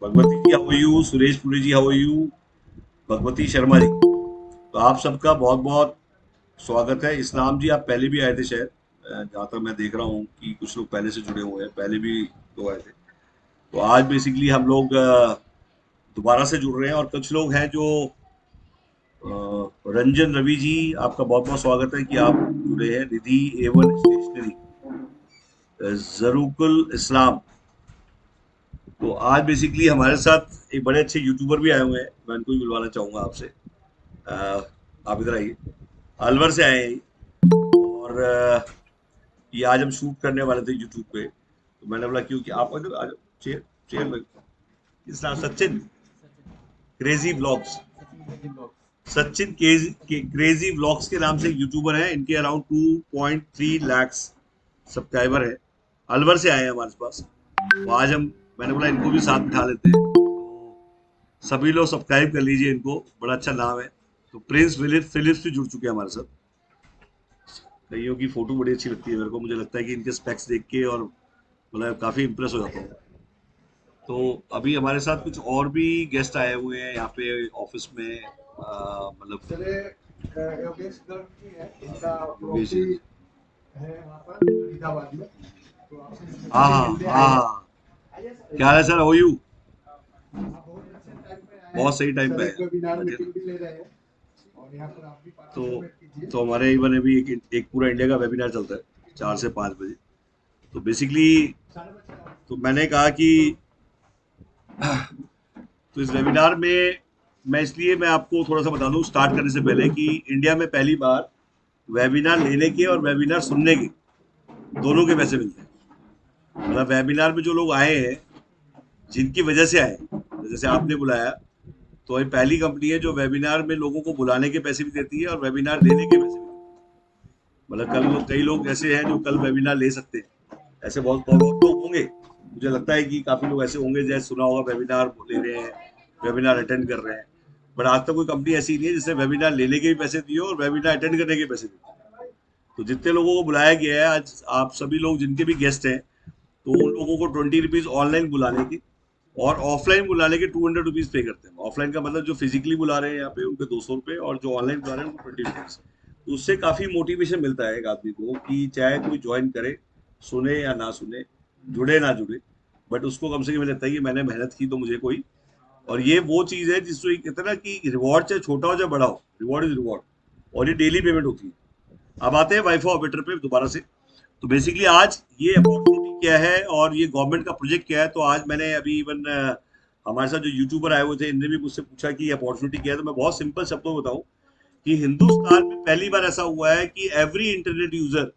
Bhagwati ji how are you, Suresh Puri ji how are you, Bhagwati Sharma ji. तो आप सबका बहुत बहुत स्वागत है। इस्लाम जी, आप पहले भी आए थे शायद, जहाँ तक मैं देख रहा हूँ कि कुछ लोग पहले से जुड़े हुए हैं, पहले भी लोग आए थे। तो आज बेसिकली हम लोग दोबारा से जुड़ रहे हैं, और कुछ लोग हैं जो रंजन रवि जी, आपका बहुत बहुत स्वागत है कि आप जुड़े हैं। निधि एवन स्टेशनरी, जरूकुल इस्लाम। तो आज बेसिकली हमारे साथ एक बड़े अच्छे यूट्यूबर भी आए हुए हैं, मैं उनको भी बुलवाना चाहूंगा आपसे। अ, आप इधर आइए, अलवर से आए हैं ये। और ये आज हम शूट करने वाले थे यूट्यूब पे, तो मैंने बोला क्योंकि आप इधर आ जाओ, चेयर चेयर लग। इस नाम Sachin crazy blogs, Sachin crazy blogs के नाम से यूट्यूबर है। इनके अराउंड 2.3 लाख सब्सक्राइबर है। अलवर से आए हैं हमारे पास। तो आज हम, मैंने बोला इनको भी साथ बिठा लेते हैं। तो सभी लोग सब्सक्राइब कर लीजिए इनको, बड़ा अच्छा नाम है। तो प्रिंस फिलिप्स भी जुड़ चुके हैं हमारे साथ। कईयों की फोटो बड़ी अच्छी लगती है मेरे को, मुझे लगता है कि इनके स्पेक्स देख के और मतलब काफी इंप्रेस हो जाता हूँ। तो अभी हमारे साथ कुछ और भी गेस्ट आए हुए हैं यहाँ पे ऑफिस में, मतलब योगेश गर्ग जी है, इनका योगेश जी। प्रॉपर्टी है वहाँ पर फरीदाबाद में। तो आपसे हाँ मिलने हाँ के लिए हाँ आए हैं। हाँ। क्या हाल है सर, हो यू? आप बहुत अच्छे टाइम पे आए हैं बहुत सही टाइम सर, पे एक वेबिनार आया। मीटिंग भी ले रहे हैं और यहाँ पर आप भी तो पार्टिसिपेट कीजिए। तो हमारे इवन अभी एक पूरा इंडिया का वेबिनार चलता है 4 से 5 बजे। तो बेसिकली, तो मैंने कहा कि तो इस वेबिनार में मैं, इसलिए मैं आपको थोड़ा सा बता दूं स्टार्ट करने से पहले कि इंडिया में पहली बार वेबिनार लेने के और वेबिनार सुनने के दोनों के पैसे मिलते हैं। मतलब वेबिनार में जो लोग आए हैं, जिनकी वजह से आए, जैसे आपने बुलाया, तो ये पहली कंपनी है जो वेबिनार में लोगों को बुलाने के पैसे भी देती है और वेबिनार लेने के पैसे भी देती है। मतलब कल लोग, कई लोग ऐसे हैं जो कल वेबिनार ले सकते हैं। ऐसे बहुत बहुत लोग होंगे, मुझे लगता है कि काफी लोग ऐसे होंगे जैसे सुना होगा वेबिनार ले रहे हैं, वेबिनार अटेंड कर रहे हैं। बट आज तक कोई कंपनी ऐसी नहीं है जिसने वेबिनार लेने के भी पैसे दिए और वेबिनार अटेंड करने के पैसे दिए। तो जितने लोगों को बुलाया गया है आज, आप सभी लोग जिनके भी गेस्ट हैं, तो उन लोगों को 20 रुपीज ऑनलाइन बुलाने की और ऑफलाइन बुलाने के 200 रुपीज पे करते हैं। ऑफलाइन का मतलब जो फिजिकली बुला रहे हैं यहाँ पे उनके 200 रुपये, और जो ऑनलाइन बुला रहे हैं उनको 20 रुपीज। तो उससे काफी मोटिवेशन मिलता है एक आदमी को कि चाहे कोई ज्वाइन करे, सुने या ना सुने, जुड़े ना जुड़े, बट उसको कम से कम लगता है कि मैंने मेहनत की तो मुझे कोई। और ये वो चीज है जिसको कहते हैं ना कि रिवॉर्ड चाहे छोटा हो चाहे बड़ा हो, रिवॉर्ड इज रिवॉर्ड। और ये डेली पेमेंट होती है। अब आते हैं वाईफाई ऑपरेटर पे दोबारा से। तो बेसिकली आज ये अपॉर्चुनिटी क्या है और ये गवर्नमेंट का प्रोजेक्ट क्या है, तो आज मैंने अभी इवन हमारे साथ जो यूट्यूबर आए हुए थे, इनने भी मुझसे पूछा कि ये अपॉर्चुनिटी क्या है। तो मैं बहुत सिंपल शब्दों में बताऊं कि हिंदुस्तान में पहली बार ऐसा हुआ है कि every internet user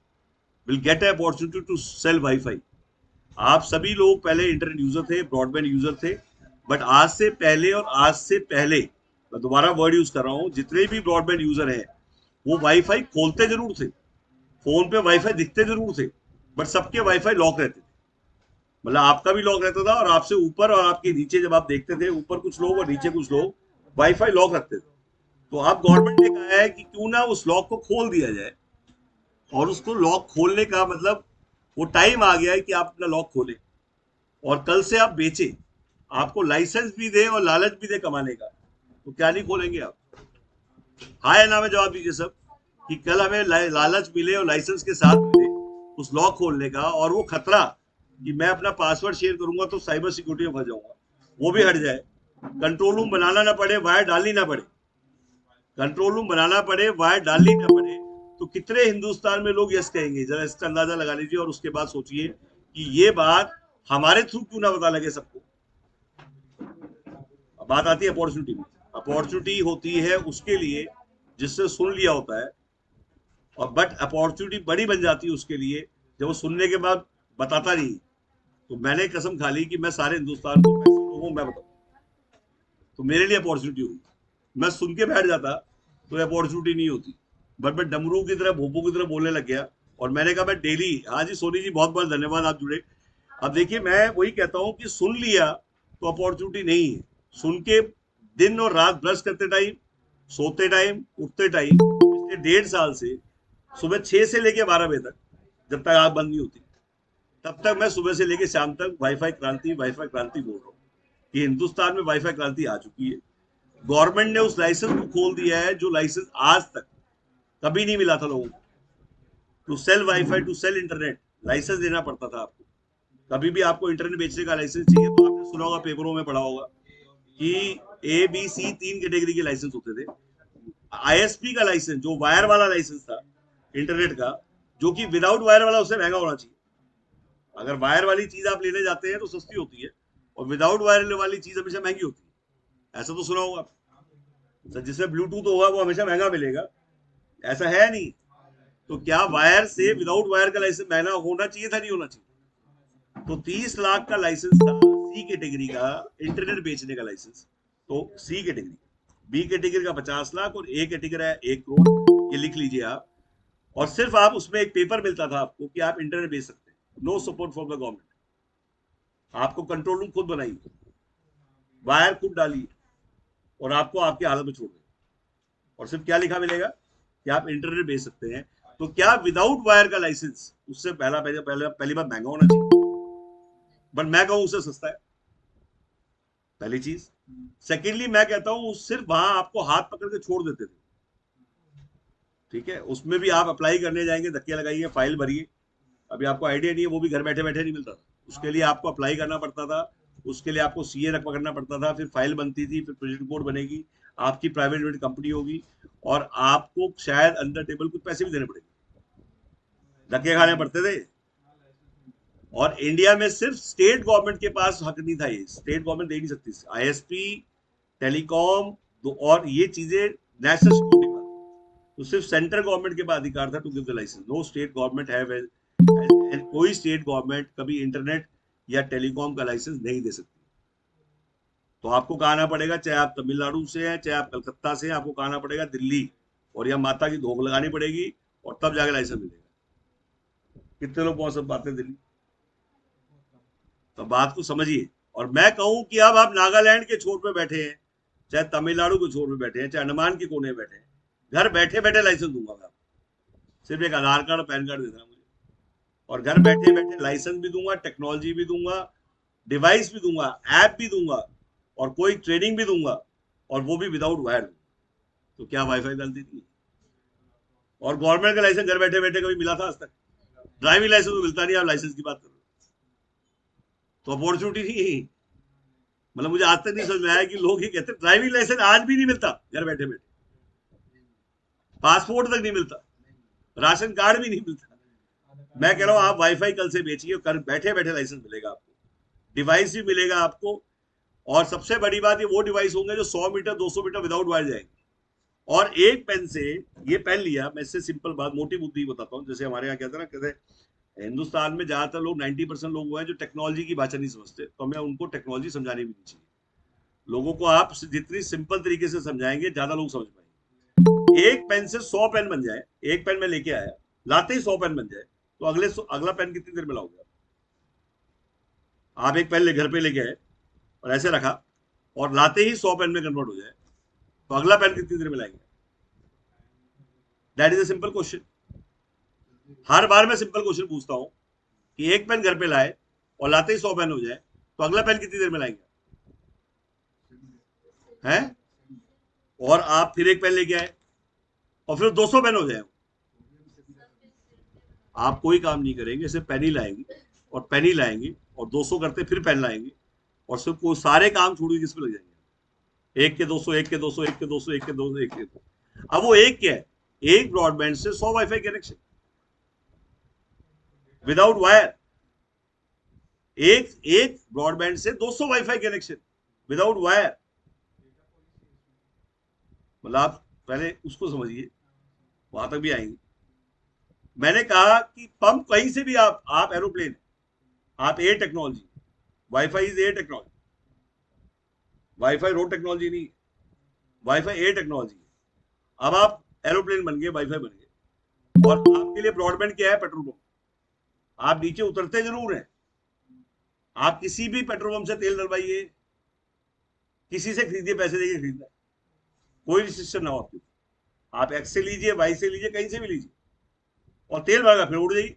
will get opportunity to sell wifi. आप सभी लोग पहले इंटरनेट यूजर थे, ब्रॉडबैंड यूजर थे, बट आज से पहले और आज से पहले, मैं दोबारा वर्ड यूज कर रहा हूँ, जितने भी ब्रॉडबैंड यूजर हैं वो वाईफाई खोलते जरूर थे, फोन पे वाईफाई दिखते जरूर थे, बट सबके वाईफाई लॉक रहते थे। मतलब आपका भी लॉक रहता था, और आपसे ऊपर और आपके नीचे जब आप देखते थे, ऊपर कुछ लोग और नीचे कुछ लोग वाईफाई लॉक रखते थे। तो अब गवर्नमेंट ने कहा है कि क्यों ना उस लॉक को खोल दिया जाए। और उसको लॉक खोलने का मतलब, वो टाइम आ गया है कि आप अपना लॉक खोलें और कल से आप बेचे। आपको लाइसेंस भी दे और लालच भी दे कमाने का, तो क्या नहीं खोलेंगे आप? हाँ या ना में जवाब दीजिए सब, कि कल हमें लालच मिले और लाइसेंस के साथ मिले उस लॉक खोलने का, और वो खतरा कि मैं अपना पासवर्ड शेयर करूंगा तो साइबर सिक्योरिटी में फंस जाऊंगा, वो भी हट जाए। कंट्रोल रूम बनाना ना पड़े, वायर डालनी ना पड़े, कंट्रोल रूम बनाना पड़े, वायर डालनी ना पड़े, तो कितने हिंदुस्तान में लोग यस कहेंगे? जरा इसका अंदाजा लगा लीजिए, और उसके बाद सोचिए कि ये बात हमारे थ्रू क्यों ना पता लगे सबको। अब बात आती है अपॉर्चुनिटी में। अपॉर्चुनिटी होती है उसके लिए जिससे सुन लिया होता है, और बट अपॉर्चुनिटी बड़ी बन जाती है उसके लिए जब वो सुनने के बाद बताता नहीं। तो मैंने कसम खा ली कि मैं सारे हिंदुस्तान को, मैं लोगों को मैं बताऊं, तो मेरे लिए अपॉर्चुनिटी हुई। मैं सुन के बैठ जाता तो अपॉर्चुनिटी नहीं होती। बट मैं डमरू की तरह, भोपू की तरह बोलने लग गया, और मैंने कहा मैं डेली, हाँ जी सोनी जी बहुत बहुत धन्यवाद, आप जुड़े। अब देखिए, मैं वही कहता हूँ कि सुन लिया तो अपॉर्चुनिटी नहीं है। सुन के दिन और रात, ब्रश करते टाइम, सोते टाइम, उठते टाइम, पिछले 1.5 साल से सुबह 6 से लेके 12 बजे तक, जब तक आग बंद नहीं होती, तब तक मैं सुबह से लेके शाम तक वाईफाई क्रांति बोल रहा हूँ। कि हिंदुस्तान में वाईफाई क्रांति आ चुकी है। गवर्नमेंट ने उस लाइसेंस को खोल दिया है जो लाइसेंस आज तक कभी नहीं मिला था लोगों को। To sell wifi, to sell internet license देना पड़ता था आपको। कभी भी आपको इंटरनेट बेचने का लाइसेंस चाहिए तो आपने सुना होगा, पेपरों में पढ़ा होगा कि ABC 3 कैटेगरी के लाइसेंस होते थे। ISP का लाइसेंस, जो वायर वाला लाइसेंस था इंटरनेट का, जो कि विदाउट वायर वाला उससे महंगा होना चाहिए। अगर वायर वाली चीज आप लेने जाते हैं तो सस्ती होती है, और विदाउट वायर वाली चीज हमेशा महंगी होती है। ऐसा तो सुना होगा। तो जिसमें ब्लूटूथ होगा वो हमेशा महंगा मिलेगा, ऐसा है नहीं। तो क्या वायर से विदाउट वायर का लाइसेंस महंगा होना चाहिए था, नहीं होना चाहिए? तो 30 लाख का लाइसेंस था सी कैटेगरी का, इंटरनेट बेचने का लाइसेंस। तो सी कैटेगरी, बी कैटेगरी का 50 लाख, और ए कैटेगरी है 1 करोड़। ये लिख लीजिए आप। और सिर्फ आप उसमें एक पेपर मिलता था आपको कि आप इंटरनेट बेच सकते हैं, no support from the government. आपको कंट्रोल रूम खुद बनाइए, वायर खुद डालिए, और आपको आपकी हालत में छोड़ दें। और सिर्फ क्या लिखा मिलेगा कि आप इंटरनेट बेच सकते हैं। तो क्या विदाउट वायर का लाइसेंस उससे पहली बात महंगा होना चाहिए? बट मैं कहूं उससे सस्ता है, पहली चीज। सेकेंडली मैं कहता हूं सिर्फ वहां आपको हाथ पकड़ के छोड़ देते थे, ठीक है? उसमें भी आप अप्लाई करने जाएंगे, धक्के लगाइए, फाइल भरिए। अभी आपको आइडिया नहीं है, वो भी घर बैठे बैठे नहीं मिलता था। उसके लिए आपको अप्लाई करना पड़ता था, उसके लिए आपको CA रख पकड़ना पड़ता था, फिर फाइल बनती थी, फिर प्रोजेक्ट रिपोर्ट बनेगी, आपकी प्राइवेट लिमिटेड कंपनी होगी, और आपको शायद अंडर टेबल कुछ पैसे भी देने पड़ेंगे, धक्के खाने पड़ते थे। और इंडिया में सिर्फ स्टेट गवर्नमेंट के पास हक नहीं था, ये स्टेट गवर्नमेंट दे नहीं सकती। ISP, टेलीकॉम, और ये चीजें नेशनल सिक्योरिटी पर, तो सिर्फ सेंट्रल गवर्नमेंट के पास अधिकार था to give the license. No state government have, कोई स्टेट गवर्नमेंट कभी इंटरनेट या टेलीकॉम का लाइसेंस नहीं दे सकती। तो आपको कहना पड़ेगा, चाहे आप तमिलनाडु से हैं, चाहे आप कलकत्ता से हैं, आपको कहना पड़ेगा दिल्ली, और यह माता की धोख लगानी पड़ेगी, और तब जाके लाइसेंस मिलेगा। कितने लोग पहुंच पाते हैं दिल्ली? तो बात को समझिए। और मैं कहूं कि अब आप नागालैंड के छोर पे बैठे हैं, चाहे तमिलनाडु के छोर पे बैठे हैं, चाहे अंडमान के कोने में बैठे हैं, घर बैठे बैठे लाइसेंस दूंगा मैं आपको। सिर्फ एक आधार कार्ड और पैन कार्ड देना मुझे, और घर बैठे बैठे लाइसेंस भी दूंगा, टेक्नोलॉजी भी दूंगा, डिवाइस भी दूंगा, ऐप भी दूंगा, और कोई ट्रेनिंग भी दूंगा, और वो भी विदाउट वायर। तो क्या वाईफाई गलती थी? और गवर्नमेंट का लाइसेंस घर बैठे बैठे कभी मिला था आज तक? ड्राइविंग लाइसेंस तो मिलता नहीं, आप लाइसेंस की बात कर रहे हो। तो अपॉर्चुनिटी नहीं, मतलब मुझे आज तक नहीं समझ में आया कि लोग ये कहते हैं ड्राइविंग लाइसेंस आज भी नहीं मिलता घर बैठे बैठे, पासपोर्ट तक नहीं मिलता, राशन कार्ड भी नहीं मिलता। मैं कह रहा हूं आप वाईफाई कल से बेचिए, कर बैठे बैठे लाइसेंस मिलेगा आपको, डिवाइस भी मिलेगा आपको। और सबसे बड़ी बात, ये वो डिवाइस होंगे जो 100 मीटर 200 मीटर विदाउट वायर जाएंगे। और एक पेन से, ये पेन लिया, मैं इससे सिंपल बात, मोटी बुद्धि बताता हूँ। जैसे हमारे यहाँ कहते हैं ना, कहते हैं हिंदुस्तान में ज्यादातर लोग 90% लोग हुए हैं जो टेक्नोलॉजी की भाषा नहीं समझते, तो हमें उनको टेक्नोलॉजी समझानी भी नहीं चाहिए। लोगों को आप जितनी सिंपल तरीके से समझाएंगे, ज्यादा लोग समझ पाएंगे। एक पेन से 100 पेन बन जाए, एक पेन में लेके आया, लाते ही 100 पेन बन जाए, तो अगला पेन कितनी देर में लाओगे? आप एक पेन घर पे लेके आए और ऐसे रखा, और लाते ही 100 पेन में कन्वर्ट हो जाए, तो अगला पेन कितनी देर में लाएंगे? That is a simple question. हर बार मैं सिंपल क्वेश्चन पूछता हूं कि एक पेन घर पे लाए और लाते ही 100 पेन हो जाए, तो अगला पेन कितनी देर में लाएंगे? हैं? और आप फिर एक पेन लेके आए और फिर 200 पेन हो जाए, आप कोई काम नहीं करेंगे, सिर्फ पेन ही लाएंगे, और पेन ही लाएंगे, और 200 करते फिर पेन लाएंगे, और सिर्फ को सारे काम छोड़िए किस पे लग जाएंगे? एक के 200, एक के 200, एक के 200, एक के 200, एक के 200। अब वो एक क्या है? एक ब्रॉडबैंड से 100 वाईफाई कनेक्शन विदाउट वायर। एक एक ब्रॉडबैंड से 200 वाईफाई कनेक्शन विदाउट वायर। मतलब आप पहले उसको समझिए, वहां तक भी आएंगे। मैंने कहा कि पंप कहीं से भी, आप एरोप्लेन, आप air technology, wifi is air technology, wifi road technology नहीं, वाईफाई एयर टेक्नोलॉजी। अब आप एरोप्लेन बन गए, वाईफाई बन गए, और आपके लिए ब्रॉडबैंड क्या है? Petrol pump. आप नीचे उतरते जरूर हैं, आप किसी भी पेट्रोल पंप से तेल डलवाइए, किसी से खरीदिए, पैसे देके खरीदना, कोई रिस्ट्रिक्शन ना हो आपके। आप एक्स से लीजिए, वाई से लीजिए, कहीं से भी लीजिए, और तेल भरगा फिर उड़ जाइए।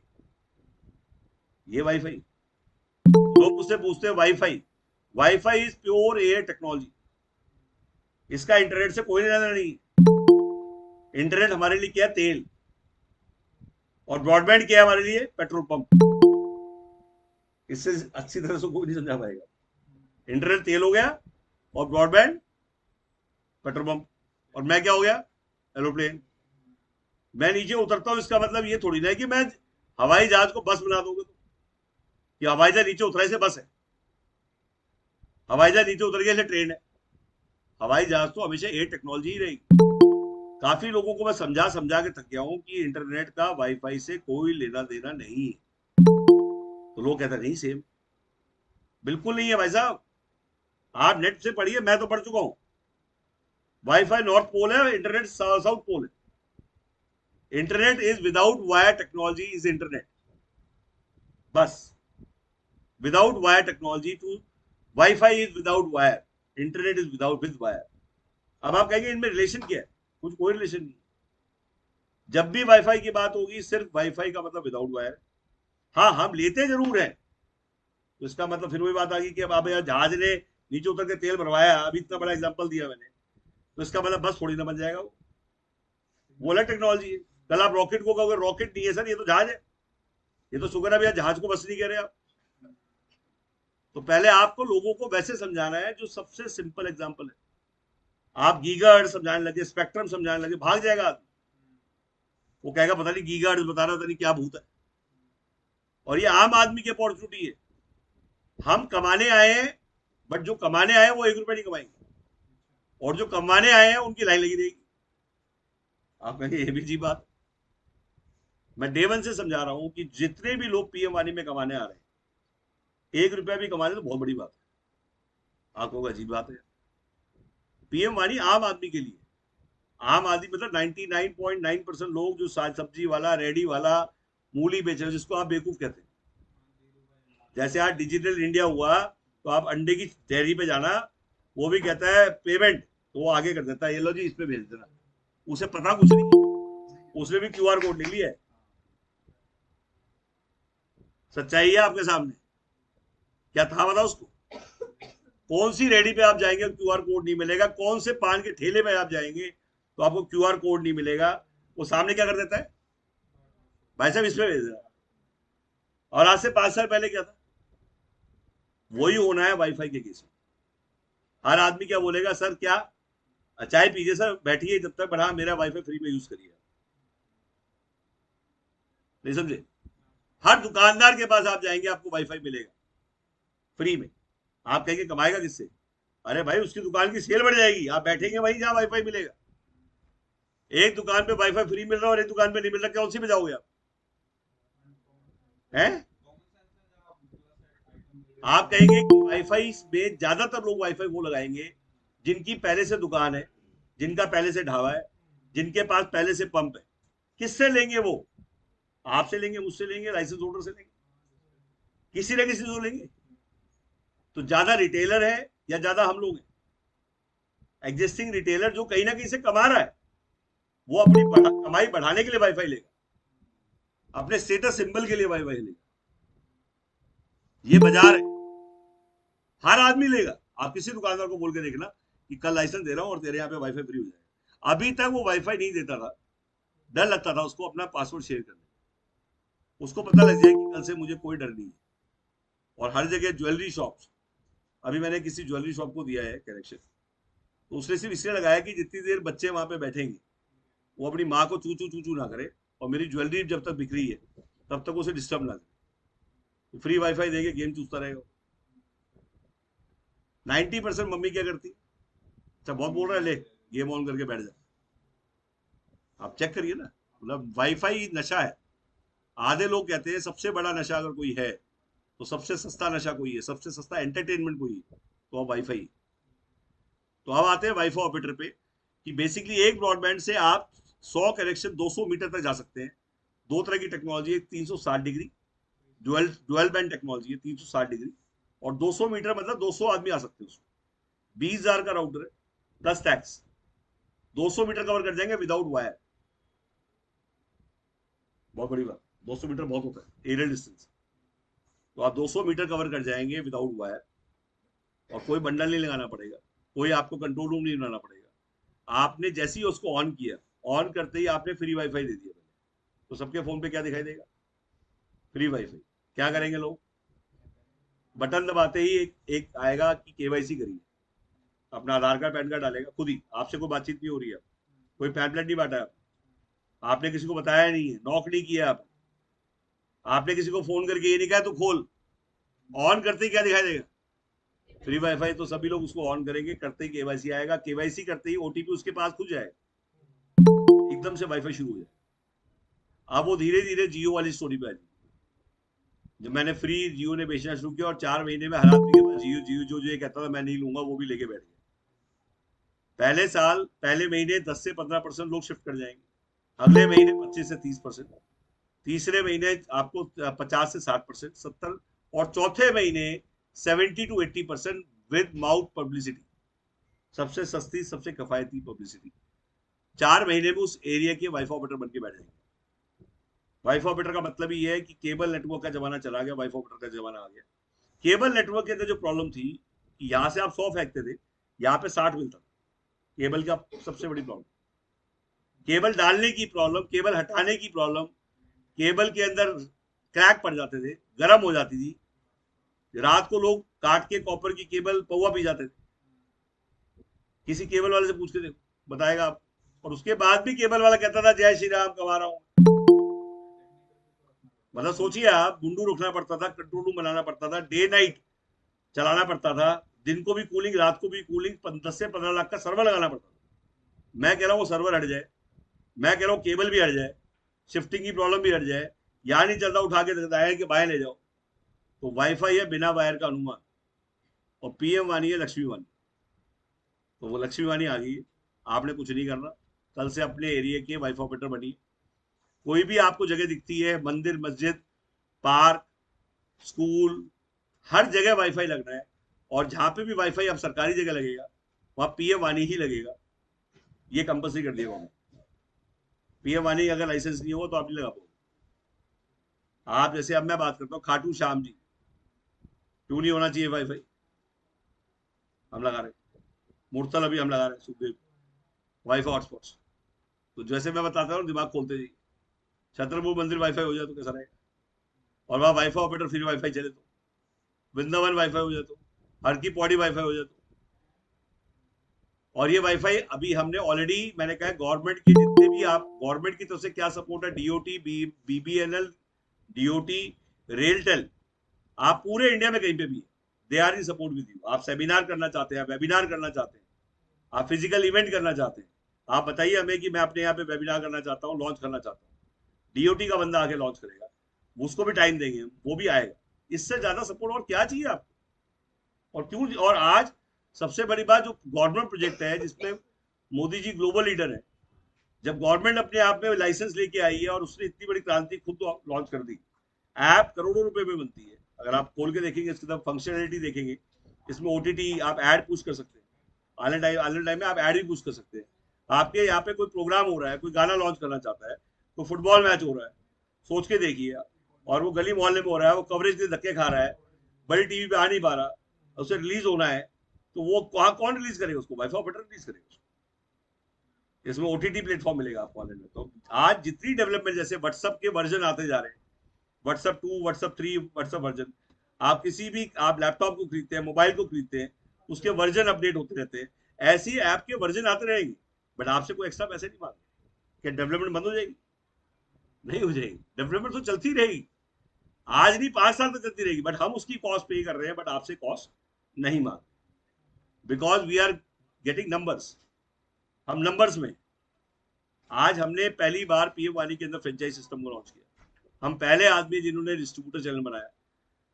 ये वाईफाई। लोग मुझसे पूछते हैं wifi, wifi is pure air technology, इसका इंटरनेट से कोई लेना देना नहीं। इंटरनेट हमारे लिए क्या है? तेल। और ब्रॉडबैंड क्या है हमारे लिए? Petrol pump. इससे अच्छी तरह से कोई नहीं समझा पाएगा। इंटरनेट तेल हो गया और ब्रॉडबैंड पेट्रोल पंप, और मैं क्या हो गया? एरोप्लेन। मैं नीचे उतरता हूं, इसका मतलब ये थोड़ी ना है कि मैं हवाई जहाज को बस बना दूंगा, तो कि हवाई जहाज नीचे उतरा से बस है, हवाई जहाज नीचे उतर गया से ट्रेन है। हवाई जहाज तो हमेशा एयर टेक्नोलॉजी ही रहेगी। काफी लोगों को मैं समझा समझा के थक गया हूं कि इंटरनेट का वाईफाई से कोई लेना देना नहीं है। तो लोग कहते हैं नहीं सेम। बिल्कुल नहीं है भाई साहब। आप नेट से पढ़िए, मैं तो पढ़ चुका हूं। वाईफाई नॉर्थ पोल है, इंटरनेट साउथ पोल है। Internet is without wire technology is internet, बस। Without wire technology to wifi is without wire, internet is without with wire. अब आप कहेंगे इनमें रिलेशन क्या है? कुछ कोई रिलेशन नहीं। जब भी वाईफाई की बात होगी सिर्फ वाईफाई का मतलब विदाउट वायर। हाँ, हम लेते जरूर हैं। तो इसका मतलब फिर वही बात आ गई कि अब आप यार जहाज ने नीचे उतर के तेल भरवाया, अभी इतना बड़ा एग्जांपल दिया मैंने, तो इसका मतलब बस थोड़ी ना बन जाएगा वो अलग टेक्नोलॉजी है। कल आप रॉकेट को कहोगे रॉकेट नहीं है सर, ये तो जहाज है। ये तो शुक्र है भैया जहाज को बस नहीं कह रहे आप। तो पहले आपको लोगों को वैसे समझाना है जो सबसे सिंपल एग्जांपल है। आप गीगाहर्ट्ज समझाने लगे, स्पेक्ट्रम समझाने लगे, भाग जाएगा आदमी। वो कहेगा पता नहीं गीगाहर्ट्ज बता रहा, पता नहीं क्या भूत है। और ये आम आदमी की अपॉर्चुनिटी है। हम कमाने आए हैं, बट जो कमाने आए हैं वो 1 रुपया नहीं कमाएंगे, और जो कमाने आए हैं उनकी लाइन लगी रहेगी। आप कहेंगे ये भी जी बात। मैं डे वन से समझा रहा हूं कि जितने भी लोग पीएम वाणी में कमाने आ रहे हैं, 1 रुपया भी कमा रहे तो बहुत बड़ी बात है। आपको अजीब बात है। पीएम वाणी आम आदमी के लिए। आम आदमी मतलब 99.9% लोग जो सब्जी वाला, रेडी वाला, मूली बेच रहे, जिसको आप बेवकूफ कहते हैं। जैसे आज डिजिटल इंडिया हुआ, तो आप अंडे की डेयरी पे जाना, वो भी कहता है पेमेंट, तो वो आगे कर देता है, ये लो जी इस पे भेज देना। उसे पता कुछ नहीं, उसने भी क्यूआर कोड ले लिया है। सच्चाई है आपके सामने। क्या था बता उसको? कौन सी रेडी पे आप जाएंगे क्यूआर कोड नहीं मिलेगा? कौन से पान के ठेले पे आप जाएंगे तो आपको क्यूआर कोड नहीं मिलेगा? वो सामने क्या कर देता है? भाई साहब इस पे भेज देना। और आज से 5 साल पहले क्या था? वही होना है वाईफाई के केस में। हर आदमी क्या बोलेगा? सर क्या चाय पीजिए सर, बैठिए जब तक, बढ़ा मेरा वाईफाई फ्री में यूज करिए। नहीं समझे? हर दुकानदार के पास आप जाएंगे आपको वाईफाई मिलेगा फ्री में। आप कहेंगे कमाएगा किससे? अरे भाई उसकी दुकान की सेल बढ़ जाएगी, आप बैठेंगे वहीं जहां वाईफाई मिलेगा। एक दुकान पे वाईफाई फ्री मिल रहा है और एक दुकान पे नहीं मिल रहा, कौन सी में जाओगे आप? हैं? आप कहेंगे कि वाईफाई में ज्यादातर लोग वाईफाई वो लगाएंगे जिनकी पहले से दुकान है, जिनका पहले से ढाबा है, जिनके पास पहले से पंप है। किससे लेंगे वो? आपसे लेंगे, मुझसे लेंगे, लाइसेंस होल्डर से लेंगे, किसी न किसी से लेंगे। तो ज्यादा रिटेलर है या ज्यादा हम लोग हैं? एग्जिस्टिंग रिटेलर जो कहीं ना कहीं से कमा रहा है, वो अपनी कमाई बढ़ाने के लिए वाईफाई लेगा, अपने स्टेटस सिंबल के लिए वाईफाई लेगा। ये बाजार है, हर आदमी लेगा। आप किसी दुकानदार को बोल के देखना कि कल लाइसेंस दे रहा हूं और तेरे यहाँ पे वाईफाई फ्री हो जाएगा। अभी तक वो वाईफाई नहीं देता था, डर लगता था उसको अपना पासवर्ड शेयर करने। उसको पता लग जाए कि कल से मुझे कोई डर नहीं है। और हर जगह ज्वेलरी शॉप्स, अभी मैंने किसी ज्वेलरी शॉप को दिया है कनेक्शन, तो उसने सिर्फ इसलिए लगाया कि जितनी देर बच्चे वहां पे बैठेंगे वो अपनी माँ को चू चू चू चू ना करे, और मेरी ज्वेलरी जब तक बिक रही है तब तक उसे डिस्टर्ब ना करे। तो फ्री वाईफाई देके गेम चूसता रहेगा। 90% मम्मी क्या करती? अच्छा बहुत बोल रहा है, ले गेम ऑन करके बैठ जा। आप चेक करिए ना, मतलब वाईफाई नशा है। आधे लोग कहते हैं सबसे बड़ा नशा अगर कोई है तो सबसे सस्ता नशा कोई है, सबसे सस्ता एंटरटेनमेंट कोई है, तो अब वाईफाई। तो अब आते हैं वाईफाई ऑपरेटर पे, कि बेसिकली एक ब्रॉडबैंड से आप 100 कनेक्शन 200 मीटर तक जा सकते हैं। दो तरह की टेक्नोलॉजी है, 360 degree, dual dual band technology है 360 डिग्री, और 200 मीटर मतलब 200 आदमी आ सकते हैं उसमें। 20,000 का राउटर है प्लस टैक्स, 200 मीटर कवर कर जाएंगे विदाउट वायर। बहुत बड़ी बात, 200 मीटर बहुत होता है एरियल डिस्टेंस। तो आप 200 मीटर कवर कर जाएंगे विदाउट वायर। और कोई बंडल नहीं लगाना पड़ेगा, कोई आपको कंट्रोल रूम नहीं बनाना पड़ेगा। आपने जैसे ही उसको ऑन किया, ऑन करते ही आपने फ्री वाईफाई दे दिया, तो सबके फोन पे क्या दिखाई देगा? Free wifi. क्या करेंगे लोग? बटन दबाते ही एक आएगा कि केवाईसी करिए, अपना आधार कार्ड पैन कार्ड डालेगा खुद ही, आपसे कोई बातचीत नहीं हो रही है, कोई पैम्पलेट नहीं बांटा है, आपने किसी को बताया नहीं है, नॉक नहीं किया आपने किसी को फोन करके ये नहीं कहा तो खोल, ऑन करते ही क्या दिखाई देगा? Free wifi. तो सभी लोग उसको ऑन करेंगे, करते ही केवाईसी आएगा, केवाईसी करते ही ओटीपी उसके पास खुल जाएगा, एकदम से वाईफाई शुरू हो जाए। अब वो धीरे धीरे जियो वाली स्टोरी पे आ जाए। जब मैंने फ्री जियो ने बेचना शुरू किया और 4 महीने में हर आदमी के पास जियो जियो जो ये कहता था मैं नहीं लूंगा, वो भी लेके बैठ गया। पहले साल, पहले महीने 10 से 15% लोग शिफ्ट कर जाएंगे, अगले महीने 25 से 30%, तीसरे महीने आपको 50 से 60%, 70, और चौथे महीने 70 to 80% विद माउथ पब्लिसिटी, सबसे सस्ती सबसे किफायती पब्लिसिटी। 4 महीने में उस एरिया के वाईफाई ऑपरेटर बन के बैठ जाएंगे। वाईफाई ऑपरेटर का मतलब ही है कि केबल नेटवर्क का जमाना चला गया, वाईफाई ऑपरेटर का जमाना आ गया। केबल नेटवर्क के अंदर जो प्रॉब्लम थी कि यहां से आप 100 फेंकते थे, यहाँ पे 60 मिलता था, केबल का सबसे बड़ी प्रॉब्लम। केबल डालने की प्रॉब्लम, केबल हटाने की प्रॉब्लम, केबल के अंदर क्रैक पड़ जाते थे, गर्म हो जाती थी, रात को लोग काट के कॉपर की केबल पौवा पी जाते थे। किसी केबल वाले से पूछ के देखो, बताएगा आप। और उसके बाद भी केबल वाला कहता था जय श्री राम, कमा रहा हूं। मतलब सोचिए आप, गुंडू रखना पड़ता था, कंट्रोल रूम बनाना पड़ता था, डे नाइट चलाना पड़ता था, दिन को भी कूलिंग, रात को भी कूलिंग, 10 से 15 लाख का सर्वर लगाना पड़ता था। मैं कह रहा हूँ वो सर्वर हट जाए, मैं कह रहा हूँ केबल भी हट जाए, शिफ्टिंग की प्रॉब्लम भी हट जाए, यहाँ नहीं चलता उठा के दाएं के बाएं ले जाओ, तो वाईफाई है बिना वायर का अनुमान, और पीएम वानी है लक्ष्मी वानी। तो वो लक्ष्मी वानी आ गई है, आपने कुछ नहीं करना, कल से अपने एरिया के वाईफाई ऑपरेटर बनिए। कोई भी आपको जगह दिखती है, मंदिर, मस्जिद, पार्क, स्कूल, हर जगह वाईफाई लगना है। और जहां पे भी वाईफाई अब सरकारी जगह लगेगा, वहां पीएम वानी ही लगेगा, ये कंपल्सरी कर दिया गवर्नमेंट। पीएम वानी अगर लाइसेंस नहीं हो तो आप नहीं लगा पाओगे। आप जैसे, अब मैं बात करता हूँ खाटू श्याम जी, क्यों नहीं होना चाहिए वाईफाई? हम लगा रहे, मुरतल अभी हम लगा रहे, सुखदेव, वाईफाई हॉटस्पॉट्स। तो जैसे मैं बताता हूँ दिमाग खोलते जाइए, छत्रपुर मंदिर वाईफाई हो जाए तो कैसा रहेगा? और वहां वाईफाई ऑपरेटर फ्री वाईफाई चले तो, वृंदावन वाईफाई हो जाए तो, हर की पौड़ी वाईफाई हो जाए तो। और ये वाईफाई अभी हमने ऑलरेडी, मैंने कहा गवर्नमेंट के जितने भी, आप गवर्नमेंट की तरफ से क्या सपोर्ट है, डीओटी, बीबीएनएल, डीओटी, रेलटेल, आप पूरे इंडिया में कहीं पे भी, they are in support with you. आप सेमिनार करना चाहते हैं, वेबिनार करना चाहते हैं, आप फिजिकल इवेंट करना चाहते हैं, आप बताइए हमें कि मैं अपने यहाँ पे वेबिनार करना चाहता हूँ, लॉन्च करना चाहता हूँ, डीओटी का बंदा आके लॉन्च करेगा, उसको भी टाइम देंगे, वो भी आएगा। इससे ज्यादा सपोर्ट और क्या चाहिए आपको? और क्यों? और आज सबसे बड़ी बात, जो गवर्नमेंट प्रोजेक्ट है जिसमें मोदी जी ग्लोबल लीडर है, जब गवर्नमेंट अपने आप में लाइसेंस लेके आई है और उसने इतनी बड़ी क्रांति खुद लॉन्च कर दी, ऐप करोड़ों रुपए में बनती है, अगर आप खोल के देखेंगे इसकी तरफ फंक्शनलिटी देखेंगे, इसमें ओटीटी, आप ऐड पुश कर सकते हैं, आने टाइम में आप ऐड भी पुश कर सकते हैं। आपके यहाँ पे कोई प्रोग्राम हो रहा है, कोई गाना लॉन्च करना चाहता है, कोई फुटबॉल मैच हो रहा है, सोच के देखिए आप, और वो गली मोहल्ले में हो रहा है, वो कवरेज के धक्के खा रहा है, बड़ी टीवी पे आ नहीं पा रहा, उसे रिलीज होना है, तो वो कौन रिलीज करेगा उसको? वाईफाई ऑपरेटर रिलीज करेगा उसको। इसमें ओटीटी प्लेटफॉर्म मिलेगा आपको ऑनलाइन में। तो आज जितनी डेवलपमेंट, जैसे व्हाट्सएप के वर्जन आते जा रहे हैं, व्हाट्सएप 2, व्हाट्सएप 3, व्हाट्सएप वर्जन, आप किसी भी, आप लैपटॉप को खरीदते हैं, मोबाइल को खरीदते हैं, उसके वर्जन अपडेट होते रहते हैं, ऐसे ही ऐप के वर्जन आते रहेंगे, बट आपसे कोई एक्स्ट्रा पैसे नहीं मांगे। क्या डेवलपमेंट बंद हो जाएगी? नहीं हो जाएगी, डेवलपमेंट तो चलती रहेगी, आज नहीं 5 साल तक चलती रहेगी, बट हम उसकी कॉस्ट पे कर रहे हैं, बट आपसे कॉस्ट नहीं मांग, because we are getting numbers, हम नंबर्स में। आज हमने पहली बार पीएम वानी के अंदर फ्रेंचाइज सिस्टम को लॉन्च किया, हम पहले आदमी जिन्होंने डिस्ट्रीब्यूटर चैनल बनाया।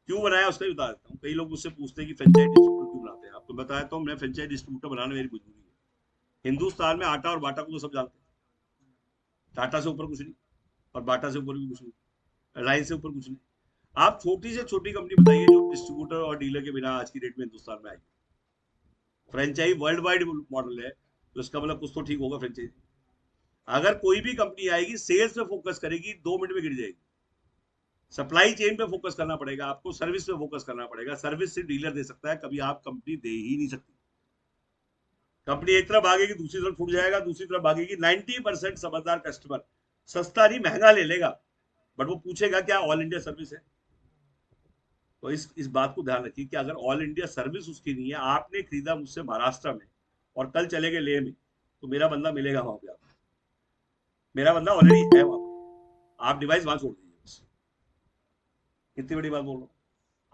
क्यों बनाया उसका भी बता देता हूँ, कई लोग मुझसे पूछते हैं कि फ्रेंचाइज डिस्ट्रीब्यूटर क्यों बनाते हैं, आपको बताया तो मैं फ्रेंचाइज डिस्ट्रीब्यूटर बनाना मेरी मजबूरी है। हिंदुस्तान में आटा और बाटा को तो सब जानते हैं, टाटा से ऊपर कुछ नहीं, और बाटा से ऊपर भी कुछ नहीं, रिलायंस से ऊपर कुछ नहीं। आप छोटी से छोटी कंपनी बताइए जो डिस्ट्रीब्यूटर और डीलर के बिना आज की डेट में हिंदुस्तान में आई। फ्रेंचाइज वर्ल्ड वाइड मॉडल है, तो इसका मतलब कुछ तो ठीक होगा फ्रेंचाइज। अगर कोई भी कंपनी आएगी सेल्स में फोकस करेगी, 2 मिनट में गिर जाएगी। सप्लाई चेन पे फोकस करना पड़ेगा आपको, सर्विस पे फोकस करना पड़ेगा। सर्विस से डीलर दे सकता है, कभी आप कंपनी दे ही नहीं सकती। कंपनी एक तरफ भागेगी, दूसरी तरफ छूट जाएगा, दूसरी तरफ भागेगी। 90% समझदार कस्टमर सस्ता नहीं महंगा ले लेगा, बट वो पूछेगा क्या ऑल इंडिया सर्विस है। तो इस बात को ध्यान रखिए कि अगर ऑल इंडिया सर्विस उसकी नहीं है, आपने खरीदा मुझसे महाराष्ट्र में और कल चले गए लेह में, तो मेरा बंदा मिलेगा वहां पे आपको। मेरा बंदा ऑलरेडी है वहां पे, आप डिवाइस वहां छोड़ दीजिए बस। कितनी बड़ी बात बोल रहा हूँ।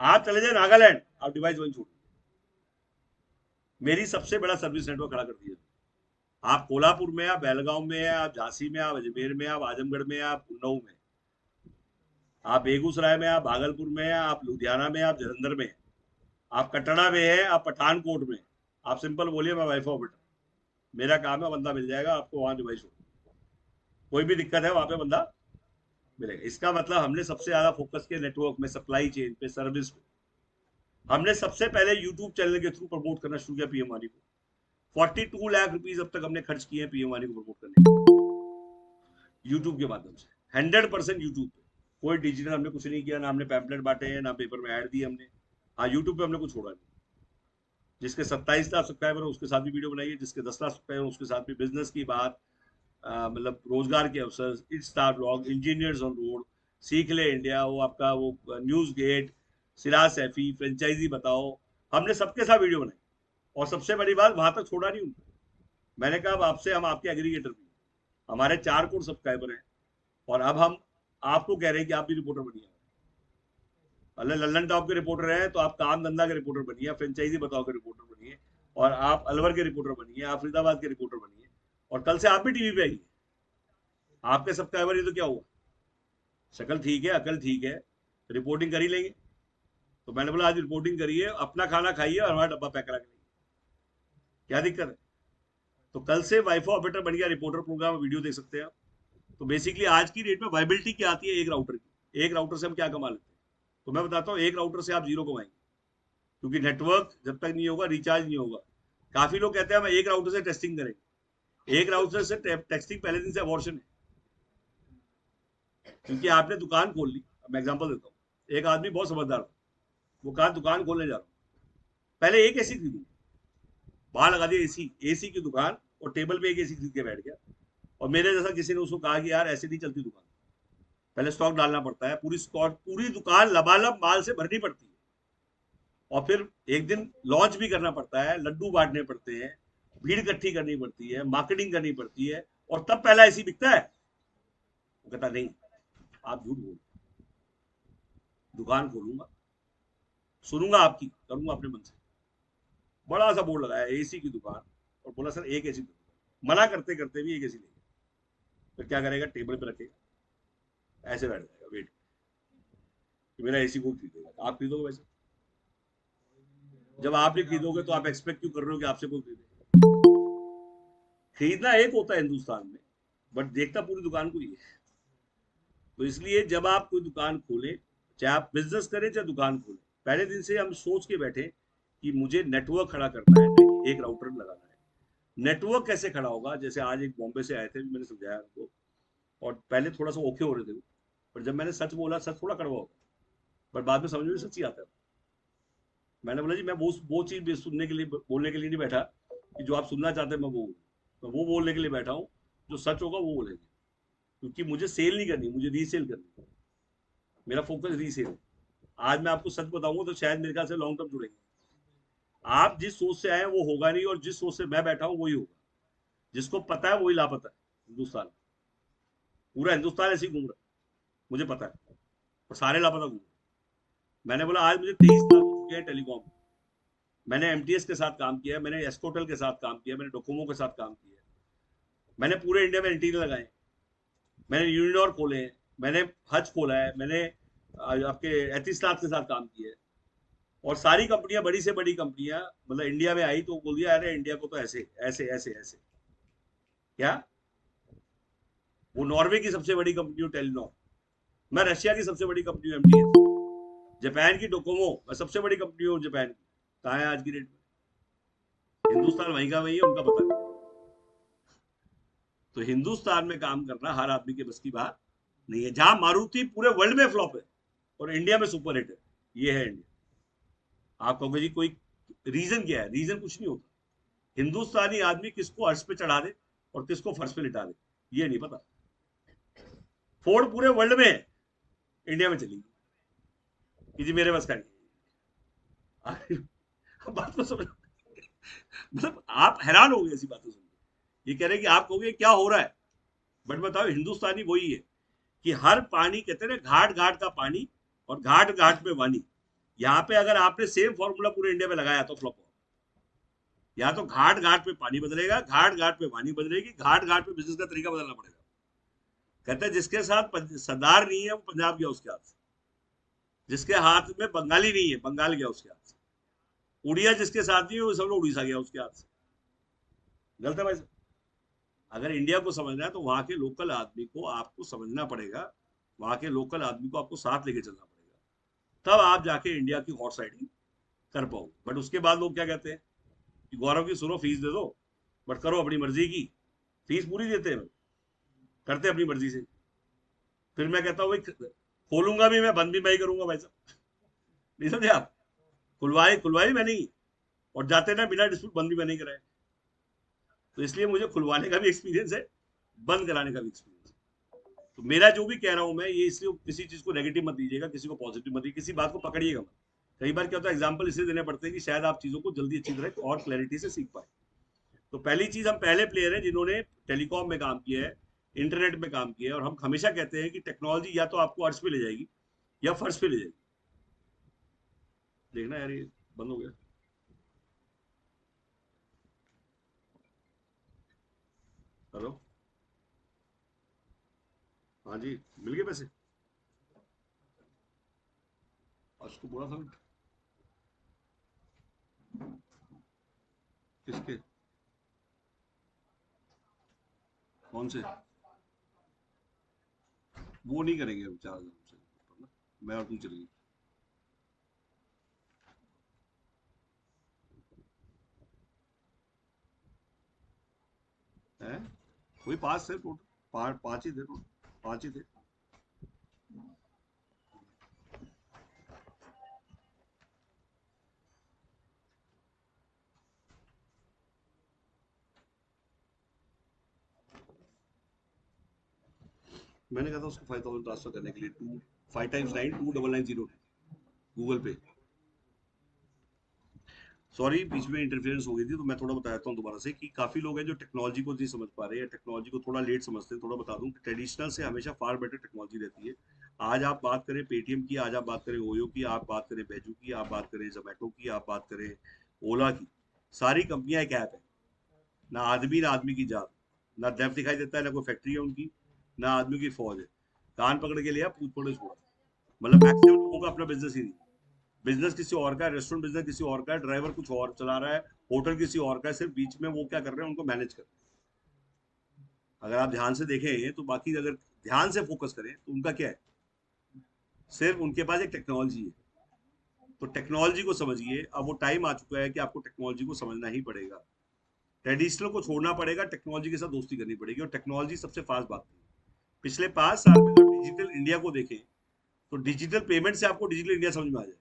आप चले जाए नागालैंड, आप डिवाइस वहीं छोड़ दीजिए। मेरी सबसे बड़ा सर्विस नेटवर्क खड़ा कर दिया। आप कोल्हापुर में, आप बेलगांव में, आप झांसी में, आप अजमेर में, आप आजमगढ़ में, आप उन्नाव में, आप बेगूसराय में, आप भागलपुर में, आप लुधियाना में, आप जलंधर में, आप कटरा में है, आप पठानकोट में, आप सिंपल बोलिए मैं वाइफ ऑपरेटर, मेरा काम है, बंदा मिल जाएगा आपको वहां डिवाइस हो। कोई भी दिक्कत है वहां पे बंदा मिलेगा। इसका मतलब हमने सबसे ज्यादा फोकस किया नेटवर्क में, सप्लाई चेन पे, सर्विस पे। हमने सबसे पहले यूट्यूब चैनल के थ्रू प्रमोट करना शुरू किया पीएम वाणी को। 42 लाख रुपीज अब तक हमने खर्च किए हैं पीएम वाणी को प्रमोट करने के, यूट्यूब के माध्यम से। 100% यूट्यूब पे, कोई डिजिटल हमने कुछ नहीं किया, ना हमने पैम्पलेट बांटे हैं, ना पेपर में ऐड दिए हमने। हाँ, यूट्यूब पे हमने कुछ छोड़ा नहीं। जिसके 27 लाख सब्सक्राइबर है उसके साथ भी वीडियो बनाइए, जिसके 10 लाख सब्सक्राइबर उसके साथ भी बिजनेस की बात, मतलब रोजगार के अवसर, it's star blog, engineers on road, सीख ले इंडिया, वो आपका वो news gate, Siraj Saifi, franchisee बताओ, हमने सबके साथ वीडियो बनाई। और सबसे बड़ी बात, वहां तक छोड़ा नहीं उनको। मैंने कहा अब आपसे हम आपके एग्रीगेटर भी, हमारे 4 करोड़ सब्सक्राइबर हैं, और अब हम आपको कह रहे हैं कि आप भी रिपोर्टर बनिए। अल्लाह लल्लन टॉप के रिपोर्टर हैं तो आप काम धंधा के रिपोर्टर बनिए, फ्रेंचाइजी बताओ के रिपोर्टर बनिए, और आप अलवर के रिपोर्टर बनिए, आप फरीदाबाद के रिपोर्टर बनिए, और कल से आप भी टीवी पे आइए। आपके सब्सक्राइबर ही तो क्या हुआ, शक्ल ठीक है, अकल ठीक है, रिपोर्टिंग कर ही लेंगे। तो मैंने बोला आज रिपोर्टिंग करिए, अपना खाना खाइए और हमारा डब्बा पैक करा के लेंगे, क्या दिक्कत है। तो कल से वाइफो ऑपरेटर बन गया, रिपोर्टर प्रोग्राम वीडियो देख सकते हैं आप। तो बेसिकली आज की डेट में वाइबिलिटी क्या आती है एक राउटर की, एक राउटर से हम क्या कमा लेते हैं। तो मैं बताता हूँ, एक राउटर से आप जीरो कमाएंगे, क्योंकि नेटवर्क जब तक नहीं होगा, रिचार्ज नहीं होगा। काफी लोग कहते हैं हम एक राउटर से टेस्टिंग करेंगे। एक राउटर से टेस्टिंग पहले दिन से अबॉर्शन है, क्योंकि आपने दुकान खोल ली। मैं एग्जांपल देता हूँ, एक आदमी बहुत समझदार था, वो कहा दुकान खोलने जा रहा हूँ, पहले एक एसी खरीदूंगा, बाहर लगा दिया एसी, एसी की दुकान, और टेबल पे एक एसी खरीद के बैठ गया। और मेरे जैसा किसी ने उसको कहा कि यार ऐसे नहीं चलती दुकान, पहले स्टॉक डालना पड़ता है, पूरी दुकान लबालब माल से भरनी पड़ती है, और फिर एक दिन लॉन्च भी करना पड़ता है, लड्डू बांटने पड़ते हैं, भीड़ इकट्ठी करनी पड़ती है, मार्केटिंग करनी पड़ती है, और तब पहला एसी बिकता है। वो कहता नहीं, आप झूठ बोल, दुकान खोलूंगा, सुनूंगा आपकी, करूंगा अपने मन से। बड़ा सा बोर्ड लगाया एसी की दुकान, और बोला सर एक एसी, मना करते करते भी एक एसी लेगा। फिर क्या करेगा, टेबल पे रखेगा, ऐसे बैठ जाएगा वेट कि मेरा एसी को खरीदेगा। आप खरीदोगे वैसे? जब आप नहीं खरीदोगे तो आप एक्सपेक्ट क्यों कर रहे हो कि आपसे कोई खरीदे? खरीदना एक होता है हिंदुस्तान में, बट देखता पूरी दुकान को ही है। तो इसलिए जब आप कोई दुकान खोलें, चाहे आप बिजनेस करें चाहे दुकान खोलें, पहले दिन से हम सोच के बैठे कि मुझे नेटवर्क खड़ा करना है, नहीं एक राउटर लगाना है। नेटवर्क कैसे खड़ा होगा, जैसे आज एक बॉम्बे से आए थे, मैंने समझाया उनको, और पहले थोड़ा सा ओके हो रहे थे, पर जब मैंने सच बोला, सच थोड़ा कड़वा होगा, पर बाद में समझ में सच ही आता है। मैंने बोला जी मैं वो चीज सुनने के लिए, बोलने के लिए नहीं बैठा कि जो आप सुनना चाहते हैं मैं वो बोलने के लिए बैठा हूँ, जो सच होगा वो बोलेंगे। क्योंकि मुझे सेल नहीं करनी, मुझे रीसेल करनी है, मेरा फोकस रीसेल है। आज मैं आपको सच बताऊंगा तो शायद मेरे ख्याल से लॉन्ग टर्म जुड़ेंगे। आप जिस सोच से आए वो होगा नहीं, और जिस सोच से मैं बैठा हूँ वही होगा। जिसको पता है वही लापता है हिंदुस्तान में। पूरा हिंदुस्तान ऐसे ही घूम रहा है, मुझे पता है, और सारे लापता घूम रहे। मैंने बोला आज मुझे 23 साल हो चुके हैं टेलीकॉम में। मैंने एमटीएस के साथ काम किया, मैंने एस्कोटेल के साथ काम किया, मैंने डोकोमो के साथ काम किया, मैंने पूरे इंडिया में एंटीना लगाए, मैंने यूनिडोर खोले हैं, मैंने हज खोला है, मैंने आपके एथिस्टाथ के साथ काम किया है। और सारी कंपनियां, बड़ी से बड़ी कंपनियां मतलब इंडिया में आई तो बोल दिया अरे इंडिया को तो ऐसे ऐसे ऐसे ऐसे। क्या? वो नॉर्वे की सबसे बड़ी कंपनी हो टेलीनॉर, मैं रशिया की सबसे बड़ी कंपनी हूँ एमटीएस, जापान की डोकोमो, मैं सबसे बड़ी कंपनी हूँ जापान की। कहाँ है आज की डेट में? हिंदुस्तान वहीं का वही है, उनका पता नहीं। तो हिंदुस्तान में काम करना हर आदमी के बस की बात नहीं है। जहां मारुति पूरे वर्ल्ड में फ्लॉप है, और इंडिया में सुपर हिट है। ये है इंडिया। आप कहोगे जी कोई रीजन क्या है? रीजन कुछ नहीं होता। हिंदुस्तानी आदमी किसको अर्श पे चढ़ा दे और किसको फर्श पे लिटा दे, ये नहीं पता। फोर्ड पूरे वर्ल्ड में है, इंडिया में चलेगी कि जी मेरे बस का नहीं। बात को समझ, मतलब आप हैरान हो गए ऐसी बातें सुन के। ये कह रहे हैं कि आप कहोगे क्या हो रहा है, बट बताओ हिंदुस्तानी वही है कि हर पानी, कहते हैं ना, घाट घाट का पानी और घाट घाट पे वानी। यहाँ पे अगर आपने सेम फॉर्मूला पूरे इंडिया में लगाया तो फ्लॉप हो। या तो घाट घाट पे पानी बदलेगा, घाट घाट पे वानी बदलेगी, घाट घाट पे बिजनेस का तरीका बदलना पड़ेगा। कहते हैं जिसके साथ सरदार नहीं है वो पंजाब गया उसके हाथ से, जिसके हाथ में बंगाली नहीं है बंगाल गया उसके हाथ से, उड़िया जिसके साथ नहीं है वो सब लोग उड़ीसा गया उसके हाथ से। गलत है भाई साहब। अगर इंडिया को समझना है तो वहां के लोकल आदमी को आपको समझना पड़ेगा, वहां के लोकल आदमी को आपको साथ लेके चलना पड़ेगा, तब आप जाके इंडिया की हॉर्स राइडिंग कर पाओ। बट उसके बाद लोग क्या कहते हैं कि गौरव की सुनो फीस दे दो, बट करो अपनी मर्जी की। फीस पूरी देते हैं, करते अपनी मर्जी से। फिर मैं कहता हूँ भाई खोलूंगा भी मैं, बंद भी मैं ही करूंगा भाई साहब। नहीं समझे आप? खुलवाई खुलवाई मैंने ही, और जाते ना बिना डिस्प्यूट बंद भी मैंने ही कराया। तो इसलिए मुझे खुलवाने का भी एक्सपीरियंस है, बंद कराने का भी एक्सपीरियंस है। तो मेरा जो भी कह रहा हूं मैं ये, इसलिए किसी चीज को नेगेटिव मत लीजिएगा, किसी को पॉजिटिव मत लीजिए, किसी बात को पकड़िएगा मत। कई बार क्या होता है, एग्जाम्पल इसलिए देने पड़ते हैं कि शायद आप चीजों को जल्दी अच्छी तरह और क्लैरिटी से सीख पाए। तो पहली चीज, हम पहले प्लेयर हैं जिन्होंने टेलीकॉम में काम किया है, इंटरनेट में काम किया है, और हम हमेशा कहते हैं कि टेक्नोलॉजी या तो आपको अर्श पे ले जाएगी या फर्श पे ले जाएगी। देखना यार, ये बंद हो गया। हेलो, हाँ जी, मिल गए पैसे? आज तो बोला था। किसके? कौन से? वो नहीं करेंगे हम 4,000 से, मैं और तुम चलेंगे। हैं? वही 5 थे टोटल, 5 ही थे टोटल, 5 ही थे। मैंने कहा था उसको 5,000 ट्रांसफर करने के लिए, 5 × 9 299 0 गूगल पे। सॉरी, बीच में इंटरफेरेंस हो गई थी, तो मैं थोड़ा बता देता हूँ दोबारा से कि काफी लोग हैं जो टेक्नोलॉजी को नहीं समझ पा रहे हैं, टेक्नोलॉजी को थोड़ा लेट समझते हैं। थोड़ा बता दूं कि ट्रेडिशनल से हमेशा फार बेटर टेक्नोलॉजी रहती है। आज आप बात करें पेटीएम की, आज आप बात करें ओयो की, आप बात करें बैजू की, आप बात करें जोमेटो की, आप बात करें ओला की, सारी कंपनियां एक ऐप है। ना आदमी ना आदमी की जात, ना डेफ दिखाई देता है, ना कोई फैक्ट्री है उनकी, ना आदमी की फौज है। कान पकड़ के लिया, पूछ पकड़ छोड़ा। मतलब मैक्सिमम लोगों का अपना बिजनेस ही नहीं, बिजनेस किसी और का है, रेस्टोरेंट बिजनेस किसी और का है, ड्राइवर कुछ और चला रहा है, होटल किसी और का है, सिर्फ बीच में वो क्या कर रहे हैं, उनको मैनेज कर रहे हैं। अगर आप ध्यान से देखें तो बाकी, अगर ध्यान से फोकस करें तो उनका क्या है, सिर्फ उनके पास एक टेक्नोलॉजी है। तो टेक्नोलॉजी को समझिए, अब वो टाइम आ चुका है कि आपको टेक्नोलॉजी को समझना ही पड़ेगा। ट्रेडिशनल को छोड़ना पड़ेगा, टेक्नोलॉजी के साथ दोस्ती करनी पड़ेगी, और टेक्नोलॉजी सबसे फास्ट बात है। पिछले 5 साल में अगर डिजिटल इंडिया को देखें तो डिजिटल पेमेंट से आपको डिजिटल इंडिया समझ में आ जाए।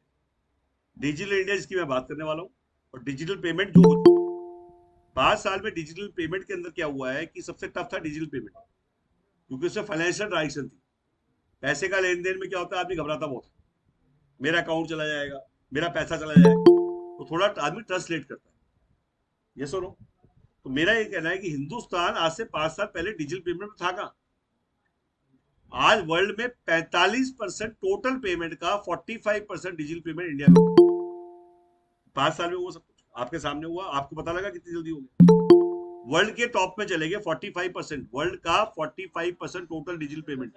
डिजिटल इंडिया जिसकी मैं बात करने वाला हूँ, और डिजिटल पेमेंट जो हो चुकी है। 5 साल में डिजिटल पेमेंट के अंदर क्या हुआ है कि सबसे टफ था डिजिटल पेमेंट, क्योंकि उसमें फाइनेंशियल ट्रांजेक्शन थी। पैसे का लेन देन में क्या होता है, आदमी घबराता बहुत है, मेरा अकाउंट चला जाएगा, मेरा पैसा चला जाएगा, तो थोड़ा आदमी ट्रस्टलेट करता है। ये सुनो, तो मेरा ये कहना है कि हिंदुस्तान आज से 5 साल पहले डिजिटल पेमेंट में था कहाँ? आज वर्ल्ड में 45% टोटल पेमेंट का 45% डिजिटल पेमेंट इंडिया में हुआ। 5 साल में हुआ सब कुछ आपके सामने हुआ, आपको पता लगा कितनी जल्दी हो गया। वर्ल्ड के टॉप में चले गए 45%, वर्ल्ड का 45% टोटल डिजिटल पेमेंट,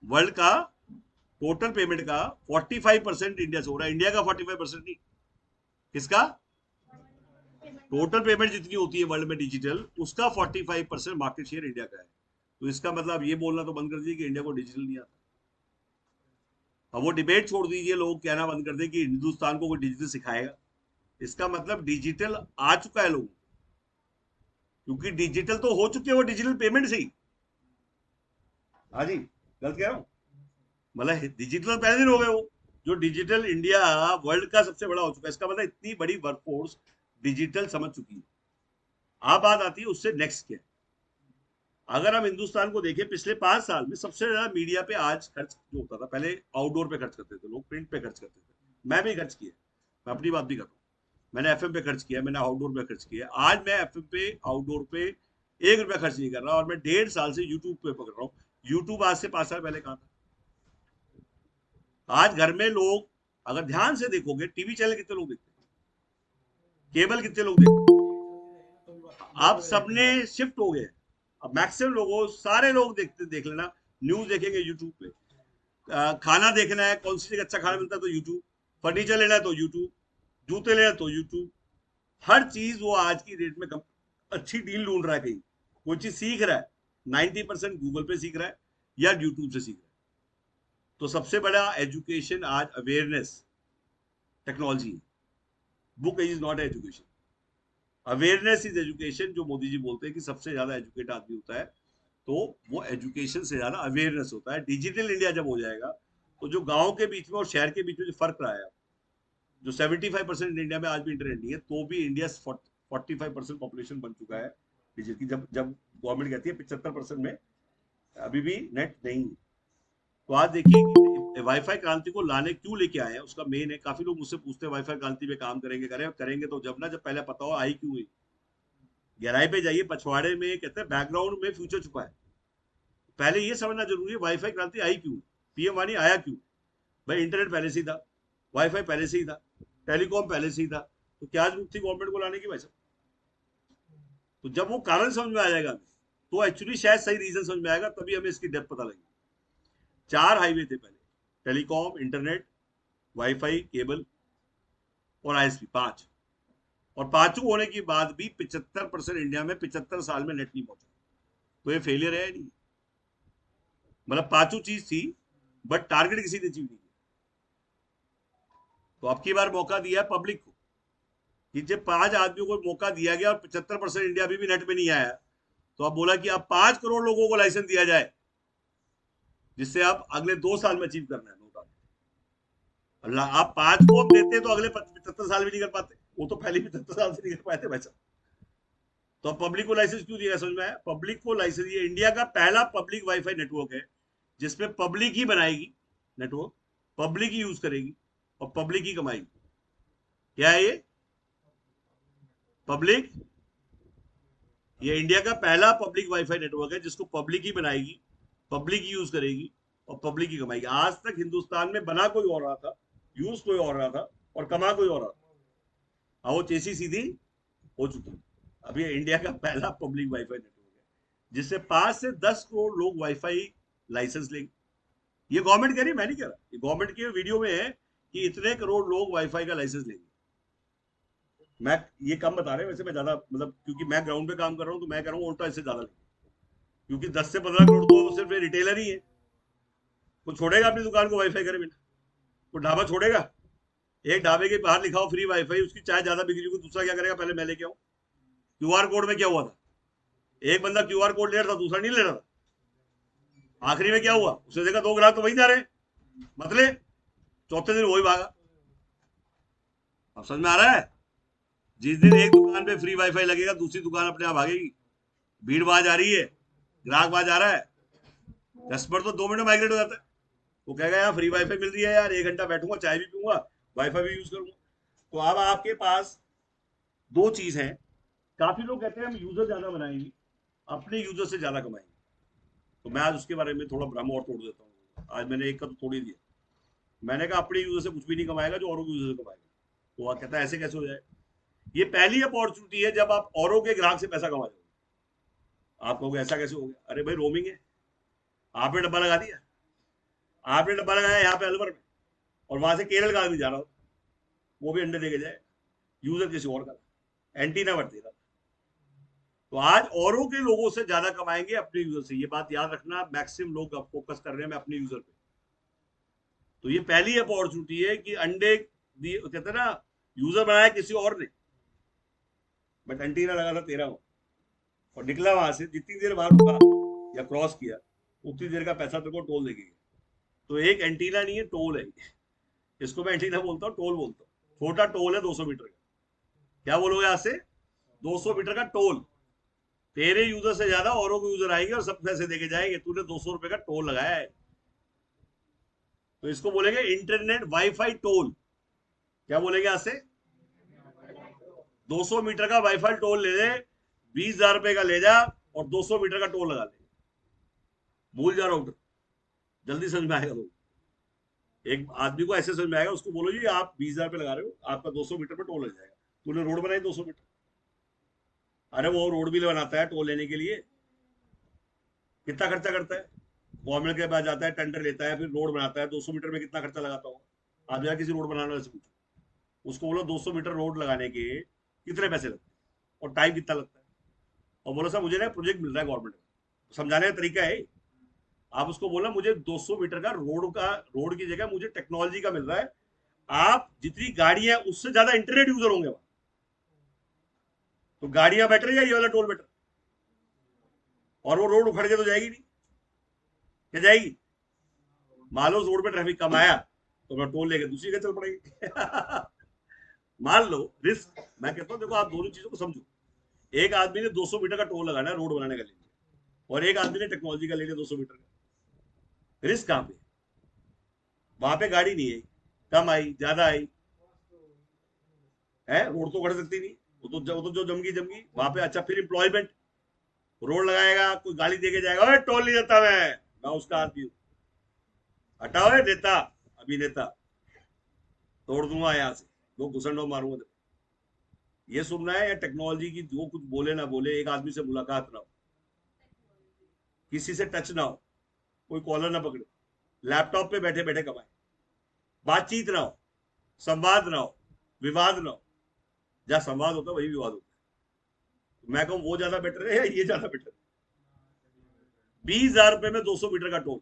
वर्ल्ड का टोटल पेमेंट का 45% इंडिया से हो रहा है। इंडिया का 45% नहीं, किसका? टोटल पेमेंट जितनी होती है वर्ल्ड में डिजिटल, उसका 45% मार्केट शेयर इंडिया का है। तो इसका मतलब ये बोलना तो बंद कर दीजिए कि इंडिया को डिजिटल नहीं आता। अब वो डिबेट छोड़ दीजिए, लोग कहना बंद कर दे कि हिंदुस्तान को कोई डिजिटल सिखाएगा। इसका मतलब डिजिटल आ चुका है लोगों, क्योंकि डिजिटल तो हो चुके हैं वो डिजिटल पेमेंट से ही। हाँ जी, गलत कह रहा हूं? मतलब डिजिटल पहले दिन हो गए वो, जो डिजिटल इंडिया वर्ल्ड का सबसे बड़ा हो चुका है, इसका मतलब इतनी बड़ी वर्कफोर्स डिजिटल समझ चुकी है। अब बात आती है उससे नेक्स्ट क्या है। अगर हम हिंदुस्तान को देखें पिछले 5 साल में सबसे ज्यादा मीडिया पे आज खर्च जो होता था, पहले आउटडोर पे खर्च करते थे लोग, प्रिंट पे खर्च करते थे, मैं भी खर्च किया, मैं अपनी बात भी कर रहा हूँ, मैंने एफएम पे खर्च किया, मैंने आउटडोर पे खर्च किया। आज मैं एफएम पे आउटडोर पे 1 रुपया खर्च नहीं कर रहा, और मैं 1.5 साल से यूट्यूब पे पकड़ रहा हूँ। यूट्यूब आज से 5 साल पहले कहा था। आज घर में लोग अगर ध्यान से देखोगे, टीवी चैनल कितने लोग देखते हैं, केबल कितने लोग देखते हैं, अब सबने शिफ्ट हो गए। अब मैक्सिमम लोगों, सारे लोग देखते, देख लेना, न्यूज देखेंगे यूट्यूब पे, खाना देखना है, कौन सी जगह अच्छा खाना मिलता है तो यूट्यूब, फर्नीचर लेना है तो यूट्यूब, जूते लेना है तो यूट्यूब, हर चीज वो आज की डेट में अच्छी डील ढूंढ रहा है। कहीं कोई चीज सीख रहा है, 90% गूगल पे सीख रहा है या यूट्यूब से सीख रहा है। तो सबसे बड़ा एजुकेशन आज awareness, technology. Book is not education, awareness is education. जो मोदी जी बोलते हैं कि सबसे ज्यादा एजुकेट आदमी होता है, तो वो एजुकेशन से ज्यादा अवेयरनेस होता है। डिजिटल इंडिया जब हो जाएगा, तो जो गांव के बीच में और शहर के बीच में जो फर्क रहा है, जो 75% इंडिया में आज भी इंटरनेट नहीं है, तो भी इंडिया 45% पॉपुलेशन बन चुका है डिजिटल की। जब जब गवर्नमेंट कहती है 75% में अभी भी नेट नहीं है। तो आज देखिए कि वाईफाई क्रांति को लाने क्यों लेके आए हैं, उसका मेन है, काफी लोग मुझसे पूछते हैं वाईफाई क्रांति पे काम करेंगे, करेंगे तो जब ना, जब पहले पता हो आई क्यों हुई। गहराई पे जाइए, पछवाड़े में कहते हैं बैकग्राउंड में फ्यूचर छुपा है। पहले ये समझना जरूरी है वाईफाई क्रांति आई क्यों, पीएम वाणी आया क्यों। भाई इंटरनेट पहले से ही था, वाईफाई पहले से ही था, टेलीकॉम पहले से ही था, तो क्या जरूरत थी गवर्नमेंट को लाने की भाई साहब। तो जब वो कारण समझ में आ जाएगा हमें, तो एक्चुअली शायद सही रीजन समझ में आएगा, तभी हमें इसकी डेप्थ पता लगेगी। 4 हाईवे थे पहले, टेलीकॉम, इंटरनेट, वाईफाई, केबल और आईएसपी, 5। और पांचों होने के बाद भी 75% इंडिया में 75 साल में नेट नहीं पहुंचा। तो ये फेलियर है नहीं, मतलब पांचों चीज थी, बट टारगेट किसी ने अचीव नहीं किया। तो अब की बार मौका दिया है पब्लिक को, कि जब 5 आदमियों को मौका दिया गया और 75% इंडिया अभी भी नेट पे नहीं आया, तो अब बोला कि अब 5 करोड़ लोगों को लाइसेंस दिया जाए, जिससे आप अगले 2 साल में अचीव करना है। अल्लाह, आप 5 को हम देते तो अगले 75 साल भी नहीं कर पाते, वो तो पहले 75 साल से नहीं कर पाए थे भाई साहब। तो अब पब्लिक को लाइसेंस क्यों दिया, समझ में आया। पब्लिक को लाइसेंस, ये इंडिया का पहला पब्लिक वाईफाई नेटवर्क है, जिसमें पब्लिक ही बनाएगी नेटवर्क, पब्लिक ही यूज करेगी और पब्लिक ही कमाएगी। क्या है ये पब्लिक, ये इंडिया का पहला पब्लिक वाईफाई नेटवर्क है, जिसको पब्लिक ही बनाएगी, पब्लिक ही यूज करेगी और पब्लिक ही कमाएगी। आज तक हिंदुस्तान में बना कोई और रहा था, यूज कोई और रहा था और कमा कोई और रहा था। अब वो चेसी सीधी हो चुकी है। अब ये इंडिया का पहला पब्लिक वाईफाई नेटवर्क है, जिससे 5 से 10 करोड़ लोग वाईफाई लाइसेंस लेंगे। ये गवर्नमेंट कह रही है, मैं नहीं कह रहा, ये गवर्नमेंट के वीडियो में है कि इतने करोड़ लोग वाईफाई का लाइसेंस लेंगे। मैं ये कम बता रहे हैं वैसे, मैं ज्यादा, मतलब क्योंकि मैं ग्राउंड पे काम कर रहा हूँ, तो मैं कह रहा हूँ उल्टा इससे ज्यादा लेंगे, क्योंकि 10 से 15 करोड़ तो सिर्फ रिटेलर ही है। वो छोड़ेगा अपनी दुकान को वाईफाई करे बिना, वो ढाबा छोड़ेगा। एक ढाबे के बाहर लिखा हो फ्री वाईफाई, उसकी चाय ज्यादा बिक रही हो, दूसरा क्या करेगा, पहले मैं लेके आऊँ। क्यूआर कोड में क्या हुआ था, एक बंदा क्यूआर कोड ले रहा था, दूसरा नहीं ले रहा था। आखिरी में क्या हुआ, उसने देखा 2 ग्राहक तो वहीं जा रहे हैं, मतलब चौथे दिन वही भागा। अब समझ में आ रहा है। जिस दिन एक दुकान पे फ्री वाईफाई लगेगा, दूसरी दुकान अपने आप भागेगी। भीड़ वहां जा रही है, ग्राहक वहां जा रहा है, कस्टमर तो 2 मिनट में माइग्रेट हो जाता है। वो कहेगा यार फ्री वाईफाई मिल रही है यार, 1 घंटा बैठूंगा, चाय भी पीऊंगा, वाईफाई भी यूज करूंगा। तो अब आपके पास दो चीज है। काफी लोग कहते हैं हम यूजर ज्यादा बनाएंगे, अपने यूजर से ज्यादा कमाएंगे। तो मैं आज उसके बारे में थोड़ा भ्रम और तोड़ देता हूँ। आज मैंने एक का तो तोड़ ही दिया। मैंने कहा अपने यूजर से कुछ भी नहीं कमाएगा जो औरों के यूजर से कमाएगा। तो वह कहता है ऐसे कैसे हो जाए। ये पहली अपॉर्चुनिटी है जब आप औरों के ग्राहक से पैसा कमा जाओगे। आप कहोगे ऐसा कैसे हो गया, अरे भाई रोमिंग है, आपने डब्बा लगा दिया, आपने डब्बा लगाया यहाँ पे अलवर में, और वहां से केरल का आदमी जा रहा हो, वो भी अंडे देके जाए, यूजर किसी और का, एंटीना बढ़ दे रहा। तो आज औरों के लोगों से ज्यादा कमाएंगे अपने यूजर से, ये बात याद रखना। मैक्सिमम लोग अब फोकस कर रहे हैं मैं अपने यूजर पे। तो ये पहली अपॉर्चुनिटी है कि अंडे दिए, कहते हैं ना, यूजर बनाया किसी और ने, बट एंटीना लगा था तेरा वो, और निकला वहां से, जितनी देर वहां रुका या क्रॉस किया, उतनी देर का पैसा तेरे को टोल देगी। तो एक एंटीना नहीं है, टोल है। इसको मैं एंटीना बोलता हूँ, टोल बोलता हूँ। छोटा टोल है 200 मीटर का। क्या बोलोगे आज से? 200 मीटर का टोल। तेरे यूजर से ज्यादा औरों के यूजर आएंगे और सब पैसे देके जाएंगे, तूने 200 रुपए का टोल लगाया है। तो इसको बोलेंगे इंटरनेट वाईफाई टोल। क्या बोलेंगे आज से? 200 मीटर का वाईफाई टोल ले ले, 20,000 रुपए का ले जा और 200 मीटर का टोल लगा ले। भूल जा राउटर, जल्दी समझ में आएगा लोग। एक आदमी को ऐसे समझ में आएगा, उसको बोलो जी आप 20,000 रुपए लगा रहे हो, आपका 200 मीटर पे टोल लग जाएगा। तूने रोड बनाई 200 मीटर, अरे वो रोड भी बनाता है टोल लेने के लिए, कितना खर्चा करता है? गवर्नमेंट के पास जाता है, टेंडर लेता है, फिर रोड बनाता है। 200 मीटर में कितना खर्चा लगाता होगा? आप जरा किसी रोड बनाने वाले से पूछो, उसको बोलो 200 मीटर रोड लगाने के कितने पैसे लगते हैं और टाइम कितना लगता है, और बोलो सर मुझे ना प्रोजेक्ट मिल रहा है गवर्नमेंट का। समझाने का तरीका है। आप उसको बोला मुझे 200 मीटर का रोड की जगह मुझे टेक्नोलॉजी का मिल रहा है। आप जितनी गाड़ियां उससे ज्यादा इंटरनेट यूजर होंगे वहां, तो गाड़ियां बेटर या ये वाला टोल बेटर? और वो रोड उखड़ के तो जाएगी नहीं, क्या जाएगी? मान लो रोड पे ट्रैफिक कम आया तो मैं टोल लेके दूसरी जगह चल पड़ेगी। मान लो रिस्क। मैं कहता हूँ देखो आप दोनों चीजों को समझो। एक आदमी ने 200 मीटर का टोल लगाना है रोड बनाने का लिए, और एक आदमी ने टेक्नोलॉजी का ले लिया 200 मीटर का। रिस्क कहां पे? वहां पे गाड़ी नहीं आई, कम आई ज्यादा आई है, रोड तो उखड़ सकती नहीं। वो तो जो जमगी जमगी वहां पे। अच्छा फिर एम्प्लॉयमेंट, रोड लगाएगा, कोई गाली देके जाएगा, टोल नहीं देता मैं उसका आदमी हूँ, हटाओ नेता, अभिनेता, तोड़ दूंगा यहाँ से, दो घुसंडो मारूंगा। ये सुनना है या टेक्नोलॉजी की जो कुछ बोले ना बोले, एक आदमी से मुलाकात ना हो, किसी से टच ना हो, कोई कॉलर ना पकड़े, लैपटॉप पे बैठे बैठे कमाए, बातचीत ना हो, संवाद ना हो, विवाद ना हो। जहां संवाद होता है वही विवाद होता है। मैं कहूँ वो ज्यादा बेटर है या ये ज्यादा बेटर है? 20,000 रुपए में 200 मीटर का टोल।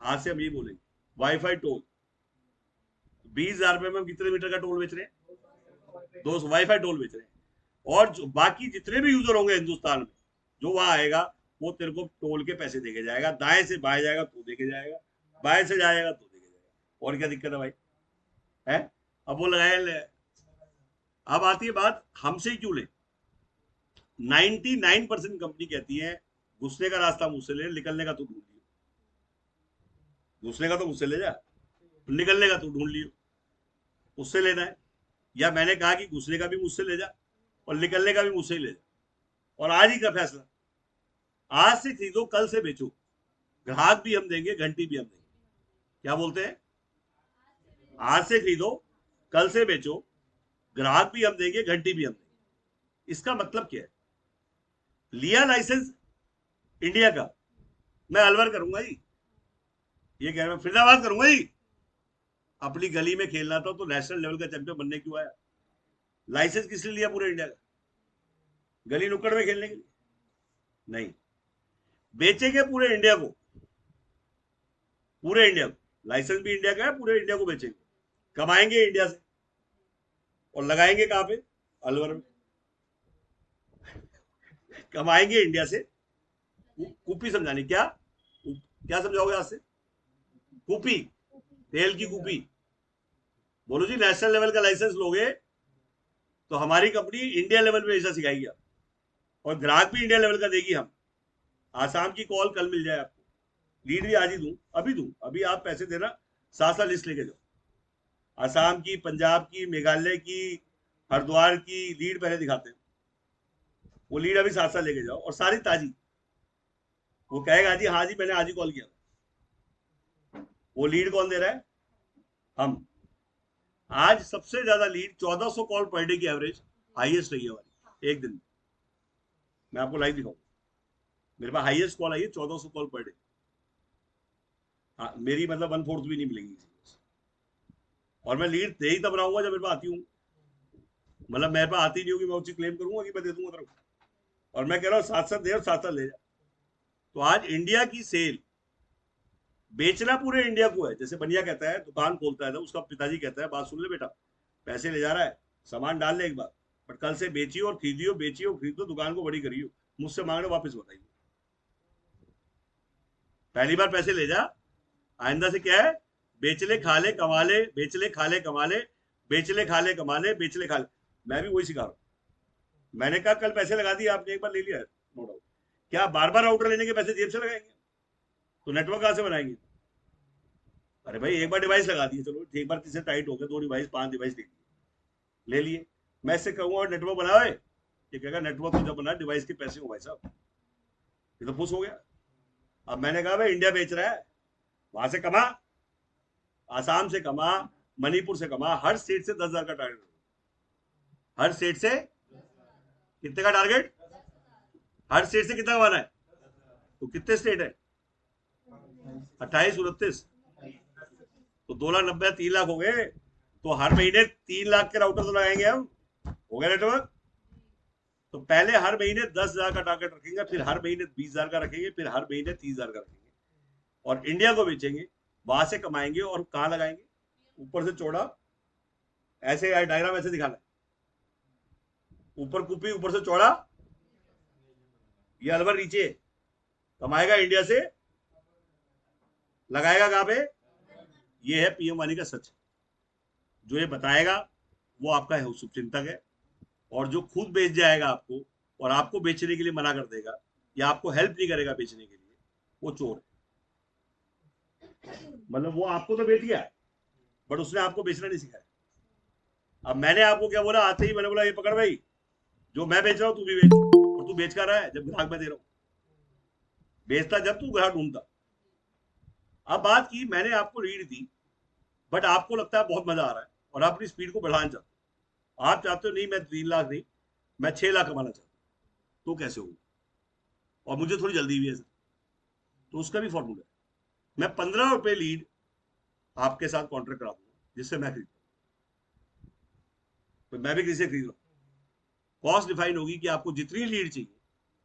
आज से हम ये बोलेंगे वाईफाई टोल। 20,000 रुपए में हम कितने मीटर का टोल बेच रहे हैं? 200 वाईफाई टोल बेच रहे हैं। और जो बाकी जितने भी यूजर होंगे हिंदुस्तान में, जो वहां आएगा वो तेरे को टोल के पैसे देके जाएगा। दाएं से बाएं जाएगा तो देके जाएगा, बाएं से जाएगा तो देके जाएगा। और क्या दिक्कत है भाई? है? अब वो लगाए। अब आती है बात हमसे ही क्यों ले। 99% कंपनी कहती है घुसने का रास्ता मुझसे ले, निकलने का तू ढूंढ लियो। घुसने का तो मुझसे ले जा, निकलने का तू ढूंढ लियो। उससे लेना है, या मैंने कहा कि घुसने का भी मुझसे ले जा और निकलने का भी मुझसे ही ले जा। और आज ही का फैसला, आज से खरीदो कल से बेचो, ग्राहक भी हम देंगे, घंटी भी हम देंगे। क्या बोलते हैं? आज से खरीदो कल से बेचो, ग्राहक भी हम देंगे, घंटी भी हम देंगे। इसका मतलब क्या है? लिया लाइसेंस इंडिया का, मैं अलवर करूंगा जी, ये कह रहा हूं फरीदाबाद करूंगा जी। अपनी गली में खेलना था तो नेशनल लेवल का चैंपियन बनने क्यों आया? लाइसेंस किस लिए लिया पूरे इंडिया का? गली नुक्कड़ में खेलने के लिए नहीं। बेचेंगे पूरे इंडिया को, पूरे इंडिया को। लाइसेंस भी इंडिया का है, पूरे इंडिया को बेचेंगे, कमाएंगे इंडिया से, और लगाएंगे कहां पे? अलवर में। कमाएंगे इंडिया से। कुपी समझानी क्या? क्या समझाओगे आज से? कुपी, तेल की कुपी। बोलो जी नेशनल लेवल का लाइसेंस लोगे तो हमारी कंपनी इंडिया लेवल पे ऐसा सिखाएगी आप, और ग्राहक भी इंडिया लेवल का देगी। हम आसाम की कॉल कल मिल जाए आपको, लीड भी आज ही दूं, अभी दूं, अभी आप पैसे देना, साथ साथ लिस्ट लेके जाओ। आसाम की, पंजाब की, मेघालय की, हरिद्वार की लीड पहले दिखाते हैं। वो लीड अभी साथ साथ लेके जाओ, और सारी ताजी। वो कहेगा जी हाँ जी मैंने आज ही कॉल किया। वो लीड कौन दे रहा है? हम। आज सबसे ज्यादा लीड 1400 कॉल पर डे की एवरेज हाईएस्ट रही है हमारी एक दिन में। मैं आपको लाइव दिखाऊंगा, मेरे पास हाईएस्ट कॉल आई है 1400 कॉल पर डे। मेरी मतलब 1/4 भी नहीं मिलेगी किसी को। और मैं लीड दे ही तब रहा हूँ जब मेरे पास आती हूँ। मतलब मेरे पास आती नहीं होगी, मैं उसी क्लेम करूंगा कि मैं दे दूंगा तरफ। और मैं कह रहा हूँ साथ साथ दे और साथ साथ ले जा। तो आज इंडिया की सेल, बेचना पूरे इंडिया को है। जैसे बनिया कहता है दुकान खोलता है, तो उसका पिताजी कहता है बात सुन ले बेटा, पैसे ले जा रहा है, सामान डाल ले एक बार, बट कल से बेचियो और खरीदियो, बेचियो खरीदो, दुकान को बड़ी करियो, मुझसे मांगने वापस बताइए। पहली बार पैसे ले जा, आइंदा से क्या है, बेच ले खा ले कमा ले, बेच ले खा ले कमा ले, बेच ले खा ले कमा ले, बेच ले खा ले। मैं भी वही सिखा रहा हूँ। मैंने कहा कल पैसे लगा दिए आपने, एक बार ले लिया है, नो डाउट, क्या बार बार राउटर लेने के पैसे जेब से लगाएंगे? तो नेटवर्क कहां से बनाएंगे? अरे भाई एक बार डिवाइस लगा दिए, चलो एक बार किसी टाइट हो गया, 2 डिवाइस 5 डिवाइस ले लिए। मैं इससे कहूंगा और नेटवर्क बनाओ है, ये कहेगा नेटवर्क तो जब बना डिवाइस के पैसे हो भाई साहब, ये तो फुस हो गया। अब मैंने कहा भाई इंडिया बेच रहा है, वहां से कमा, आसाम से कमा, मणिपुर से कमा, हर स्टेट से 10,000 का टारगेट, हर स्टेट से कितने का टारगेट, हर स्टेट से कितना कमाना है? तो कितने स्टेट है? 28 29, तो 2,90,000 3 लाख हो गए। तो हर महीने 3 लाख के राउटर तो लगाएंगे हम, हो गया नेटवर्क। तो पहले हर महीने 10,000 का टारगेट रखेंगे, फिर हर महीने 20,000 का रखेंगे, फिर हर महीने 30,000 का रखेंगे, और इंडिया को बेचेंगे, वहां से कमाएंगे और कहां लगाएंगे? ऊपर से चौड़ा, ऐसे डायग्राम ऐसे दिखाना है, ऊपर कुपी ऊपर से चौड़ा, ये अलवर नीचे, कमाएगा इंडिया से, लगाएगा कहां पे? ये है पीएम वानी का सच। जो ये बताएगा वो आपका है शुभचिंतक है, और जो खुद बेच जाएगा आपको और आपको बेचने के लिए मना कर देगा या आपको हेल्प नहीं करेगा बेचने के लिए, वो चोर है। मतलब वो आपको तो बेच गया, बट उसने आपको बेचना नहीं सिखाया। अब मैंने आपको क्या बोला, आते ही मैंने बोला ये पकड़ भाई, जो मैं बेच रहा हूं तू भी बेच, और तू बेच कर रहा है जब ग्राहक मैं दे रहा हूं, बेचता जब तू ग्राहक ढूंढता। अब बात की मैंने आपको रीड दी, बट आपको लगता है बहुत मजा आ रहा है और आप अपनी स्पीड को बढ़ाना चाहते हो, आप चाहते हो नहीं मैं 3 लाख नहीं, मैं 6 लाख कमाना चाहता हूं, तो कैसे होगा? और मुझे थोड़ी जल्दी भी है सर, तो उसका भी फॉर्मूला है। मैं 15 रुपए लीड आपके साथ कॉन्ट्रैक्ट करा दूंगा, जिससे मैं खरीद, तो मैं भी किसी से खरीद रहा हूँ। कॉस्ट डिफाइन होगी कि आपको जितनी लीड चाहिए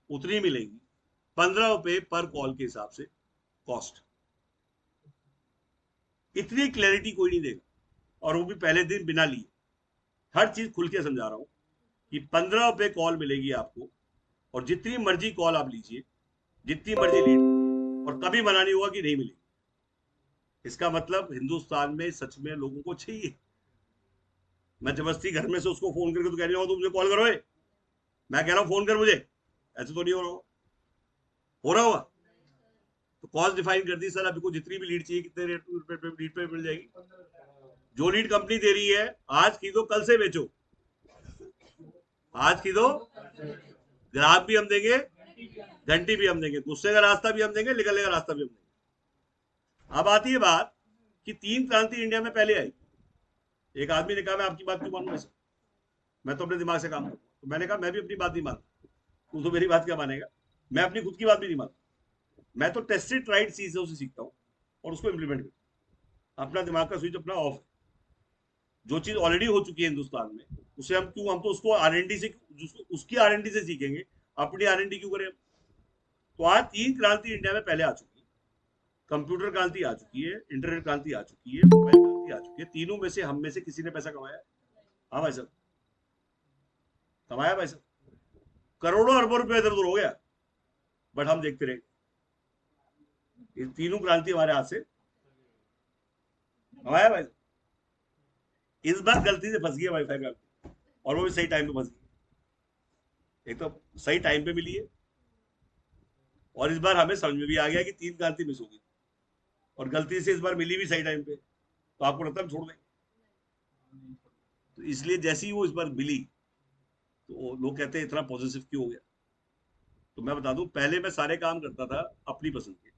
उतनी मिलेगी, 15 रुपए पर कॉल के हिसाब से कॉस्ट। इतनी क्लैरिटी कोई नहीं देगा, और वो भी पहले दिन बिना लिए। हर चीज खुल के समझा रहा हूं कि 15 रुपए कॉल मिलेगी आपको, और जितनी मर्जी कॉल आप लीजिए, जितनी मर्जी लीड, और कभी मना नहीं हुआ कि नहीं मिलेगी। इसका मतलब हिंदुस्तान में सच में लोगों को चाहिए। मैं जबरदस्ती घर में से उसको फोन करके तो कह रही हूँ तुम मुझे कॉल करो, मैं कह रहा हूँ फोन कर मुझे, ऐसे तो नहीं हो रहा हो रहा होगा। तो कॉस्ट डिफाइन कर दी सर, आपको जितनी भी लीड चाहिए कितने रेट पे लीड पे मिल जाएगी। जो लीड कंपनी दे रही है आज की दो कल से बेचो, आज की दो, ग्राहक भी हम देंगे, घंटी भी हम देंगे, गुस्से का रास्ता भी हम देंगे, निकलने का रास्ता भी हम देंगे। अब आती है बात कि 3 क्रांति इंडिया में पहले आई। एक आदमी ने कहा मैं आपकी बात क्यों मानूं ऐसे, मैं तो अपने दिमाग से काम करूँ। तो मैंने कहा मैं भी अपनी बात नहीं मानता, तू तो मेरी बात क्या मानेगा? मैं अपनी खुद की बात भी नहीं मानता, मैं तो टेस्टेड ट्राइड चीजों से सीखता हूँ और उसको इम्प्लीमेंट करता हूँ। अपना दिमाग का स्विच अपना ऑफ है। जो चीज ऑलरेडी हो चुकी है हिंदुस्तान में, उसे हम क्यों, हम तो उसको आरएनडी से, उसकी आरएनडी से सीखेंगे, अपनी आरएनडी क्यों करें? तो आज 3 क्रांति इंडिया में पहले आ चुकी है। कंप्यूटर क्रांति आ चुकी है, इंटरनेट क्रांति आ चुकी है, मोबाइल क्रांति आ चुकी है। तीनों में से हम में से किसी ने पैसा कमाया? हाँ भाई साहब, कमाया भाई साहब, करोड़ों अरबों रुपए इधर उधर हो गया, बट हम देखते रहे। ये तीनों क्रांति हमारे हाथ से कमाया भाई। इस बार गलती से फंस गया वाईफाई का, और वो भी सही टाइम पे फंस गई। एक तो सही टाइम पे मिली है, और इस बार हमें समझ में भी आ गया कि 3 क्रांति मिस होगी, और गलती से इस बार मिली भी सही टाइम पे, तो आपको लगता है हम छोड़ दें? तो इसलिए जैसे ही वो इस बार मिली, तो लोग कहते हैं इतना पॉजिटिव क्यों हो गया। तो मैं बता दूं, पहले मैं सारे काम करता था अपनी पसंद के।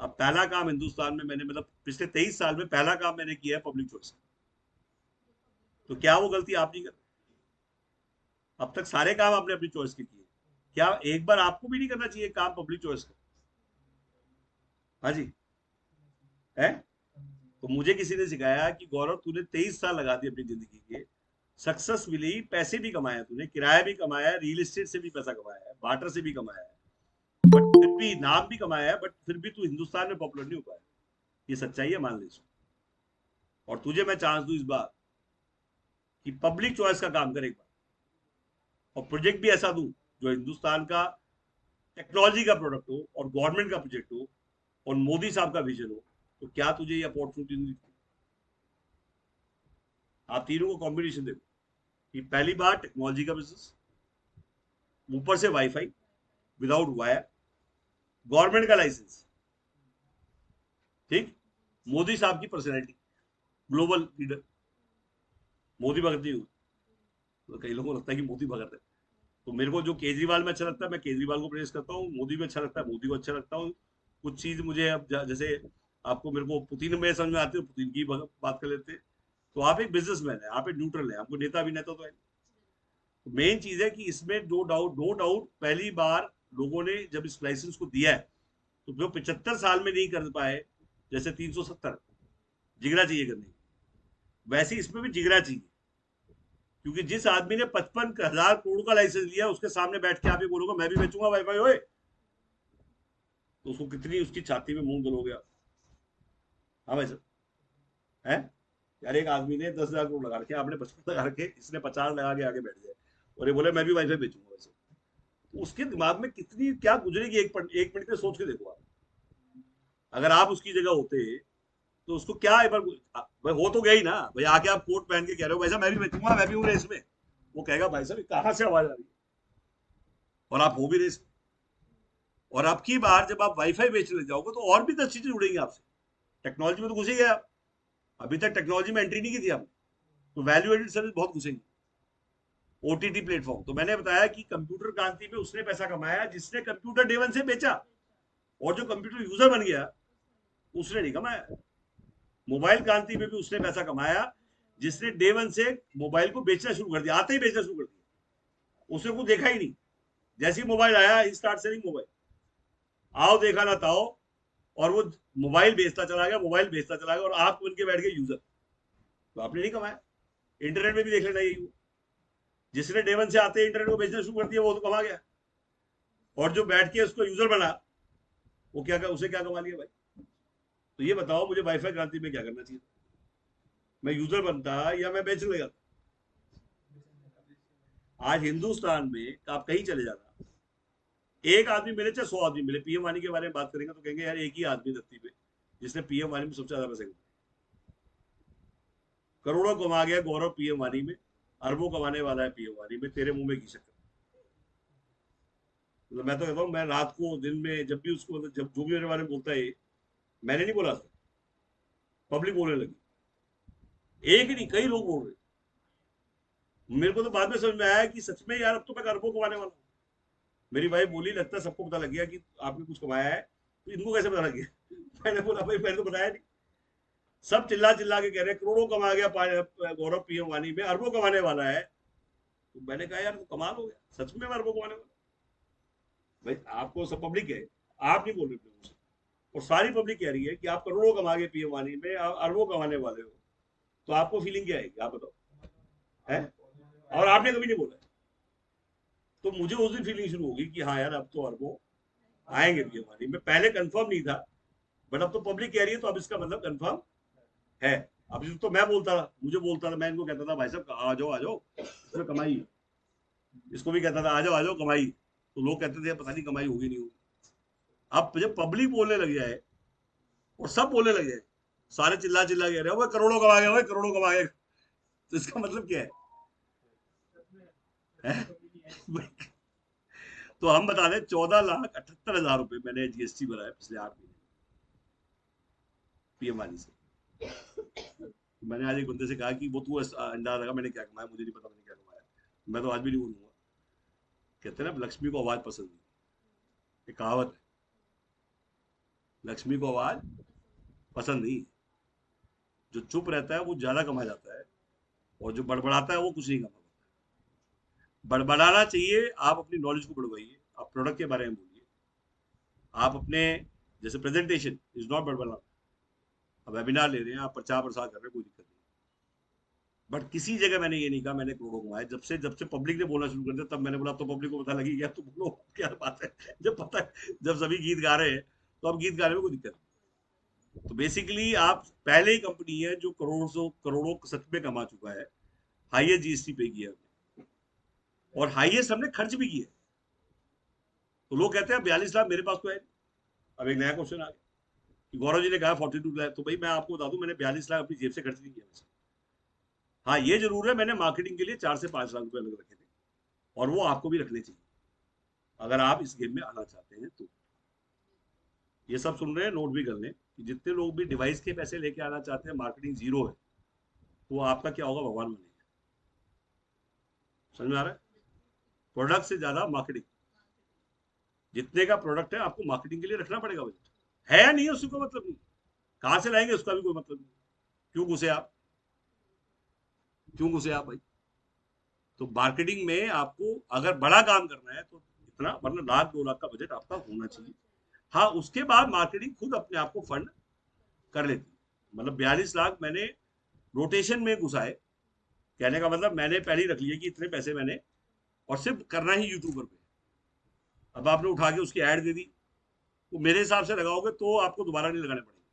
अब पहला काम हिंदुस्तान में मैंने, मतलब पिछले 23 साल में पहला काम मैंने किया है पब्लिक चॉइस। तो क्या वो गलती आप नहीं कर? अब तक सारे काम आपने अपनी चॉइस के किए, क्या एक बार आपको भी नहीं करना चाहिए काम पब्लिक चॉइस का? हाँ जी, है। तो मुझे किसी ने सिखाया कि गौरव तूने 23 साल लगा दिए अपनी जिंदगी के, सक्सेस मिली, पैसे भी कमाया तूने, किराया भी कमाया, रियल एस्टेट से भी पैसा कमाया है, बार्टर से भी कमाया है, बट फिर भी नाम भी कमाया है, बट फिर भी तू हिंदुस्तान में पॉपुलर नहीं हो पाया। ये सच्चाई है, मान लीजिए। और तुझे मैं चांस दूं इस बार कि पब्लिक चॉइस का काम कर एक बार, और प्रोजेक्ट भी ऐसा दूं जो हिंदुस्तान का टेक्नोलॉजी का प्रोडक्ट हो और गवर्नमेंट का प्रोजेक्ट हो, और मोदी साहब का विजन हो, तो क्या तुझे ये अपॉर्चुनिटी नहीं दिखती? आप तीनों को कॉम्बिनेशन देखो कि पहली बार टेक्नोलॉजी का बिजनेस, ऊपर से वाईफाई विदाउट वायर, गवर्नमेंट का लाइसेंस, ठीक, मोदी साहब की पर्सनैलिटी, ग्लोबल लीडर। मोदी भगत नहीं हुई तो कई लोगों को लगता है कि मोदी भगत है। तो मेरे को जो केजरीवाल में अच्छा लगता है, मैं केजरीवाल को प्रेस करता हूँ। मोदी में अच्छा लगता है, मोदी को अच्छा लगता हूँ। कुछ चीज मुझे अब जैसे आपको मेरे को पुतिन में समझ में आती है, पुतिन की बात कर लेते हैं। तो आप एक बिजनेसमैन है, आप एक न्यूट्रल है, आपको नेता भी नेता तो है। तो मेन चीज है कि इसमें नो डाउट पहली बार लोगों ने जब इस लाइसेंस को दिया है, तो जो 75 साल में नहीं कर पाए, जैसे 370 जिगरा चाहिए करने की, वैसे इसमें भी जिगरा चाहिए। क्योंकि जिस आदमी ने 55,000 करोड़ का लाइसेंस लिया, उसके सामने बैठ के आप ये बोलोगे मैं भी बेचूंगा वाईफाई ओए, तो उसको कितनी उसकी छाती में मूंग दलोगे आप? हाँ भाई साहब, है यार, एक आदमी ने 10,000 करोड़ लगा रखे, आपने 55 लगा रखे, इसने 50 लगा के आगे बैठ जाए और ये बोले मैं भी वाईफाई बेचूंगा वैसे, तो उसके दिमाग में कितनी क्या गुजरेगी? एक मिनट में सोच के देखो आप। अगर आप उसकी जगह होते तो उसको क्या एक बार भाई हो तो गया ही ना भाई, आके आप कोट पहन के कह रहे हो भाई साहब मैं भी बेचूंगा, मैं भी हूँ रेस में, वो कहेगा भाई साहब कहाँ से आवाज आ रही है, और आप हो भी रेस में। और अब की बार जब आप वाईफाई बेचने लग जाओगे तो और भी 10 चीजें जुड़ेंगी आपसे। टेक्नोलॉजी में तो घुसे गए आप, अभी तक टेक्नोलॉजी में एंट्री नहीं की थी आपने, तो वैल्यू एडेड सर्विस बहुत घुसेंगी। ओटीटी प्लेटफॉर्म, तो मैंने बताया कि कंप्यूटर क्रांति में उसने पैसा कमाया जिसने कंप्यूटर डे वन से बेचा, और जो कंप्यूटर यूजर बन गया उसने नहीं कमाया। मोबाइल क्रांति में भी उसने पैसा कमाया जिसने डे वन से मोबाइल को बेचना शुरू कर दिया, आते ही बेचना शुरू कर दिया, उसने कुछ देखा ही नहीं। जैसे ही मोबाइल आया ही स्टार्ट सेलिंग मोबाइल, आओ देखा ना ताओ, और वो मोबाइल बेचता चला गया, मोबाइल बेचता चला गया, और आप बन के बैठ गए यूजर। तो आपने नहीं कमाया। इंटरनेट में भी देख लेना यही, जिसने डे वन से आते ही इंटरनेट को बेचना शुरू कर दिया वो तो कमा गया, और जो बैठ के उसको यूजर बना वो क्या कर, उसे क्या कमा लिया भाई? तो ये बताओ मुझे वाईफाई क्रांति में क्या करना चाहिए? मैं यूजर बनता या मैं बेचने लगा? आज हिंदुस्तान में आप कहीं चले जाना, एक आदमी मिले चाहे 100 आदमी मिले, पीएम वानी के बारे में बात करेंगे तो कहेंगे यार एक ही आदमी धरती पे जिसने पीएम वानी में सबसे ज्यादा पैसे कमाए, करोड़ों कमा गया गौरव पीएम वानी में, अरबों कमाने वाला है पीएम वानी में, तेरे मुंह में घी शक्कर। मतलब मैं तो कहता हूँ, मैं रात को दिन में जब भी उसको, मतलब जब जो भी मेरे बारे में बोलता है, मैंने नहीं बोला था, पब्लिक बोलने लगी। एक ही नहीं, कई लोग बोल रहे। मेरे को तो बाद में समझ में आया कि सच में यार अब तो मैं अरबों कमाने वाला हूँ। मेरी वाइफ बोली लगता है सबको पता लग गया कि आपने कुछ कमाया है, तो इनको कैसे पता लग गया? मैंने बोला भाई मैंने तो बताया नहीं। सब चिल्ला चिल्ला के कह रहे करोड़ों कमा गया गौरव पीएम वानी में, अरबों कमाने वाला है। तो मैंने कहा यार तो कमाल हो गया, सच में मैं अरबों कमाने वाला। भाई आपको सब पब्लिक है, आप नहीं बोल रहे मुझसे, और सारी पब्लिक कह रही है कि आप करोड़ों कमा गए पीएम वानी में, अरबों कमाने वाले हो। तो आपको फीलिंग क्या आएगी आप बताओ? है, और आपने कभी नहीं बोला। तो मुझे उस दिन फीलिंग शुरू होगी कि हाँ यार अब तो अरबों आएंगे पीएम वानी में, पहले कंफर्म नहीं था, बट अब तो पब्लिक कह रही है, तो अब इसका मतलब कंफर्म है। अब तो मैं बोलता था, मुझे बोलता था, मैं इनको कहता था भाई साहब आ जाओ इसमें कमाई है। इसको भी कहता था आ जाओ कमाई, तो लोग कहते थे पता नहीं कमाई होगी नहीं होगी। अब जब पब्लिक बोलने लग जाए और सब बोलने लग जाए, सारे चिल्ला चिल्ला कह रहे हो करोड़ों कमा गए, करोड़ों कमा गए, तो इसका मतलब क्या है? तो हम बता दें 14,78,000 रुपए मैंने जीएसटी भरा है पिछले 8 महीने पीएम वाली से। तो मैंने आज एक बंदे से कहा कि वो तू अंदाजा लगा मैंने क्या कमाया, मुझे नहीं पता मैंने क्या कमाया। मैं तो आज भी नहीं बोलूंगा। कहते हैं ना लक्ष्मी को आवाज पसंद नहीं, ये कहावत है, लक्ष्मी को आवाज पसंद नहीं। जो चुप रहता है वो ज्यादा कमा जाता है, और जो बड़बड़ाता है वो कुछ नहीं कमा पाता। बड़बड़ाना चाहिए, आप अपनी नॉलेज को बढ़वाइए, आप प्रोडक्ट के बारे में बोलिए, आप अपने जैसे प्रेजेंटेशन इज नॉट बड़बड़ाना। अब वेबिनार ले रहे हैं, आप प्रचार प्रसार कर रहे हैं, कोई दिक्कत नहीं। बट किसी जगह मैंने ये नहीं कहा मैंने करोड़ों कमाए। जब से पब्लिक ने बोलना शुरू कर दिया तब मैंने बोला अब तो पब्लिक को पता लगी गया, तो बोलो क्या बात है। जब पता है, जब सभी गीत गा रहे हैं तो अब गीत गाने में कोई दिक्कत नहीं। तो बेसिकली आप पहले ही कंपनी है जो करोड़ों सच में कमा चुका है, हाईएस्ट जीएसटी पे किया हमने, और हाईएस्ट हमने खर्च भी किया। तो लोग कहते हैं 42 लाख मेरे पास तो है। अब एक नया क्वेश्चन आ गया, गौरव जी ने कहा 42 लाख, तो भाई मैं आपको बता दूं मैंने 42 लाख अपनी जेब से खर्च नहीं किया वैसे। हाँ ये जरूर है, मैंने मार्केटिंग के लिए 4 से 5 लाख रुपए अलग रखे थे, और वो आपको भी रखने चाहिए अगर आप इस गेम में आना चाहते हैं तो। ये सब सुन रहे हैं, नोट भी कर लें कि जितने लोग भी डिवाइस के पैसे लेके आना चाहते हैं, मार्केटिंग जीरो है, तो आपका क्या होगा, भगवान बनेगा। समझ में आ रहा है? प्रोडक्ट से ज्यादा मार्केटिंग, जितने का प्रोडक्ट है आपको मार्केटिंग के लिए रखना पड़ेगा बजट। है या नहीं है उसको मतलब नहीं, कहां से लाएंगे उसका भी कोई मतलब नहीं। क्यों घुसे आप, क्यों घुसे आप भाई? तो मार्केटिंग में आपको अगर बड़ा काम करना है तो इतना, वरना 1 लाख 2 लाख का बजट आपका होना चाहिए। हाँ उसके बाद मार्केटिंग खुद अपने आप को फंड कर लेती है। मतलब 42 लाख मैंने रोटेशन में घुसाए, कहने का मतलब मैंने पहले ही रख लिया कि इतने पैसे मैंने, और सिर्फ करना ही यूट्यूबर पे। अब आपने उठा के उसकी ऐड दे दी, वो मेरे हिसाब से लगाओगे तो आपको दोबारा नहीं लगाने पड़ेंगे,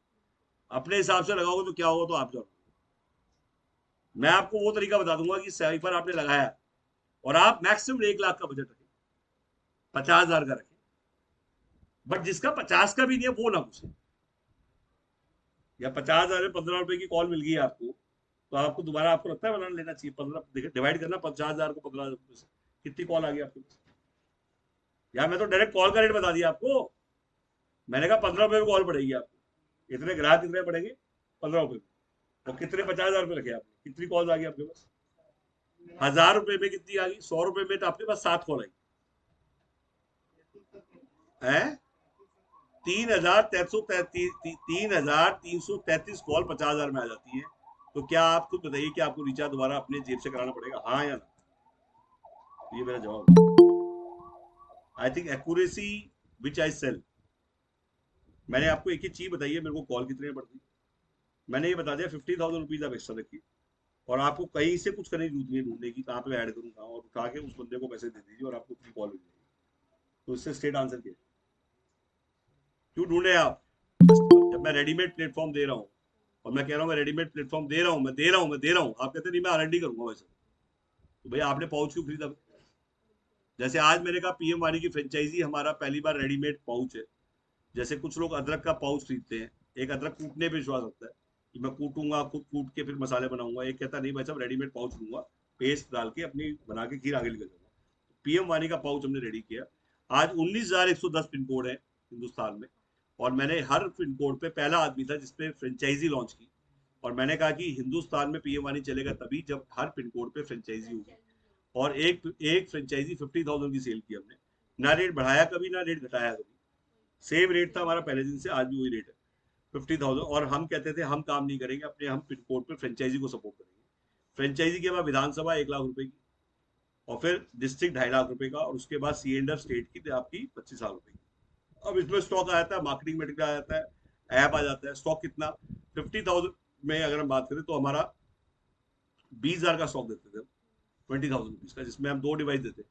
अपने हिसाब से लगाओगे तो क्या होगा तो आप जानो। मैं आपको वो तरीका बता दूंगा कि साइफर आपने लगाया और आप मैक्सिमम 1 लाख का बजट रखें, 50,000 का रखें, बट जिसका 50 का भी नहीं है वो ना घुसे। या 50,000 में 15 रुपए की कॉल मिल गई आपको, तो आपको दोबारा, आपको लगता है बनाना लेना चाहिए? 15 डिवाइड करना 50,000 को 15,000 से, कितनी कॉल आ गई आपके पास? यार मैं तो डायरेक्ट कॉल का रेट बता दिया आपको, मैंने कहा 15 रुपए में कॉल पड़ेगी आपको, इतने ग्राहक कितने पड़ेंगे, 15 रुपए में, और कितने 50,000 रुपए रखे आपने, कितनी कॉल आ गई आपके पास? 1,000 रुपए में कितनी आ गई, 100 रुपए में तो आपके पास 7 कॉल आई है। 3,333 कॉल 50,000 में आ जाती है। तो क्या आप खुद बताइए कि आपको रिचार्ज दोबारा अपने जेब से कराना पड़ेगा, हाँ या ना? तो ये मेरा जवाब है। I think accuracy which I sell, मैंने आपको एक ही चीज बताई है, मेरे को कॉल कितने पड़ती है, मैंने ये बता दिया 50,000 रुपीज आप एक्स्ट्रा रखिए, और आपको कहीं से कुछ करने की जरूरत नहीं ढूंढने की, कहाँ पे ऐड करूँ कहाँ, और उठा के उस बंदे को पैसे दे दीजिए और आपको कॉल मिल जाएगी। तो इससे स्टेट आंसर क्या है? क्यों ढूंढे आप? जब मैं रेडीमेड प्लेटफॉर्म दे रहा हूँ, और मैं कह रहा हूँ मैं रेडीमेड प्लेटफॉर्म दे रहा हूँ, मैं दे रहा हूँ, मैं दे रहा हूँ, आप कहते नहीं मैं R&D करूंगा वैसे, तो भैया आपने पाउच क्यों खरीदा? जैसे आज मैंने कहा पीएम वाणी की फ्रेंचाइजी हमारा पहली बार रेडीमेड पाउच है। जैसे कुछ लोग अदरक का पाउच खरीदते हैं, एक अदरक कूटने पे विश्वास रखता है कि मैं कूटूंगा, खुद कूट के फिर मसाले बनाऊंगा, एक कहता नहीं भाई साहब रेडीमेड पाउच लूंगा, पेस्ट डाल के अपनी बना के खीर आगे लेकर जाऊंगा। पीएम वाणी का पाउच हमने रेडी किया। आज 19,110 पिन कोड है हिंदुस्तान में, और मैंने हर पिन कोड पे पहला आदमी था जिसपे फ्रेंचाइजी लॉन्च की। और मैंने कहा कि हिंदुस्तान में पीएम वाणी चलेगा तभी जब हर पिन कोड पे फ्रेंचाइजी होगी। और एक एक फ्रेंचाइजी 50,000 की सेल की हमने, ना रेट बढ़ाया कभी ना रेट घटाया कभी, सेम रेट था हमारा पहले दिन से, आज भी वही रेट है 50,000। और हम कहते थे हम काम नहीं करेंगे अपने, हम पिन कोड पे फ्रेंचाइजी को सपोर्ट करेंगे। फ्रेंचाइजी के बाद विधानसभा 1 लाख रुपए की, और फिर डिस्ट्रिक्ट 2.5 लाख रुपए का, और उसके बाद C&F स्टेट की आपकी 25 लाख रुपए की। अब इसमें स्टॉक आ जाता है, मार्केटिंग मटेरियल आ जाता है, ऐप आ जाता है। स्टॉक कितना, 50,000 में अगर हम बात करें तो हमारा 20,000 का स्टॉक देते थे हम, 20,000 रुपीज का, जिसमें हम 2 डिवाइस देते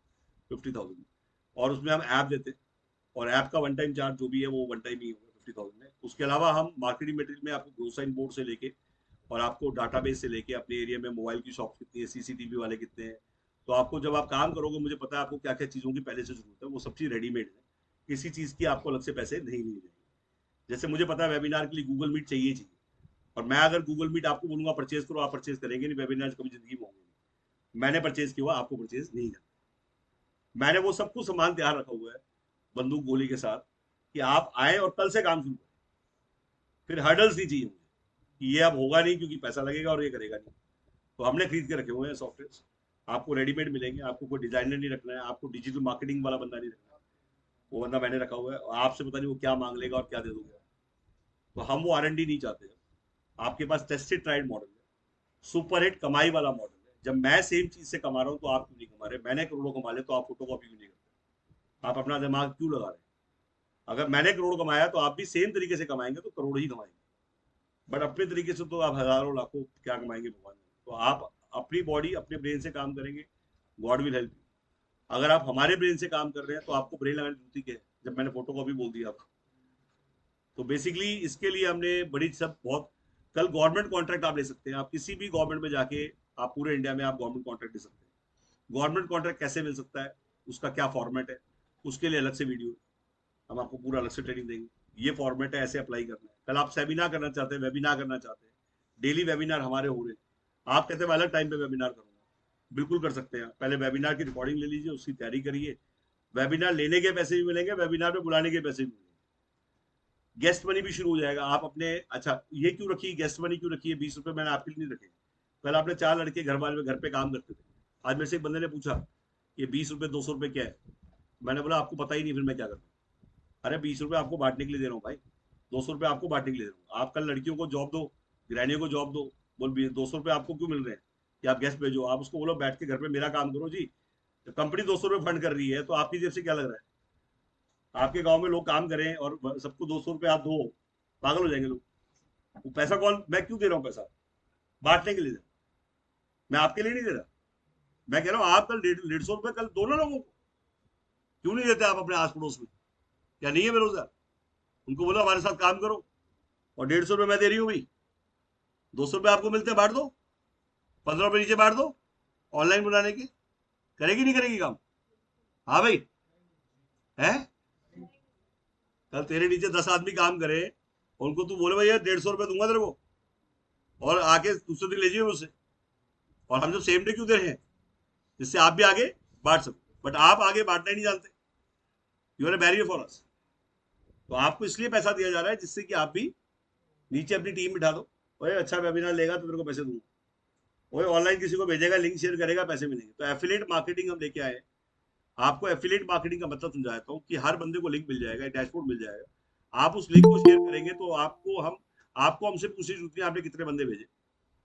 50,000, और उसमें हम ऐप देते, और ऐप का वन टाइम चार्ज जो भी है वो वन टाइम ही होगा 50,000 में। उसके अलावा हम मार्केटिंग मटेरियल में आपको ग्रोसाइन बोर्ड से लेके, और आपको डाटाबेस से लेके, अपने एरिया में मोबाइल की शॉप कितनी है, CCTV वाले कितने हैं, तो आपको जब आप काम करोगे मुझे पता है आपको क्या क्या चीज़ों की पहले से जरूरत है, वो सब चीज़ रेडीमेड है, किसी चीज़ की आपको अलग से पैसे नहीं लिए जाएंगे। जैसे मुझे पता है वेबिनार के लिए गूगल मीट चाहिए चाहिए, और मैं अगर गूगल मीट आपको बोलूंगा परचेज करो, आप परचेज करेंगे नहीं, वेबिनार कभी जिंदगी में होंगे नहीं। मैंने परचेज किया हुआ, आपको परचेज नहीं करना। मैंने वो सब कुछ सामान तैयार रखा हुआ है बंदूक गोली के साथ, कि आप आए और कल से काम शुरू करें। फिर हर्डल्स नहीं चाहिए मुझे कि ये अब होगा नहीं क्योंकि पैसा लगेगा और ये करेगा नहीं। तो हमने खरीद के रखे हुए हैं सॉफ्टवेयर, आपको रेडीमेड मिलेंगे, आपको कोई डिजाइनर नहीं रखना है, आपको डिजिटल मार्केटिंग वाला बंदा नहीं रखना है, वो बंदा मैंने रखा हुआ है, और आपसे पता नहीं वो क्या मांग लेगा और क्या दे दोगे। तो हम वो R&D नहीं चाहते हैं। आपके पास टेस्टेड ट्राइड मॉडल है, सुपर हिट कमाई वाला मॉडल है। जब मैं सेम चीज से कमा रहा हूँ तो आप क्यों नहीं कमा रहे? मैंने करोड़ों कमा ले तो आप फोटो कॉपी क्यों नहीं करते? आप अपना दिमाग क्यों लगा रहे हैं? अगर मैंने करोड़ कमाया तो आप भी सेम तरीके से कमाएंगे तो करोड़ ही कमाएंगे, बट अपने तरीके से तो आप हजारों लाखों क्या कमाएंगे भगवान जाने। तो आप अपनी बॉडी अपने ब्रेन से काम करेंगे, गॉड विल हेल्प यू। अगर आप हमारे ब्रेन से काम कर रहे हैं तो आपको ब्रेन लगाने की जरूरत ही क्या है, जब मैंने फोटो कॉपी बोल दिया आपको। तो बेसिकली इसके लिए हमने बड़ी सब बहुत, कल गवर्नमेंट कॉन्ट्रैक्ट आप ले सकते हैं, आप किसी भी गवर्नमेंट में जाके आप पूरे इंडिया में आप गवर्नमेंट कॉन्ट्रैक्ट ले सकते हैं। गवर्नमेंट कॉन्ट्रैक्ट कैसे मिल सकता है, उसका क्या फॉर्मेट है, उसके लिए अलग से वीडियो, हम आपको पूरा अलग से ट्रेनिंग देंगे। ये फॉर्मेट है, ऐसे अप्लाई करना है। कल आप सेमिनार करना चाहते हैं, वेबिनार करना चाहते हैं, डेली वेबिनार हमारे हो रहे हैं, आप कहते हैं मैं अलग टाइम पे वेबिनार करूंगा, बिल्कुल कर सकते हैं। पहले वेबिनार की रिकॉर्डिंग ले लीजिए, उसकी तैयारी करिए। वेबिनार लेने के पैसे भी मिलेंगे, वेबिनार पे बुलाने के पैसे भी मिलेंगे, गेस्ट मनी भी शुरू हो जाएगा। आप अपने, अच्छा ये क्यों रखी गेस्ट मनी, क्यों रखी है? 20 रुपए मैंने आपके लिए नहीं रखे। कल आपने 4 लड़के घर वाले घर पे काम करते थे, आज मेरे से एक बंदे ने पूछा ये 20 रुपए 200 रुपए क्या है? मैंने बोला आपको पता ही नहीं, फिर मैं क्या करूँ? अरे 20 रुपए आपको बांटने के लिए दे रहा हूँ भाई, 200 रुपए आपको बांटने के लिए दे रहा हूँ। आप कल लड़कियों को जॉब दो, गृहिणियों को जॉब दो, बोल 200 रुपए आपको क्यों मिल रहे हैं कि आप गेस्ट भेजो? आप उसको बोलो बैठ के घर पे मेरा काम करो जी, जब कंपनी 200 रुपए फंड कर रही है तो आपकी जेब से क्या लग रहा है? आपके गांव में लोग काम करें और सबको 200 रुपए आप दो, पागल हो जाएंगे लोग। वो पैसा कौन, मैं क्यों दे रहा हूँ पैसा? बांटने के लिए दे रहा हूं। मैं आपके लिए नहीं दे रहा। मैं कह रहा हूँ आप कल 150 रुपए कल दो ना लोगों को, क्यों नहीं देते आप अपने आस पड़ोस में? क्या नहीं है बेरोजगार? उनको बोलो हमारे साथ काम करो, और 150 रुपए मैं दे रही हूँ भाई, 200 रुपए आपको मिलते हैं, बांट दो, 15 रुपए नीचे बांट दो, ऑनलाइन बुलाने के। करेगी नहीं करेगी काम? हाँ भाई, है? कल तेरे नीचे 10 आदमी काम करे, उनको तू बोले भाई 150 रुपए दूंगा तेरे को, और आके दूसरे दिन लीजिए मुझसे, और हम जो सेम डे क्यों दे रहे हैं? जिससे आप भी आगे बांट सको, बट आप आगे बांटना ही नहीं जानते। You are a barrier for us. तो आपको इसलिए पैसा दिया जा रहा है जिससे कि आप भी नीचे अपनी टीम बिठा दो, ओए अच्छा वेबिनार लेगा तो तेरे को पैसे दूंगा, ओए ऑनलाइन किसी को भेजेगा, लिंक शेयर करेगा, पैसे मिलेंगे। तो एफिलिएट मार्केटिंग हम लेके आए। आपको एफिलिएट मार्केटिंग का मतलब समझाता हूँ कि हर बंदे को लिंक मिल जाएगा, डैशबोर्ड मिल जाएगा। आप उस लिंक को शेयर करेंगे तो आपको हमसे पूछने की जरूरत नहीं आपने कितने बंदे भेजे।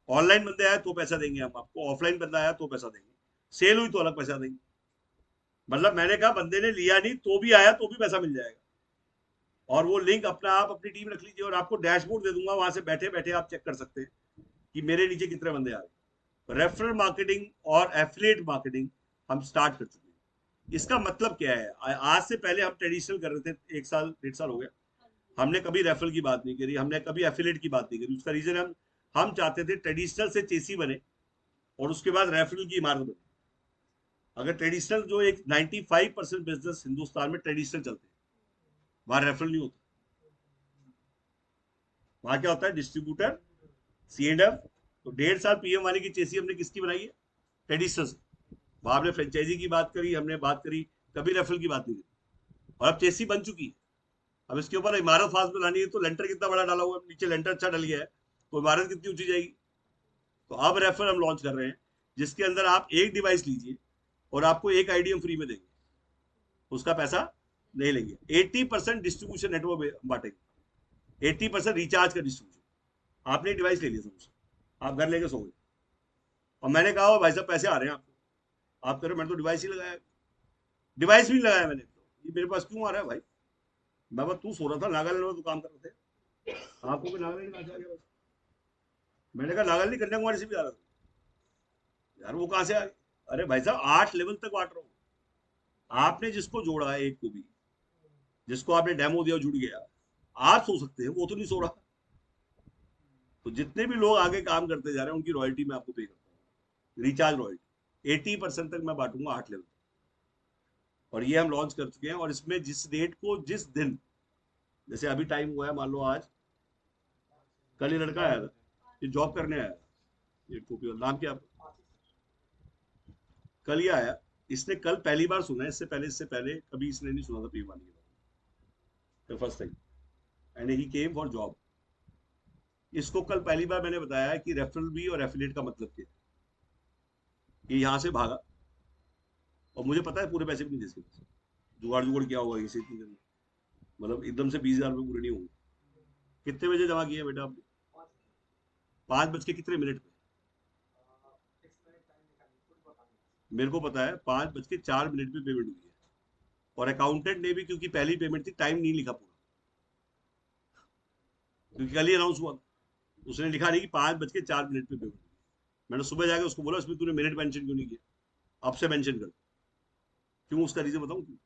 ऑनलाइन बंदे आए तो पैसा देंगे हम आपको, ऑफलाइन बंदा आया तो पैसा देंगे, सेल हुई तो अलग पैसा देंगे। मतलब मैंने कहा बंदे ने लिया नहीं तो भी आया तो भी पैसा मिल जाएगा। और वो लिंक अपना आप अपनी टीम रख लीजिए, और आपको डैशबोर्ड दे दूंगा, वहां से बैठे बैठे आप चेक कर सकते हैं कि मेरे नीचे कितने बंदे आ रहे। रेफरल मार्केटिंग और एफिलिएट मार्केटिंग हम स्टार्ट कर चुके हैं। इसका मतलब क्या है? आज से पहले हम ट्रेडिशनल कर रहे थे, 1 साल 1.5 साल हो गया, हमने कभी रेफरल की बात नहीं करी, हमने कभी एफिलिएट की बात नहीं करी। उसका रीजन हम चाहते थे ट्रेडिशनल से चेसी बने और उसके बाद रेफरल की इमारत बने। अगर ट्रेडिशनल जो एक 95% बिजनेस हिंदुस्तान में ट्रेडिशनल चलते हैं, वहां रेफरल नहीं होता। वहां क्या होता है? Distributor, C&F। तो 1.5 साल पीएम वाली की चेसी हमने किसकी बनाई है? ट्रेडिशनल से। वहां हमने फ्रेंचाइजी की बात करी, हमने बात करी, कभी रेफरल की बात नहीं करी। और अब चेसी बन चुकी है, अब इसके ऊपर इमारत फास्ट बनानी है। तो लेंटर कितना बड़ा डाला हुआ है, नीचे लेंटर अच्छा डल गया है, तो इमारत कितनी ऊंची जाएगी? तो अब रेफर हम लॉन्च कर रहे हैं, जिसके अंदर आप एक डिवाइस लीजिए और आपको एक आईडी हम फ्री में देंगे, उसका पैसा नहीं लेंगे। 80% डिस्ट्रीब्यूशन नेटवर्क बांटेंगे, 80% रिचार्ज का डिस्ट्रीब्यूशन। आपने डिवाइस ले लिया समझ, आप घर लेके सो गए, और मैंने कहा भाई साहब पैसे आ रहे हैं आपको, आप कह रहे मैंने तो डिवाइस ही लगाया। डिवाइस भी नहीं लगाया मैंने, तो ये मेरे पास क्यों आ रहा है भाई? बाबा तू सो रहा था नागालैंड में, तो काम कर रहे थे, आपको भी नागालैंड कहाँ से आ गया? मैंने कहा नागालैंड नहीं, कन्याकुमारी से भी आ रहा था यार, वो कहाँ से आ गया? अरे भाई साहब 8 लेवल तक बांट रहा हूँ। आपने जिसको जोड़ा है, एक को भी जिसको आपने डेमो दिया जुड़ गया, आप सो सकते हैं, वो तो नहीं सो रहा। तो जितने भी लोग आगे काम करते जा रहे हैं उनकी रॉयल्टी मैं आपको पे करता हूँ, रिचार्ज रॉयल्टी 80% तक मैं बांटूंगा 8 लेवल। और ये हम लॉन्च कर चुके हैं, और इसमें जिस डेट को, जिस दिन, जैसे अभी टाइम हुआ है, मान लो आज, कल ही लड़का आया था, ये जॉब करने आया, ये टोपी वाला, नाम क्या आपका? कल ही आया, इसने कल पहली बार सुना है, इससे पहले कभी इसने नहीं सुना था पी वानी के बारे में, first time, and he came for job. इसको कल पहली बार मैंने बताया कि रेफरल भी और एफिलिएट का मतलब क्या है। ये यहाँ से भागा, और मुझे पता है पूरे पैसे भी नहीं दे सकते, जुगाड़ जुगाड़ क्या होगा इसी इतनी देर में, मतलब एकदम से 20,000 रुपये पूरे नहीं होंगे। कितने बजे जमा किया बेटा आपने? 5 बज के कितने मिनट पे? मेरे को पता है 5 बज के 4 मिनट पे पेमेंट हुई है, और अकाउंटेंट ने भी, क्योंकि पहली पेमेंट थी, टाइम नहीं लिखा पूरा, क्योंकि कल ही अनाउंस हुआ, उसने लिखा नहीं कि 5 बज के 4 मिनट पे पेमेंट हुई। मैंने सुबह जाकर उसको बोला इसमें तूने मिनट मेंशन क्यों नहीं किया, अब से मेंशन कर। क्यों? उसका रीजन बताऊं क्यों?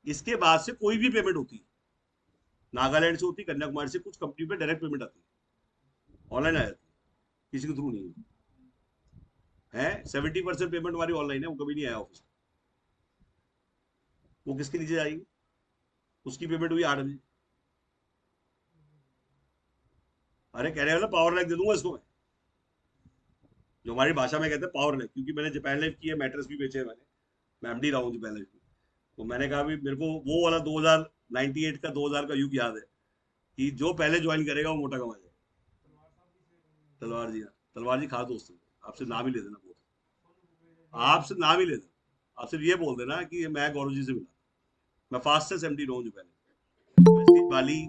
इसके बाद से कोई भी पेमेंट होती है, नागालैंड से होती है, कन्याकुमारी से, कुछ कंपनी पे डायरेक्ट पेमेंट आती है, ऑनलाइन आ जाती है, किसी के थ्रू नहीं है। 70% पेमेंट हमारी ऑनलाइन है, वो कभी नहीं आया ऑफिस। वो किसके नीचे जाएगी? उसकी पेमेंट हुई 8 बजे, अरे कह रहे हो ना पावर लैग दे दूंगा इसको मैं, जो हमारी भाषा में कहते हैं पावर लैग, क्योंकि मैंने जापान लाइफ की है, मैट्रेस भी बेचे हैं मैंने, मैं एमडी रहा हूँ जापान लाइफ में। तो मैंने कहा भी मेरे को वो वाला 2098 का 2000 का युग याद है कि जो पहले ज्वाइन करेगा वो मोटा कमा जाएगा। तलवार जी, हाँ तलवार जी, खास दोस्त हैं, आपसे नाम ही ले देना, बहुत आपसे नाम ही ले देना, आप सिर्फ ये बोल देना कि मैं गौरव जी से मिला, मैं फास्टेस्ट एमडी रहा हूँ जापान में, वैसे बाली,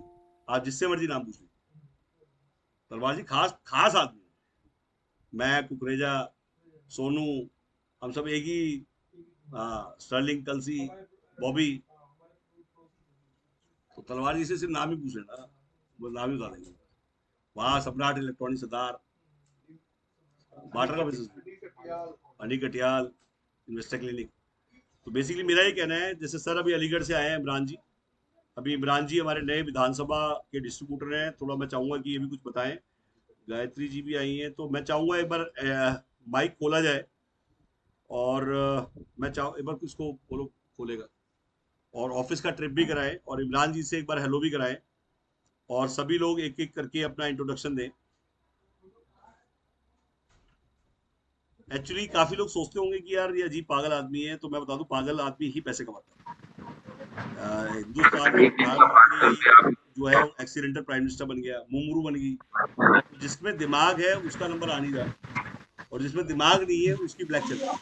आप जिससे मर्जी नाम पूछ लीजिए, तलवार जी खास खास आदमी है। मैं, कुकरेजा, सोनू, हम सब एक ही, हाँ स्टर्लिंग, कलसी, बॉबी, तो तलवार जी से सिर्फ नाम ही पूछ लेना, वो नाम ही बता देंगे। वहाँ सम्राट इलेक्ट्रॉनिक सरदार, बाटर का बिजनेस, अनी कटियाल, इन्वेस्टर क्लिनिक। तो बेसिकली मेरा ये कहना है, जैसे सर अभी अलीगढ़ से आए हैं इमरान जी, अभी इमरान जी हमारे नए विधानसभा के डिस्ट्रीब्यूटर हैं, थोड़ा मैं चाहूंगा कि ये भी कुछ बताएं। गायत्री जी भी आई हैं, तो मैं चाहूंगा एक बार माइक खोला जाए, और मैं चाहूँ एक बार किसको बोलो खोलेगा, और ऑफिस का ट्रिप भी कराएं, और इमरान जी से एक बार हेलो भी कराएं, और सभी लोग एक एक करके अपना इंट्रोडक्शन दें। एक्चुअली काफी लोग सोचते होंगे कि यार ये अजीब पागल आदमी है, तो मैं बता दूं पागल आदमी ही पैसे कमाता है। हिंदुस्तान में प्रधानमंत्री जो है एक्सीडेंटल प्राइम मिनिस्टर बन गया, मुमरू बन गई, तो जिसमें दिमाग है उसका नंबर आ नहीं रहा, और जिसमें दिमाग नहीं है उसकी ब्लैक चल रही है।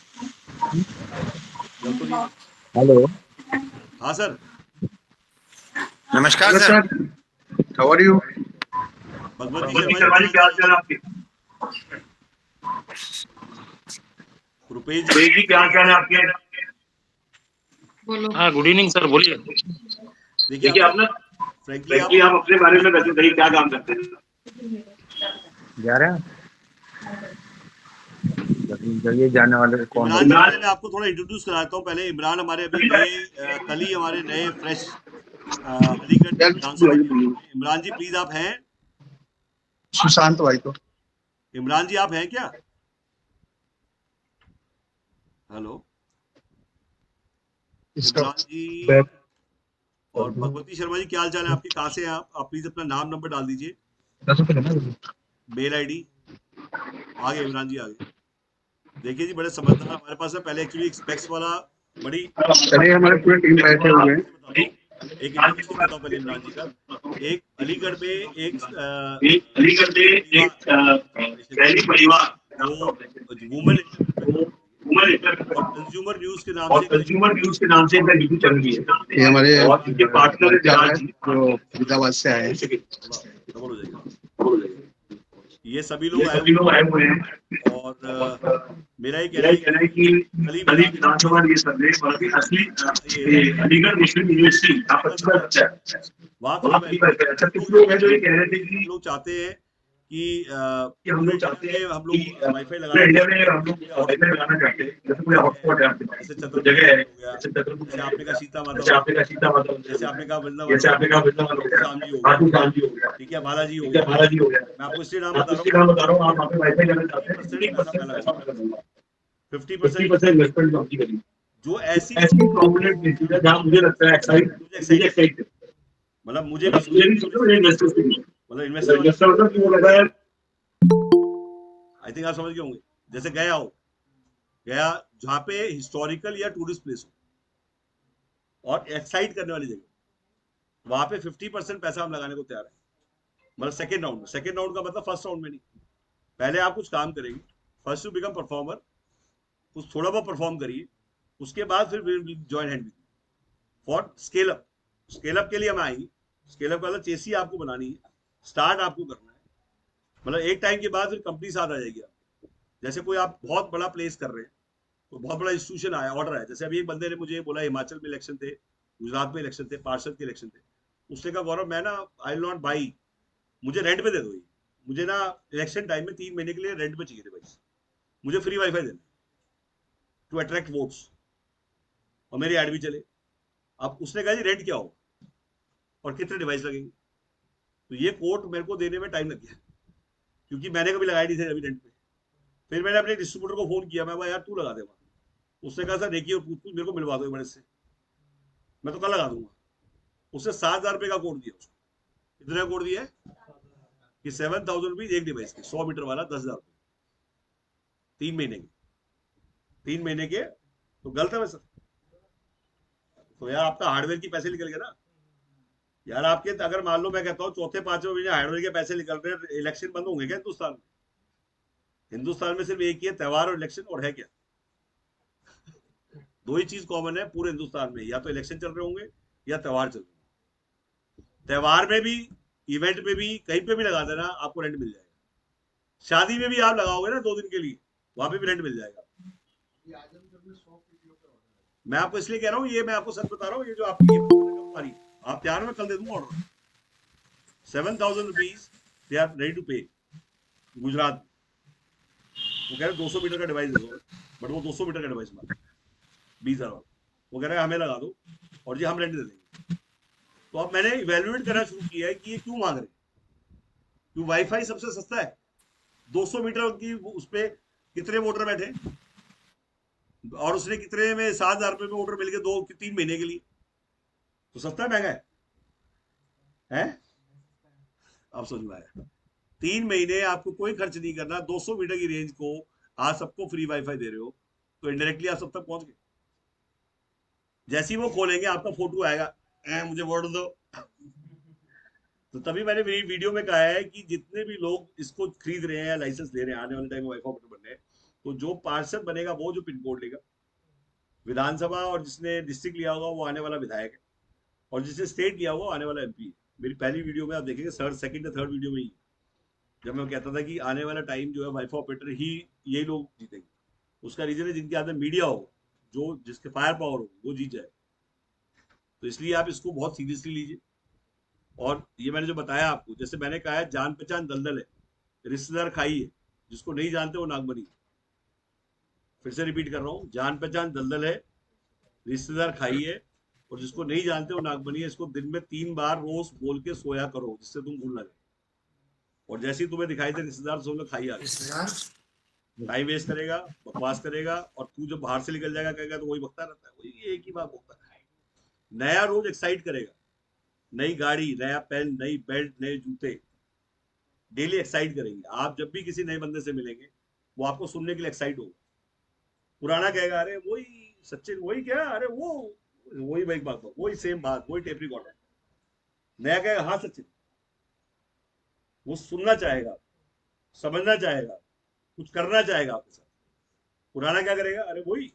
गलत तो नहीं है? हेलो, हाँ सर। नमस्कार hello sir. Sir, how are you? Bhagwati Bhagwati Sharma Sharma ji ji, क्या क्या हाल हाल चाल चाल है है आपके? आपके? रुपेश जी, वेद जी, क्या हाल चाल है आपके? बोलो। हाँ, गुड इवनिंग सर, बोलिए। देखिए देखिए आप ना, आप ना, फ्रेंकली आप फ्रैंकली आप अपने बारे में बताइए, क्या काम करते हैं? जा रहे हैं जल्दी जाने वाले कौन इमरान जी, है? पहले मैं आपको थोड़ा इंट्रोड्यूस कराता हूँ। पहले इमरान हमारे अभी नए, कल ही हमारे नए फ्रेश अलीगढ़ यार विधानसभा के एमपी हैं। इमरान जी प्लीज, आप हैं? सुशांत भाई को इमरान जी आप हैं क्या? हेलो इसका इमरान जी। बैक और भगवती शर्मा जी, क्या हाल चाल है आपके? कहाँ से हैं आप प्लीज अपना नाम नंबर डाल दीजिए, 10 रुपए लेना। Mail ID. आगे इमरान जी, आगे। देखिए जी, बड़े समझदार हमारे पास है। पहले एक्चुअली एक स्पेक्स वाला, बड़ी चलिए, हमारे पूरे टीम बैठे हुए हैं। बताता हूँ, एक इंट्रोडक्शन देता हूँ पहले इमरान जी का। एक अलीगढ़ में एक एक अलीगढ़ में परिवार, एक ऑर्गेनाइजेशन थी, सैनिक परिवार जो वुमेन वो वुमेन और इंटरप्रेन्योर कंज्यूमर न्यूज के नाम और से एक न्यूज़ कंज्यूमर न्यूज के नाम से इनका ड्यूटी चल रही है। ये हमारे और इनके पार्टनर विराट है जो फरीदाबाद से आए हैं। थोड़ा डबल हो जाएगा। ये सभी ये लोग आए सभी हुए लोग आए हुए हैं, हैं, और और मेरा ये कहना मेरा है ये कहना है कि कि कल ही कल ही विधानसभा विधानसभा ये संदेश और असली ये अलीगढ़ मुस्लिम यूनिवर्सिटी का पच्चीस बच्चा है, वहाँ वहाँ करीब करीब 36 लोग हैं जो ये कह रहे थे हम लोग चाहते हैं कि हम पूरे लोग इंडिया चाहते हैं में हम कि लोग वाईफाई पूरे लगाना इंडिया में हम लोग चाहते वाईफाई हैं। लगाना चाहते हैं। जैसे कोई हॉटस्पॉट है आपके पास, जैसे तो छतरपुर जगह है, हो गया, जैसे छतरपुर जैसे आपने कहा सीता माता, जैसे आपने का सीता माता, जैसे आपने कहा वृंदावन, जैसे आपने कहा वृंदावन हो गया, शाम जी हो गया, खाटू श्याम जी हो गया, ठीक है, बालाजी हो ठीक है, गया। बालाजी हो गया। मैं आपको इसलिए नाम बता आपको रहा इसके हूँ, नाम बता रहा हूँ, आप वहाँ पे वाईफाई लगाना चाहते हैं, 50% पैसा मैं लगाऊंगा, 50% 50% इन्वेस्टमेंट कंपनी करेगी। जो ऐसी ऐसी प्रॉमिनेंट प्लेसेस है जहाँ मुझे लगता है मुझे मुझे एक्साइट, एक्साइट, मतलब मुझे भी मुझे भी सोचो मुझे इन्वेस्टर्स के लिए, मतलब इन्वेस्टर, इन्वेस्टर मतलब कि वो लगा है। आई थिंक आप समझ गए होंगे। जैसे गया हो, गया जहाँ पे हिस्टोरिकल या टूरिस्ट प्लेस हो और एक्साइट करने वाली जगह, वहां पे 50% पैसा हम लगाने को तैयार है। मतलब सेकंड राउंड में, सेकंड राउंड का मतलब फर्स्ट राउंड में नहीं। पहले आप कुछ काम करेंगे, फर्स्ट टू बिकम परफॉर्मर, कुछ थोड़ा बहुत परफॉर्म करिए, उसके बाद फिर join hand for scale up. Scale up के लिए हम आएंगे, स्केल अप का मतलब चेसी आपको बनानी है, स्टार्ट आपको करना है। मतलब एक टाइम के बाद फिर कंपनी साथ आ जाएगी आपको। जैसे कोई आप बहुत बड़ा प्लेस कर रहे हैं, तो बहुत बड़ा इंस्टीट्यूशन आया, ऑर्डर आया, जैसे अभी एक बंदे ने मुझे बोला, हिमाचल में इलेक्शन थे, गुजरात में इलेक्शन थे, पार्षद के इलेक्शन थे, उसने कहा गौरव मैं ना आई विल नॉट बाई, मुझे रेंट पे दे दो ये, मुझे ना इलेक्शन टाइम में 3 महीने के लिए रेंट पे चाहिए थे भाई, मुझे फ्री वाईफाई देना टू अट्रैक्ट वोट्स, और मेरी एड भी चले। अब उसने कहा जी रेंट क्या हो और कितने डिवाइस लगेंगे, तो ये कोट मेरे को देने में टाइम लग गया, क्योंकि मैंने कभी लगाई नहीं थी अभी रेंट पे। फिर मैंने अपने डिस्ट्रीब्यूटर को फोन किया, मैं यार तू लगा दे वहां। उसने कहा सर देखिए और पूछ पूछ मेरे को मिलवा दो बड़े से, मैं तो कल लगा दूंगा। उसने 7,000 रुपये का कोड दिया उसको। कितने का कोड दिया है? कि 7,000 रुपीज एक डिवाइस के, 100 मीटर वाला 10,000 रुपये 3 महीने के, 3 महीने के, तो गलत है वैसे। तो यार आपका हार्डवेयर की पैसे निकल गए ना यार आपके। अगर मान लो मैं कहता हूँ चौथे पांचवें महीने हार्डवेयर के पैसे निकल रहे हैं, इलेक्शन बंद होंगे क्या हिंदुस्तान में? हिंदुस्तान में सिर्फ एक ही है, त्योहार और इलेक्शन, और है क्या? दो ही चीज कॉमन है पूरे हिंदुस्तान में, या तो इलेक्शन चल रहे होंगे या त्योहार चल रहे होंगे। त्योहार में भी, इवेंट में भी, कहीं पे भी लगा देना आपको रेंट मिल जाएगा। शादी में भी आप लगाओगे ना 2 दिन के लिए, वहां पे भी रेंट मिल जाएगा। ये आजमगढ़ में 100 पीटीओ पे ऑर्डर है। मैं आपको इसलिए कह रहा हूँ, ये मैं आपको सच बता रहा हूँ, ये जो आपकी आ रही है, आप तैयार, मैं कल दे दूंगा order. 7,000 rupees they are ready to pay. Gujarat में वो कह रहे 200 मीटर का डिवाइस दे दो, बट वो 200 मीटर का डिवाइस मांग 20,000 वाला। वो कह रहे हैं हमें लगा दो और जी हम रेंट दे देंगे। तो अब मैंने इवेल्युएट करना शुरू किया है कि ये क्यों मांग रहे हैं। क्यों? वाईफाई सबसे सस्ता है, 200 मीटर की उस पर कितने वोटर बैठे, और उसने कितने में 7,000 रुपये में वोटर मिल गए 2-3 महीने के लिए, तो सस्ता महंगा है? आप समझ में आया? 3 महीने आपको कोई खर्च नहीं करना, 200 मीटर की रेंज को आज सबको फ्री वाईफाई दे रहे हो, तो इनडायरेक्टली आप सब तक पहुंच गए। जैसे ही वो खोलेंगे आपका फोटो आएगा, मुझे वोट दो। तो तभी मैंने मेरी वीडियो में कहा है कि जितने भी लोग इसको खरीद रहे हैं या लाइसेंस ले रहे हैं आने वाले टाइम में वाईफाई ऑपरेटर बनने, तो जो पार्षद बनेगा वो जो पिन कोड लेगा विधानसभा, और जिसने डिस्ट्रिक्ट लिया होगा वो आने वाला विधायक है, और जिसने स्टेट लिया होगा आने वाला एमपी है। मेरी पहली वीडियो में आप देखेंगे, सेकंड या थर्ड वीडियो में ही, जब मैं कहता था कि आने वाला टाइम जो है वाईफाई ऑपरेटर ही, यही लोग जीतेंगे। उसका रीजन है जिनके हाथ में मीडिया हो, जो जिसके फायर पावर हो, वो जीत जाए। तो इसलिए आप इसको बहुत सीरियसली लीजिए। और ये मैंने जो बताया आपको, जैसे मैंने कहा है, जान पहचान दलदल है, रिश्तेदार खाई है, जिसको नहीं जानते वो नागमनी। फिर से रिपीट कर रहा हूँ, जान पहचान दलदल है, रिश्तेदार खाई है, और जिसको नहीं जानते वो नागमनी है। इसको दिन में 3 बार रोज बोल के सोया करो, जिससे तुम भूल ना जाए। और जैसे ही तुम्हें दिखाई दे रिश्तेदार, तो लोग खाई आ गए, टाइम वेस्ट करेगा, बकवास करेगा, और तू जब बाहर से निकल जाएगा कहेगा तो वही बकता रहता है, वही एक ही बात बोलता है। नया रोज एक्साइट करेगा, नई गाड़ी, नया पेन, नई बेल्ट, नए जूते, डेली एक्साइट करेंगे। आप जब भी किसी नए बंदे से मिलेंगे, वो आपको सुनने के लिए एक्साइट होगा। पुराना कहेगा अरे वही सचिन, वही क्या, अरे वो वही बाइक बात, वही सेम बात, वही टेप रिकॉर्डर। नया कहेगा हाँ सचिन, वो सुनना चाहेगा, समझना चाहेगा, कुछ करना चाहेगा आपके साथ। पुराना क्या करेगा, अरे वही।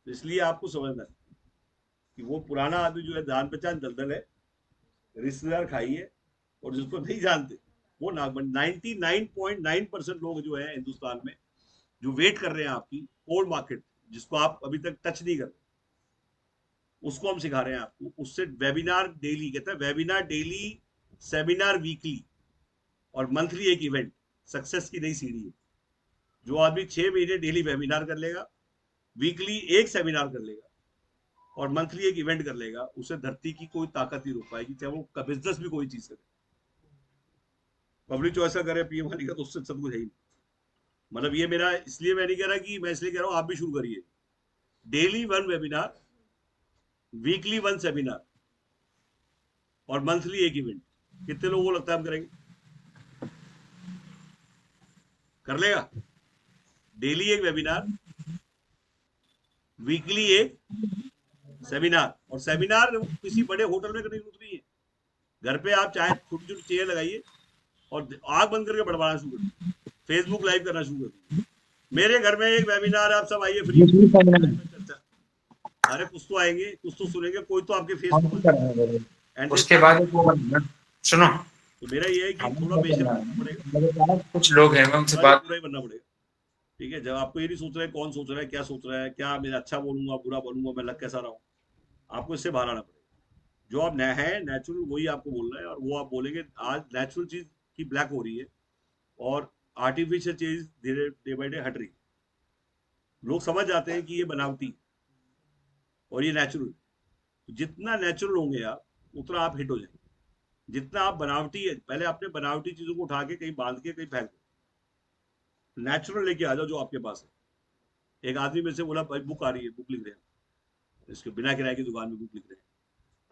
तो इसलिए आपको समझना है कि वो पुराना आदमी जो है जान पहचान दलदल है, रिश्तेदार खाई है, और जिसको नहीं जानते वो नागमन। 99.9% लोग जो है हिंदुस्तान में जो वेट कर रहे हैं आपकी कोल्ड मार्केट, जिसको आप अभी तक टच नहीं कर रहे, उसको हम सिखा रहे हैं आपको। उससे वेबिनार डेली, कहते हैं वेबिनार डेली, सेमिनार वीकली, और मंथली एक इवेंट, सक्सेस की नई सीढ़ी है। जो आदमी 6 महीने डेली वेबिनार कर लेगा, वीकली एक सेमिनार कर लेगा, और मंथली एक इवेंट कर लेगा, उसे धरती की कोई ताकत नहीं रोक पाएगी, चाहे वो बिजनेस भी कोई चीज करे। पब्लिक चॉइस का करे, पीएम वाली का, तो उससे सब कुछ है ही। मतलब ये मेरा, इसलिए मैं नहीं कह रहा कि, मैं इसलिए कह रहा हूँ आप भी शुरू करिए, डेली 1 वेबिनार, वीकली 1 सेमिनार, और मंथली एक इवेंट। कितने लोगों को लगता है हम करेंगे? कर लेगा? डेली एक वेबिनार, वीकली एक सेमिनार, और सेमिनार किसी बड़े होटल में करने की जरूरत नहीं है। घर पे आप चाहे छोटी छोटी चेयर लगाइए और आग बंद करके बड़बड़ाना शुरू कर दीजिए, फेसबुक लाइव करना शुरू कर दीजिए, मेरे घर में एक वेबिनार, आप सब आइए फ्री चर्चा। अरे कुछ तो आएंगे, कुछ तो सुनेंगे, कोई तो आपके फेस उसके बाद वो बनना, सुनो, तो मेरा ये है कि थोड़ा पेशेंस रखना पड़ेगा, कुछ लोग हैं, मैं उनसे बात पूरा ही बनना पड़ेगा। ठीक है, जब आपको ये नहीं सोच रहा है कौन सोच रहा है, क्या सोच रहा है, क्या मैं अच्छा बोलूंगा बुरा बोलूंगा, मैं लग कैसा रहा हूँ, आपको इससे बाहर आना पड़ेगा। जो आप है नेचुरल, वही आपको बोलना है, और वो आप बोलेंगे। आज नेचुरल चीज की ब्लैक हो रही है, और आर्टिफिशियल चीज धीरे डे बाई डे हट रही है। लोग समझ जाते हैं कि ये बनावटी और ये नेचुरल। जितना नेचुरल होंगे आप, उतना आप हिट हो जाएंगे। जितना आप बनावटी है, पहले अपने बनावटी चीजों को उठा के कहीं बांध के कहीं फेंक दो, नेचुरल लेके आ जाओ जो आपके पास है। एक आदमी में से बोला भाई बुक आ रही है, बुक लिख रहे हैं, इसके बिना किराए की दुकान में बुक लिख रहे हैं,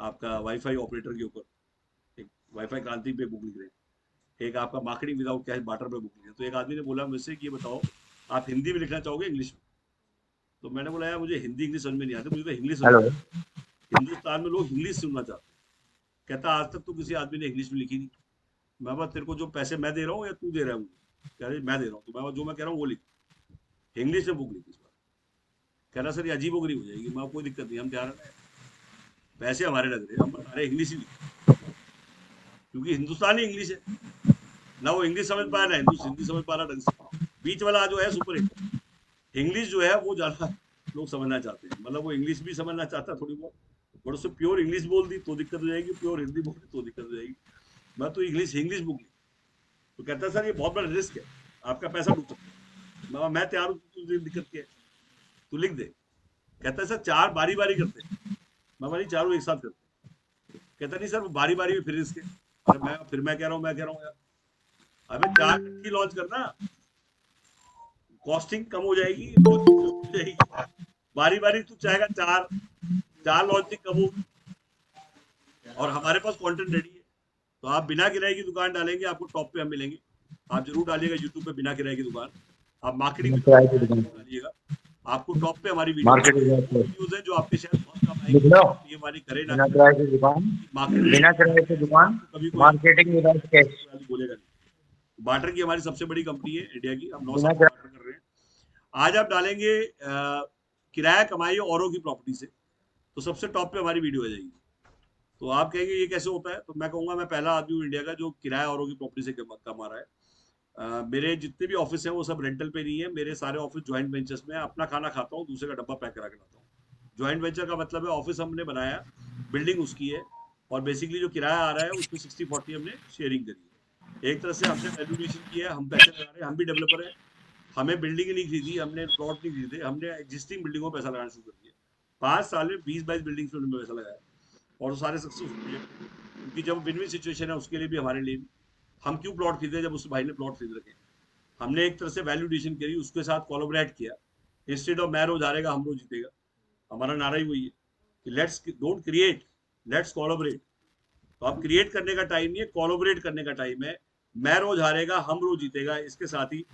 आपका वाईफाई ऑपरेटर के ऊपर, एक वाईफाई क्रांति पे बुक लिख रहे हैं। एक आपका मार्केटिंग विदाउट कैश बार्टर में बुक लिया। तो एक आदमी ने बोला मुझसे कि ये बताओ आप हिंदी में लिखना चाहोगे इंग्लिश में? तो मैंने बोला यार मुझे हिंदी इंग्लिश समझ में नहीं आती, मुझे तो इंग्लिश समझ में आता है। हिंदुस्तान में लोग इंग्लिश सुनना चाहते हैं। कहता आज तक तो किसी आदमी ने इंग्लिश में लिखी नहीं। मैं बोला तेरे को जो पैसे मैं दे रहा हूँ या तू दे रहा है मुझे? कह रहे मैं दे रहा हूँ। तो मैं जो मैं कह रहा हूँ वो लिख, इंग्लिश में बुक लिख इस बार। कह रहा सर ये अजीब गरीब हो जाएगी। मैं कोई दिक्कत नहीं, हम तैयार हैं, पैसे हमारे लग रहे हैं, हम बता रहे इंग्लिश ही लिख, क्योंकि हिंदुस्तानी इंग्लिश है ना, वो इंग्लिश समझ पाया ना हिंदी समझ पा रहा ढंग से। बीच वाला जो है सुपर हिट इंग्लिश जो है वो ज्यादा लोग समझना चाहते हैं, मतलब वो इंग्लिश भी समझना चाहता है थोड़ी बहुत, बट उससे प्योर इंग्लिश बोल दी तो दिक्कत हो जाएगी, प्योर हिंदी बोल दी तो दिक्कत हो जाएगी। मैं तो इंग्लिश बुक ली। तो कहता है सर ये बहुत बड़ा रिस्क है, आपका पैसा डूब सकता है। मैं तैयार हूँ, तुझे दिक्कत क्या है, तू लिख दे। कहता है सर 4 बारी बारी करते हैं। मैं बोली चारों एक साथ करते। कहता नहीं सर वो बारी बारी में फिर रिस्क है। फिर मैं कह रहा हूँ यार अबे 4 इकट्ठी लॉन्च करना, कॉस्टिंग कम हो जाएगी, बारी बारी तू चाहेगा 4 लॉन्चिंग कम होगी, और हमारे पास कंटेंट रेडी है। तो आप बिना किराए की दुकान डालेंगे, आपको टॉप पे हम मिलेंगे। आप जरूर डालिएगा यूट्यूब पे बिना किराए की दुकान, आप मार्केटिंग डालिएगा, आपको टॉप पे हमारी वीडियोज है जो आपके शायद बहुत कम आएगी। ये हमारी करे ना बिना किराए की दुकान, कभी मार्केटिंग विदाउट कैश बोलेगा नहीं। बार्टर की हमारी सबसे बड़ी कंपनी है इंडिया की, हम 9 साल बार्टर कर रहे हैं। आज आप डालेंगे किराया कमाइए औरों की प्रॉपर्टी से, तो सबसे टॉप पे हमारी वीडियो आ जाएगी। तो आप कहेंगे ये कैसे होता है, तो मैं कहूंगा मैं पहला आदमी हूँ इंडिया का जो किराया औरों की प्रॉपर्टी से कमा रहा है। मेरे जितने भी ऑफिस हैं वो सब रेंटल पे नहीं है, मेरे सारे ऑफिस ज्वाइंट वेंचर्स में। अपना खाना खाता हूँ, दूसरे का डब्बा पैक करा के लाता हूँ। ज्वाइंट वेंचर का मतलब है ऑफिस हमने बनाया, बिल्डिंग उसकी है, और बेसिकली जो किराया आ रहा है उसमें 60-40 हमने शेयरिंग करी है। एक तरह से हमने वैल्यूएशन किया है, हम पैसे लगा रहे हैं, हम भी डेवलपर हैं, हमें बिल्डिंग नहीं खरीदी, हमने प्लॉट नहीं खरीदे, हमने एग्जिस्टिंग बिल्डिंगों में पैसा लगाना शुरू कर दिया। 5 साल में 20-22 बिल्डिंग्स में पैसा लगाया, और सारे सक्सेसफुल प्रोजेक्ट, क्योंकि जब विन विन सिचुएशन है उसके लिए भी हमारे लिए भी। हम क्यों प्लॉट खरीदे जब उस भाई ने प्लॉट खरीद रखे? हमने एक तरह से वैल्यूएशन करी, उसके साथ कोलैबोरेट किया। इंस्टेड ऑफ मैं रोज हारेगा हम रोज जीतेगा, हमारा नारा ही वही है कि let's don't create, let's collaborate. तो अब क्रिएट करने का टाइम नहीं है, कोलैबोरेट करने का टाइम है। मैं रोज हारेगा हम रोज जीतेगा। इसके साथ ही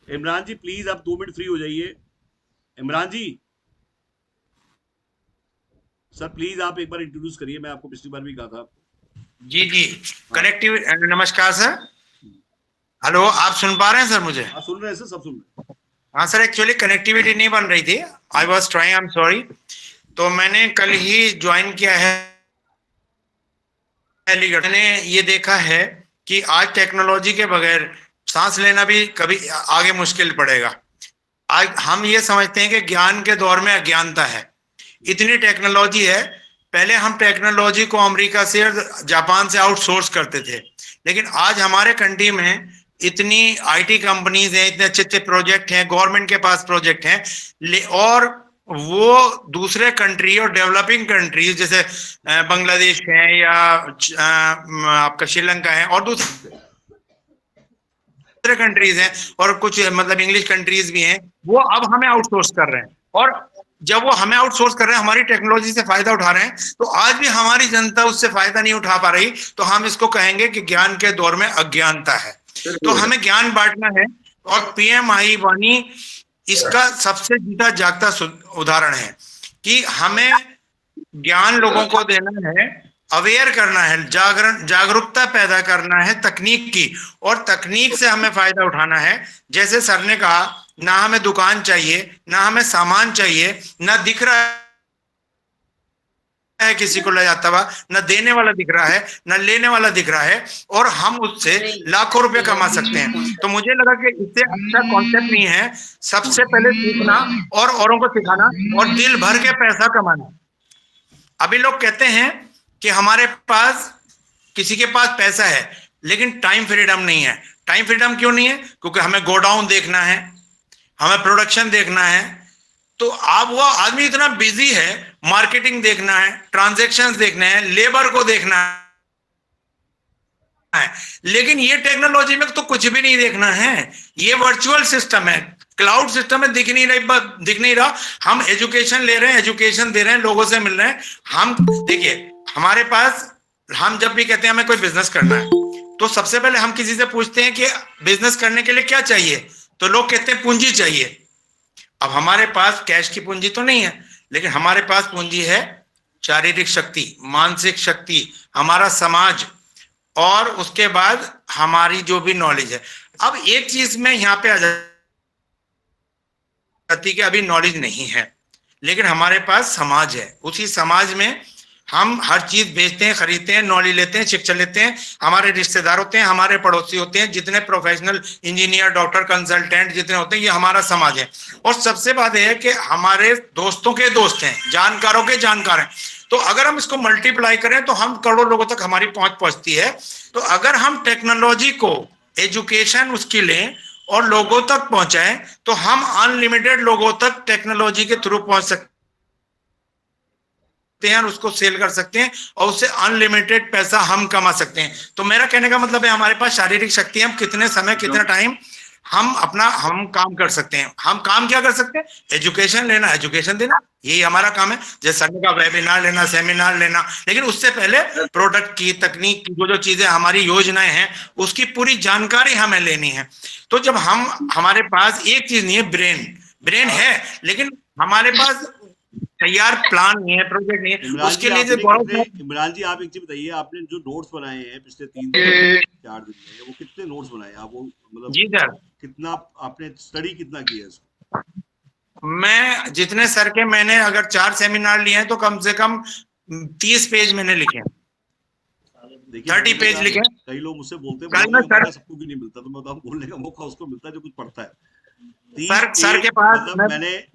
इमरान जी प्लीज आप 2 मिनट फ्री हो जाइए। इमरान जी सर प्लीज आप एक बार इंट्रोड्यूस करिए, मैं आपको पिछली बार भी कहा था। जी कनेक्टिव। नमस्कार सर, हेलो, आप सुन पा रहे हैं सर मुझे? हाँ सुन रहे हैं सर, सब सुन रहे हैं। हाँ सर, एक्चुअली कनेक्टिविटी नहीं बन रही थी, I was trying, I am sorry. तो मैंने कल ही ज्वाइन किया है अलीगढ़। मैंने ये देखा है कि आज टेक्नोलॉजी के बगैर सांस लेना भी कभी आगे मुश्किल पड़ेगा। आज हम ये समझते हैं कि ज्ञान के दौर में अज्ञानता है, इतनी टेक्नोलॉजी है। पहले हम टेक्नोलॉजी को अमेरिका से और जापान से आउटसोर्स करते थे, लेकिन आज हमारे कंट्री में इतनी आईटी कंपनीज हैं, इतने अच्छे अच्छे प्रोजेक्ट हैं, गवर्नमेंट के पास प्रोजेक्ट हैं, और वो दूसरे कंट्री और डेवलपिंग कंट्रीज जैसे बांग्लादेश है या आपका श्रीलंका है और दूसरे कंट्रीज हैं और कुछ मतलब इंग्लिश कंट्रीज भी हैं, वो अब हमें आउटसोर्स कर रहे हैं। और जब वो हमें आउटसोर्स कर रहे हैं, हमारी टेक्नोलॉजी से फायदा उठा रहे हैं, तो आज भी हमारी जनता उससे फायदा नहीं उठा पा रही, तो हम इसको कहेंगे कि ज्ञान के दौर में अज्ञानता है। तो हमें ज्ञान बांटना है, और पीएमआई वाणी इसका सबसे जीता जागता उदाहरण है कि हमें ज्ञान लोगों को देना है, अवेयर करना है, जागरूकता पैदा करना है तकनीक की, और तकनीक से हमें फायदा उठाना है। जैसे सर ने कहा, ना हमें दुकान चाहिए, ना हमें सामान चाहिए, ना दिख रहा है किसी को ले जाता हुआ, ना देने वाला दिख रहा है, ना लेने वाला दिख रहा है, और हम उससे लाखों रुपए कमा सकते हैं। तो मुझे लगा कि इससे अच्छा कॉन्सेप्ट नहीं है सबसे पहले सीखना और औरों को सिखाना और दिल भर के पैसा कमाना। अभी लोग कहते हैं कि हमारे पास, किसी के पास पैसा है लेकिन टाइम फ्रीडम नहीं है। टाइम फ्रीडम क्यों नहीं है? क्योंकि हमें गोडाउन देखना है, हमें प्रोडक्शन देखना है। तो आप, वो आदमी इतना बिजी है, मार्केटिंग देखना है, ट्रांजैक्शंस देखना है, लेबर को देखना है, लेकिन ये टेक्नोलॉजी में तो कुछ भी नहीं देखना है। ये वर्चुअल सिस्टम है, क्लाउड सिस्टम में दिख नहीं रहा। हम एजुकेशन ले रहे हैं, एजुकेशन दे रहे हैं, लोगों से मिल रहे हैं। हम देखिए, हमारे पास, हम जब भी कहते हैं हमें कोई बिजनेस करना है, तो सबसे पहले हम किसी से पूछते हैं कि बिजनेस करने के लिए क्या चाहिए, तो लोग कहते हैं पूंजी चाहिए। अब हमारे पास कैश की पूंजी तो नहीं है, लेकिन हमारे पास पूंजी है शारीरिक शक्ति, मानसिक शक्ति, हमारा समाज, और उसके बाद हमारी जो भी नॉलेज है। अब एक चीज में यहाँ पे आ जाती कि अभी नॉलेज नहीं है, लेकिन हमारे पास समाज है। उसी समाज में हम हर चीज बेचते हैं, खरीदते हैं, नॉलेज लेते हैं, शिक्षा लेते हैं। हमारे रिश्तेदार होते हैं, हमारे पड़ोसी होते हैं, जितने प्रोफेशनल इंजीनियर, डॉक्टर, कंसल्टेंट जितने होते हैं, ये हमारा समाज है। और सबसे बात यह है कि हमारे दोस्तों के दोस्त हैं, जानकारों के जानकार हैं। तो अगर हम इसको मल्टीप्लाई करें तो हम करोड़ों लोगों तक हमारी पहुंच पहुंचती है। तो अगर हम टेक्नोलॉजी को, एजुकेशन उसकी लें और लोगों तक पहुंचाएं, तो हम अनलिमिटेड लोगों तक टेक्नोलॉजी के थ्रू पहुंच सकते हैं और उसको सेल कर सकते हैं, और उससे अनलिमिटेड पैसा हम कमा सकते हैं। तो मेरा कहने का मतलब है हमारे पास शारीरिक शक्ति है, हम कितने समय, कितना टाइम हम काम कर सकते हैं। हम काम क्या कर सकते हैं? एजुकेशन लेना, एजुकेशन देना, यही हमारा काम है। जैसे सर का वेबिनार लेना, सेमिनार लेना, लेकिन उससे पहले प्रोडक्ट की, तकनीक की जो चीजें, हमारी योजनाएं हैं, उसकी पूरी जानकारी हमें लेनी है। तो जब हमारे पास एक चीज नहीं है, ब्रेन है, लेकिन हमारे पास तैयार प्लान नहीं है, प्रोजेक्ट नहीं है। उसके लिए इमरान जी आप एक चीज बताइए, आपने जो नोट्स बनाए हैं पिछले 3-4 दिन में, वो कितने नोट्स बनाए आप? वो मतलब जी सर, कितना आपने स्टडी कितना किया इसको? मैं जितने सर के, मैंने अगर 4 सेमिनार लिए हैं तो कम से कम 30 पेज मैंने लिखे हैं, 30 पेज लिखे। कई लोग मुझसे बोलते हैं सबको भी नहीं मिलता, तो मैं बताऊं, बोलने का मौका उसको मिलता है जो कुछ पढ़ता है। सर के पास मतलब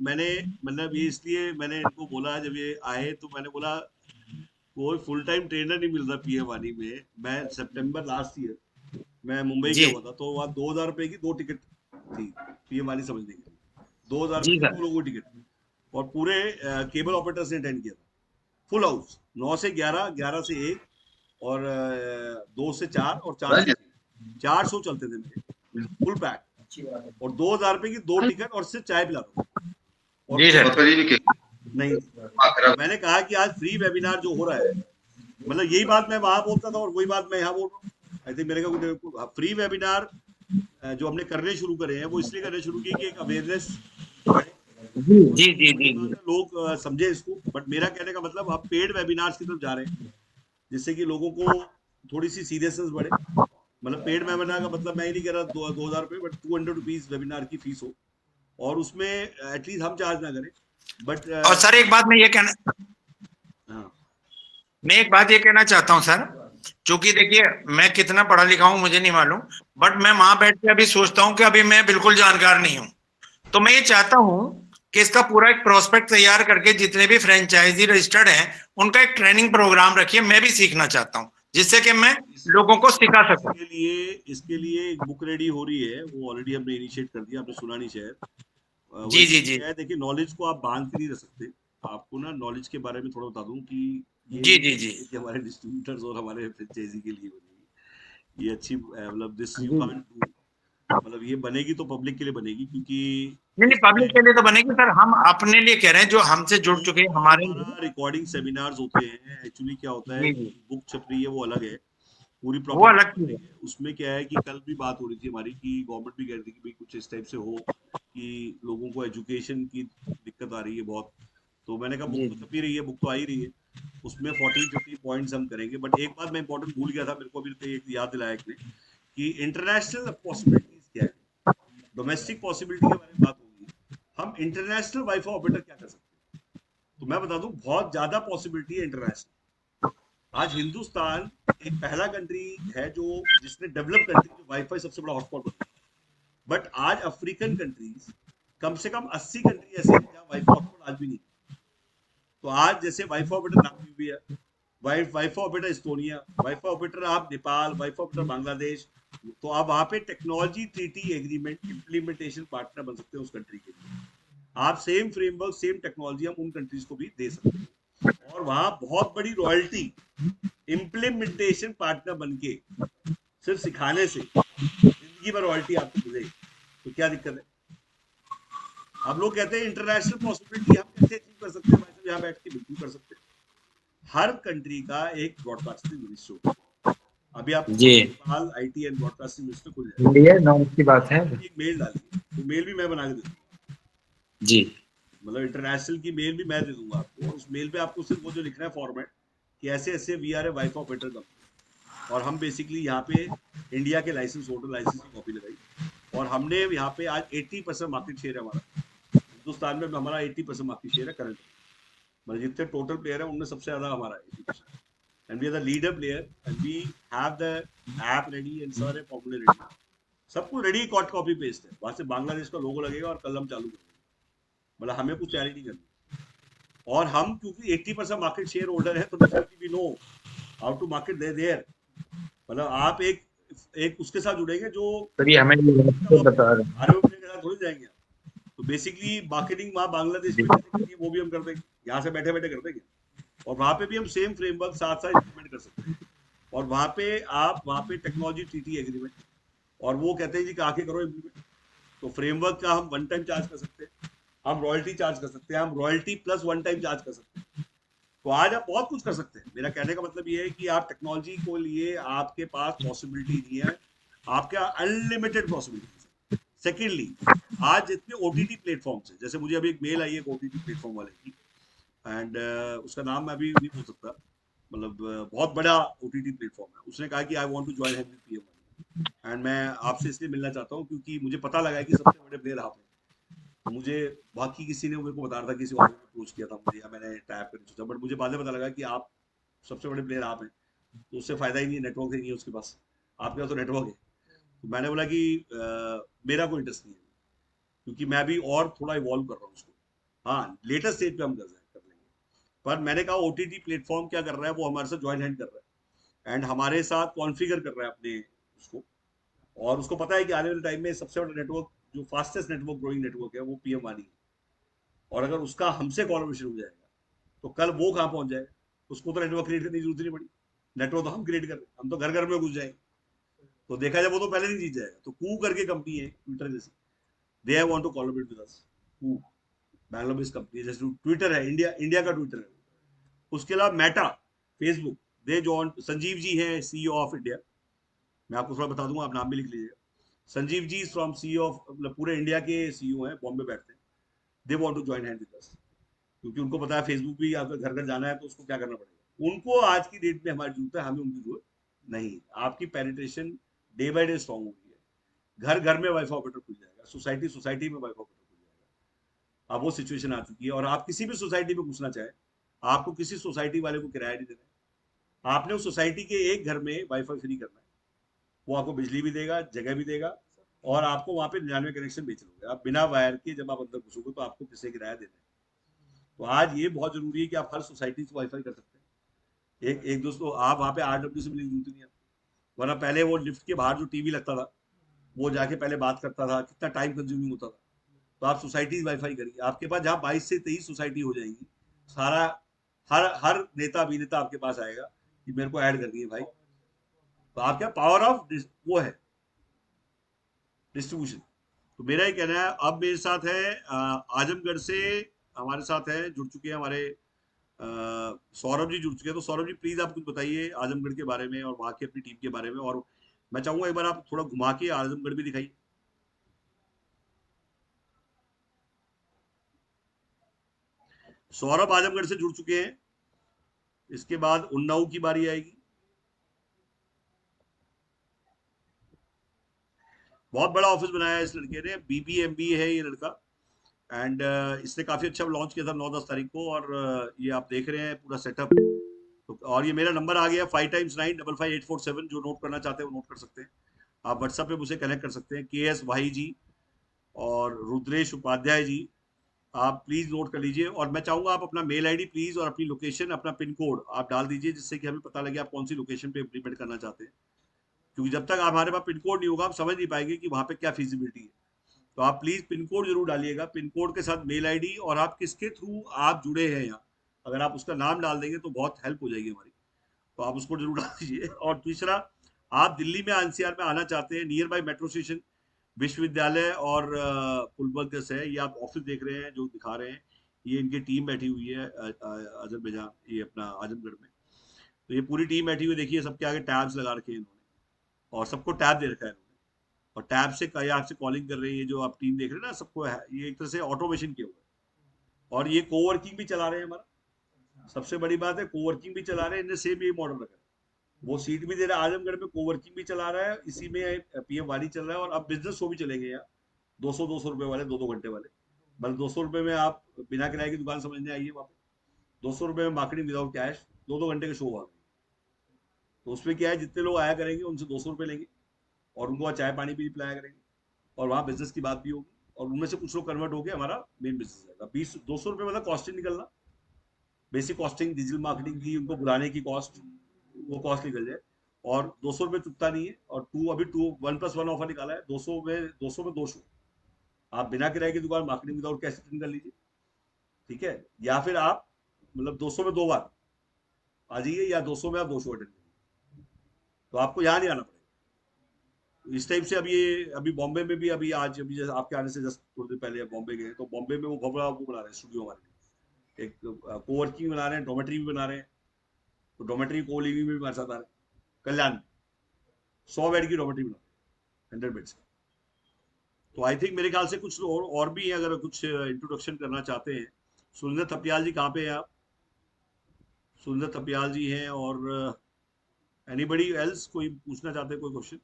मैंने मतलब ये इसलिए मैंने इनको बोला, जब ये आए तो मैंने बोला कोई फुल टाइम ट्रेनर नहीं मिल रहा पीएम वानी में। मैं सितंबर लास्ट ईयर मैं मुंबई गया हुआ था, तो वहाँ 2000 रुपए की 2 टिकट थी पीएम वानी समझने के लिए। 2000 रुपए 2 लोगों की टिकट, और पूरे केबल ऑपरेटर्स ने अटेंड किया था। फुल हाउस, 9 से 11, 11 से 1, और 2 से 4 और 4 से 4 शो चलते थे मेरे, फुल पैक, और 2000 रुपए की 2 टिकट, और सिर्फ चाय पिलाता था। और नहीं, मैंने कहा कि आज फ्री वेबिनार जो हो रहा है, मतलब यही बात मैं वहां बोलता था और वही बात मैं यहाँ बोल रहा हूँ। आई थिंक मेरे का फ्री वेबिनार जो हमने करने शुरू करे हैं, वो इसलिए करने शुरू किए कि एक अवेयरनेस जी लोग समझे इसको। बट मेरा कहने का मतलब आप पेड वेबिनार्स की तरफ जा रहे हैं, जिससे कि लोगों को थोड़ी सी सीरियसनेस बढ़े। मतलब पेड वेबिनार का मतलब मैं ही नहीं कह रहा 2000 रुपए, बट 200 रुपीज वेबिनार की फीस हो, और उसमें एटलीस्ट हम चार्ज ना करें। बट और सर एक बात मैं ये कहना चाहता हूँ सर, क्योंकि देखिए मैं कितना पढ़ा लिखा हूँ मुझे नहीं मालूम, बट मैं वहां बैठ के अभी सोचता हूँ कि अभी मैं बिल्कुल जानकार नहीं हूँ। तो मैं ये चाहता हूँ कि इसका पूरा एक प्रोस्पेक्ट तैयार करके जितने भी फ्रेंचाइजी रजिस्टर्ड हैं उनका एक ट्रेनिंग प्रोग्राम रखिए। मैं भी सीखना चाहता हूँ, जिससे कि मैं लोगों को सिखा सकूं। इसके लिए एक बुक रेडी हो रही है, वो ऑलरेडी हमने इनिशिएट कर दिया, आपने सुना नहीं शायद। जी। देखिए नॉलेज को आप बांध के नहीं रख सकते। आपको ना नॉलेज के बारे में थोड़ा बता दूं कि जी हमारे डिस्ट्रीब्यूटर्स और हमारे फ्रेंचाइजी के लिए बनेगी ये अच्छी, मतलब दिस यू कांट डू, मतलब ये बनेगी तो पब्लिक के लिए बनेगी, क्योंकि नहीं पब्लिक के लिए तो बनेगी सर, हम अपने लिए कह रहे हैं जो हमसे जुड़ चुके हैं। हमारे रिकॉर्डिंग सेमिनार्स होते हैं। एक्चुअली क्या होता है, बुक छप रही है वो अलग है, पूरी वो अलग है। उसमें क्या है कि कल भी बात हो रही थी हमारी कि गवर्नमेंट भी कह रही थी कि भाई कुछ इस टाइप से हो कि लोगों को एजुकेशन की दिक्कत आ रही है बहुत। तो मैंने कहा बुक तो छपी रही है, बुक तो आ ही रही है, उसमें 40-50 पॉइंट्स हम करेंगे। बट एक बात मैं इंपॉर्टेंट भूल गया था, मेरे को अभी एक याद दिलाया ने कि इंटरनेशनल पॉसिबिलिटीज क्या है। डोमेस्टिक पॉसिबिलिटी के बारे में बात होगी, हम इंटरनेशनल वाईफाई ऑपरेटर क्या कर सकते हैं। तो मैं बता दूं बहुत ज्यादा पॉसिबिलिटी है इंटरनेशनल। आज हिंदुस्तान एक पहला कंट्री है जो जिसने डेवलप कंट्री जो वाईफाई सबसे बड़ा हॉटस्पॉट बना। बट आज अफ्रीकन कंट्रीज कम से कम 80 कंट्री ऐसे हैं जहां वाईफाई हॉटस्पॉट आज भी नहीं। तो आज जैसे wifi operator Namibia, wifi operator Estonia, wifi operator आप नेपाल, वाईफाई ऑपरेटर बांग्लादेश, तो आप वहां पे technology treaty agreement implementation partner बन सकते हैं उस कंट्री के लिए। आप सेम फ्रेमवर्क, सेम टेक्नोलॉजी हम उन कंट्रीज को भी दे सकते हैं, और वहां बहुत बड़ी रॉयल्टी इम्प्लीमेंटेशन पार्टनर बनके सिर्फ सिखाने से जिंदगी भर रॉयल्टी आपको मिलेगी। तो क्या दिक्कत है? आप लोग कहते हैं इंटरनेशनल पॉसिबिलिटी हम कैसे अचीव कर सकते हैं? भाई यहाँ बैठ के बिल्कुल कर सकते हैं। हर कंट्री का एक ब्रॉडकास्टिंग मिनिस्ट्री होता है। अभी आप जी आईटी एंड ब्रॉडकास्टिंग मिनिस्टर खुल जाएगा, इंडिया नाम की बात है। एक मेल डालिए, वो मेल भी मैं बना के दे दूंगा, जी मतलब इंटरनेशनल की मेल भी मैं दे दूंगा आपको, और उस मेल पे आपको सिर्फ वो जो लिखना है फॉर्मेट कि ऐसे ऐसे we are a wife of better company, और हम बेसिकली यहाँ पे इंडिया के लाइसेंस होल्डर, लाइसेंस की कॉपी लगाई, और हमने यहाँ पे आज 80% मार्केट शेयर है हमारा हिंदुस्तान में, हमारा 80% मार्केट शेयर है करंट, मतलब जितने टोटल प्लेयर है उनमें सबसे ज्यादा हमारा 80%, and we are the leader player, and we have the app ready and सारे फॉर्मूले रेडी, सब कुछ रेडी, कॉपी पेस्ट है, वहां से बांग्लादेश का लोगो लगेगा और कल हम चालू करेंगे, मतलब हमें कुछ तैयारी नहीं करनी, और हम क्योंकि 80% मार्केट शेयर होल्डर है तो definitely we know how to market there, मतलब आप एक उसके साथ जुड़ेंगे जो सर, ये हमें बता रहे हैं। आरओ के साथ थोड़ी जाएंगे आप, तो बेसिकली मार्केटिंग वहाँ बांग्लादेश में कैसे करनी है वो भी हम कर देंगे, यहाँ से बैठे बैठे कर देंगे, और वहाँ पे भी हम सेम फ्रेमवर्क साथ साथ इम्प्लीमेंट कर सकते हैं, और वहाँ पे आप वहाँ पे टेक्नोलॉजी ट्रीटी एग्रीमेंट, और वो कहते हैं जी कि आके करो इम्प्लीमेंट, तो फ्रेमवर्क का हम वन टाइम चार्ज कर सकते हैं, हम रॉयल्टी चार्ज कर सकते हैं, हम royalty plus one time charge कर सकते हैं, तो आज आप बहुत कुछ कर सकते हैं, मेरा कहने का मतलब ये है कि आप टेक्नोलॉजी को लिए आपके पास पॉसिबिलिटी नहीं है, आपके अनलिमिटेड पॉसिबिलिटी। सेकेंडली, आज जितने ओटीटी प्लेटफॉर्म्स हैं, जैसे मुझे अभी एक मेल आई है ओटीटी प्लेटफॉर्म वाले की, एंड उसका नाम मैं अभी नहीं बोल सकता, मतलब बहुत बड़ा ओटीटी प्लेटफॉर्म है, उसने कहा कि I want to join hand with PM, and मैं आपसे इसलिए मिलना चाहता हूँ क्योंकि मुझे पता लगा है कि सबसे बड़े प्लेयर आप हैं, तो मुझे बाकी किसी ने मेरे को बता रहा था, किसी और ने अप्रोच किया था मुझे, या मैंने टैप करके सोचा, बट मुझे बाद में पता लगा कि आप सबसे बड़े प्लेयर आप हैं, तो उससे फायदा ही नहीं है, नेटवर्क ही नहीं है उसके पास, आपके पास तो नेटवर्क है, तो मैंने बोला कि मेरा कोई इंटरेस्ट नहीं है, क्योंकि मैं भी और थोड़ा इवॉल्व कर रहा हूँ उसको, हाँ लेटेस्ट स्टेज पे हम कर लेंगे, पर मैंने कहा ओटीटी प्लेटफॉर्म क्या कर रहा है, वो हमारे साथ ज्वाइन हैंड कर रहा है, एंड हमारे साथ कॉन्फ़िगर कर रहा है अपने उसको, और उसको पता है कि आने वाले टाइम में सबसे बड़ा नेटवर्क, जो फास्टेस्ट नेटवर्क ग्रोइंग नेटवर्क है, वो पीएम वानी है, और अगर उसका हमसे कोलैबोरेशन हो जाएगा तो कल वो कहाँ पहुंच जाएगा, उसको तो नेटवर्क क्रिएट करने की जरूरत नहीं पड़ी, नेटवर्क तो हम क्रिएट कर रहे हैं, हम तो घर घर में घुस जाएंगे, तो देखा जाए वो तो पहले नहीं जीत जाएगा, तो कू करके कंपनी है ट्विटर जैसी, they want to collaborate with us, Koo Bangalore based company, जैसे ट्विटर है, इंडिया इंडिया का ट्विटर है, उसके अलावा Meta, Facebook, they join, Sanjeev ji हैं सीईओ ऑफ इंडिया, मैं आपको थोड़ा बता दूंगा, आप नाम भी लिख लीजिएगा, Sanjeev ji from CEO of, मतलब पूरे इंडिया के सीईओ हैं, बॉम्बे बैठते हैं, they want to join hand with us, क्योंकि उनको पता है फेसबुक भी अगर घर घर जाना है तो उसको क्या करना पड़ेगा, उनको आज की डेट में हमारी जरूरत है, हमें उनकी जरूरत नहीं, आपकी penetration day by day strong हो रही है, घर घर में वाईफाई ऑपरेटर खुल जाएगा, सोसाइटी सोसाइटी में वाईफाई ऑपरेटर खुल जाएगा, अब वो सिचुएशन आ चुकी है, और आप किसी भी सोसाइटी में घुसना चाहें, आपको किसी सोसाइटी वाले को किराया नहीं देना है, आपने उस सोसाइटी के एक घर में वाईफाई फ्री करना है, वो आपको बिजली भी देगा, जगह भी देगा, और आपको वहां पे 99 कनेक्शन बेच लोगे आप बिना वायर के, जब आप अंदर घुसोगे तो आपको किसी किराया देना है, तो आज ये बहुत जरूरी है कि आप हर सोसाइटी से वाईफाई कर सकते हैं, एक दोस्तों आप वहाँ पे आरडब्ल्यू से मिलने की जरूरत नहीं है, वरना पहले वो लिफ्ट के बाहर जो टीवी लगता था, वो जाके पहले बात करता था, कितना टाइम कंज्यूमिंग होता था, तो आप सोसाइटी वाईफाई करिए, आपके पास जहाँ 22 से 23 सोसाइटी हो जाएंगी, सारा हर हर नेता अभिनेता आपके पास आएगा कि मेरे को ऐड कर दिए भाई, तो आप क्या पावर ऑफ वो है डिस्ट्रीब्यूशन, तो मेरा ये कहना है, अब मेरे साथ है आजमगढ़ से, हमारे साथ है, जुड़ चुके हैं हमारे सौरभ जी जुड़ चुके हैं, तो सौरभ जी प्लीज आप कुछ बताइए आजमगढ़ के बारे में और वहाँ की अपनी टीम के बारे में, और मैं चाहूंगा एक बार आप थोड़ा घुमा के आजमगढ़ भी दिखाइए। सौरभ आजमगढ़ से जुड़ चुके हैं, इसके बाद उन्नाव की बारी आएगी, बहुत बड़ा ऑफिस बनाया है इस लड़के ने, बीबीएमबी है ये लड़का, एंड इसने काफी अच्छा लॉन्च किया था 9-10 तारीख को, और ये आप देख रहे हैं पूरा सेटअप, तो और ये मेरा नंबर आ गया 5x9555847, जो नोट करना चाहते हैं वो नोट कर सकते हैं, आप व्हाट्सएप पे मुझे कनेक्ट कर सकते हैं, KS भाई जी और रुद्रेश उपाध्याय जी, आप प्लीज नोट कर लीजिए, और मैं चाहूंगा आप अपना मेल आईडी प्लीज और अपनी लोकेशन, अपना पिन कोड आप डाल दीजिए, जिससे कि हमें पता लगे आप कौन सी लोकेशन पे इम्प्लीमेंट करना चाहते हैं, क्योंकि जब तक हमारे पास पिन कोड नहीं होगा हम समझ नहीं पाएंगे कि वहाँ पे क्या फिजिबिलिटी है, तो आप प्लीज पिन कोड जरूर डालिएगा, पिन कोड के साथ मेल आईडी, और आप किसके थ्रू आप जुड़े हैं यहाँ, अगर आप उसका नाम डाल देंगे तो बहुत हेल्प हो जाएगी हमारी, तो आप उसको जरूर डाल दीजिए, और तीसरा, आप दिल्ली में एनसीआर में आना चाहते हैं, नियर बाई मेट्रो स्टेशन, विश्वविद्यालय और पुलबर्गस है, ये आप ऑफिस देख रहे हैं जो दिखा रहे हैं, ये इनकी टीम बैठी हुई है अजरबैजान, ये अपना आजमगढ़ में, तो ये पूरी टीम बैठी हुई देखिए, सबके आगे टैब्स लगा रखे हैं इन्होंने और सबको टैब दे रखा है इन्होंने, और टैब से कई आपसे कॉलिंग कर रही है। जो आप टीम देख रहे हैं ना, सबको ये एक तरह से ऑटोमेशन किया हुआ है। और ये कोवर्किंग भी चला रहे हैं हमारा, सबसे बड़ी बात है कोवर्किंग भी चला रहे हैं, इन्हें सेम ये मॉडल रखा है। वो सीट भी दे रहा है आजमगढ़ में, कोवर्किंग भी चला रहा है, इसी में पीएम वाली चल रहा है। और अब बिजनेस शो भी चलेंगे यहाँ, 200 रुपए वाले, 2 घंटे वाले। मतलब 200 रुपए में आप बिना किराए की दुकान समझने आइए वहाँ पे, 200 रुपए में मार्केटिंग विदाउट कैश, 2 घंटे के शो आ गए। तो उसमें क्या है, जितने लोग आया करेंगे उनसे 200 रुपए लेंगे और उनको चाय पानी भी पिलाया करेंगे, और वहाँ बिजनेस की बात भी होगी, और उनमें से कुछ लोग कन्वर्ट होकर हमारा मेन बिजनेस जाएगा। 200 रुपए मतलब कॉस्टिंग निकलना, बेसिक कॉस्टिंग, डिजिटल मार्केटिंग की, उनको बुलाने की कॉस्ट, वो कॉस्ट निकल जाए। और 200 रुपए चुकता नहीं है। और अभी 1+1 ऑफर निकाला है, 200 में 2 शो। आप बिना किराए की दुकान मार्केटिंग विदाउट कैश अटेंड कर लीजिए, ठीक है, या फिर आप मतलब 200 में 2 बार आ जाइए, या 200 में आप 2 शो अटेंड करिए, तो आपको यहाँ नहीं आना पड़ेगा। इस टाइप से अभी बॉम्बे में भी अभी जैसे आपके आने से जस्ट थोड़ी देर पहले बॉम्बे गए, तो बॉम्बे में वो बड़ा वो बना रहे हैं स्टूडियो हमारे लिए, एक कोवर्किंग बना रहे हैं, डोमेट्री भी बना रहे हैं। तो डोमेट्री को लिविंग में भी हमारे साथ आ रहे हैं। कल्याण 100 बेड की डोमेट्री बना रहे हैं, 100 बेड्स। तो आई थिंक मेरे ख्याल से कुछ और भी हैं, अगर कुछ इंट्रोडक्शन करना चाहते हैं। सुरेंद्र थपियाल जी कहाँ पे हैं आप? सुरेंद्र थपियाल जी हैं। और एनीबडी एल्स कोई पूछना चाहते हैं कोई क्वेश्चन?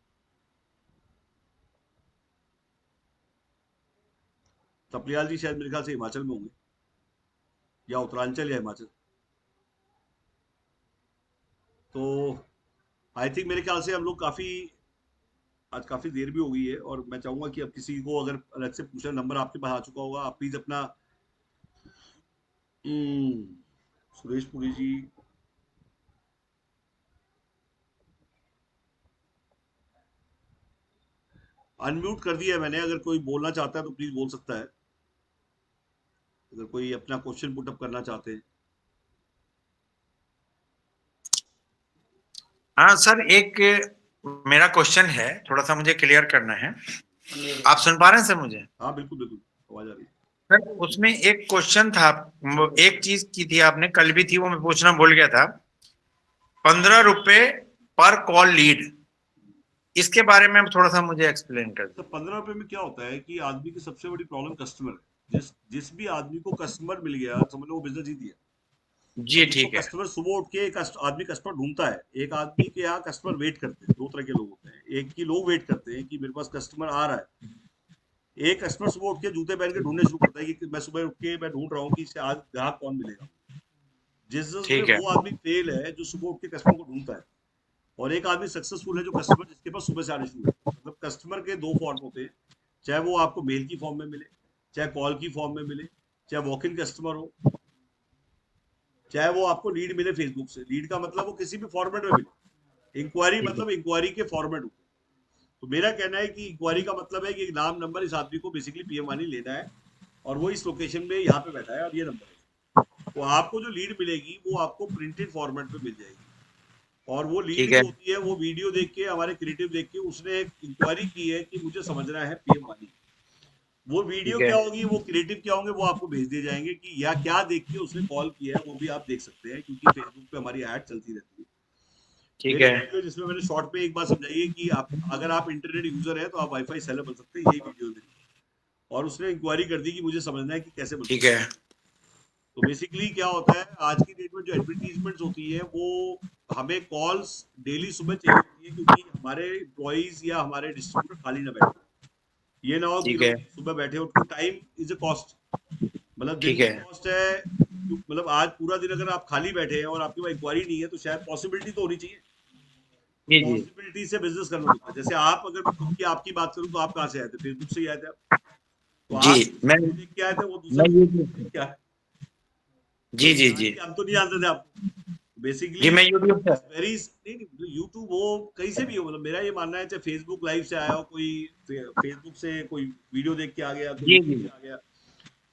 थपियाल जी शायद मेरे ख्याल से हिमाचल में होंगे, या उत्तरांचल या हिमाचल। तो आई थिंक मेरे ख्याल से हम लोग आज काफी देर भी हो गई है, और मैं चाहूंगा कि अब किसी को अगर अलग से पूछना, नंबर आपके पास आ चुका होगा, आप प्लीज अपना सुरेश पुरी जी, अनम्यूट कर दिया है मैंने, अगर कोई बोलना चाहता है तो प्लीज बोल सकता है, अगर कोई अपना क्वेश्चन पुटअप करना चाहते हैं। हाँ सर, एक मेरा क्वेश्चन है, थोड़ा सा मुझे क्लियर करना है। आप सुन पा रहे हैं सर मुझे? हाँ बिल्कुल बिल्कुल, आवाज आ रही है सर। उसमें एक क्वेश्चन था, एक चीज की थी आपने कल भी थी, वो मैं पूछना भूल गया था। 15 रुपए पर कॉल लीड, इसके बारे में थोड़ा सा मुझे एक्सप्लेन कर तो दो। 15 रुपए में क्या होता है कि आदमी की सबसे बड़ी प्रॉब्लम कस्टमर है। जिस भी आदमी को कस्टमर मिल गया, समझ लो वो बिजनेस जीत गया। जी अब उसको ठीक है। कस्टमर सुबह उठ के आदमी कस्टमर ढूंढता है। एक आदमी के यहाँ कस्टमर वेट करते हैं, 2 तरह के लोग होते हैं। एक की लोग वेट करते हैं कि मेरे पास कस्टमर आ रहा है। एक कस्टमर सुबह उठ के जूते पहन के ढूंढने शुरू करता है कि मैं सुबह उठ के मैं ढूंढ रहा हूँ कि आज ग्राहक कौन मिलेगा। ठीक है। वो आदमी फेल है जो सुबह उठ के कस्टमर को ढूंढता है, और एक आदमी सक्सेसफुल है जो कस्टमर जिसके पास सुबह से आने शुरू है। मतलब कस्टमर के 2 फॉर्म होते हैं, चाहे वो आपको मेल की फॉर्म में मिले, चाहे कॉल की फॉर्म में मिले, चाहे वॉक इन कस्टमर हो, चाहे वो आपको लीड मिले फेसबुक से। लीड का मतलब वो किसी भी फॉर्मेट में मिले, इंक्वायरी मतलब इंक्वायरी के फॉर्मेट हो। तो मेरा कहना है कि इंक्वायरी का मतलब है कि एक नाम नंबर, इस आदमी को बेसिकली पीएम वानी लेना है, और वो इस लोकेशन में यहाँ पे बैठा है और ये नंबर है। तो आपको जो लीड मिलेगी वो आपको प्रिंटेड फॉर्मेट में मिल जाएगी, और वो लीड जो होती है वो वीडियो देख के, हमारे क्रिएटिव देख के उसने एक इंक्वायरी की है कि मुझे समझना है पीएम वानी। वो वीडियो क्या होगी, वो क्रिएटिव क्या होंगे, वो आपको भेज दिए जाएंगे कि या क्या देख के उसने कॉल किया है, वो भी आप देख सकते हैं, क्योंकि फेसबुक पे हमारी ऐड चलती रहती है। ठीक मेरी है। वीडियो जिसमें मैंने शॉर्ट पे एक बार समझाई है कि आप अगर आप इंटरनेट यूजर है तो आप वाईफाई सेलर बन सकते हैं, यही वीडियो में। और उसने इंक्वायरी कर दी कि मुझे समझना है कि कैसे बन। ठीक है। तो बेसिकली क्या होता है, आज की डेट में जो एडवर्टीजमेंट्स होती है वो हमें कॉल्स डेली सुबह चाहिए होती है, क्योंकि हमारे एम्प्लॉइज या हमारे डिस्ट्रीब्यूटर खाली ना बैठे। ये ना हो कि लोग सुबह बैठे हो, टाइम इज अ कॉस्ट, मतलब दिन की कॉस्ट है। मतलब आज पूरा दिन अगर आप खाली बैठे हैं और आपके पास इंक्वायरी नहीं है, तो शायद पॉसिबिलिटी तो होनी चाहिए, पॉसिबिलिटी से बिजनेस करना होता है। जैसे आप, अगर मैं खुद की आपकी बात करूं तो आप कहाँ से आए थे? फेसबुक से ही आए थे आप? तो आप मैं देख के आए थे, वो दूसरा क्या है? जी हम तो नहीं जानते थे आपको बेसिकली। जी, मैं यूट्यूब पे यूट्यूब हो कहीं से भी हो, मतलब मेरा ये मानना है, चाहे फेसबुक लाइव से आया हो कोई, फेसबुक से कोई वीडियो देख के आ गया, तो आ गया,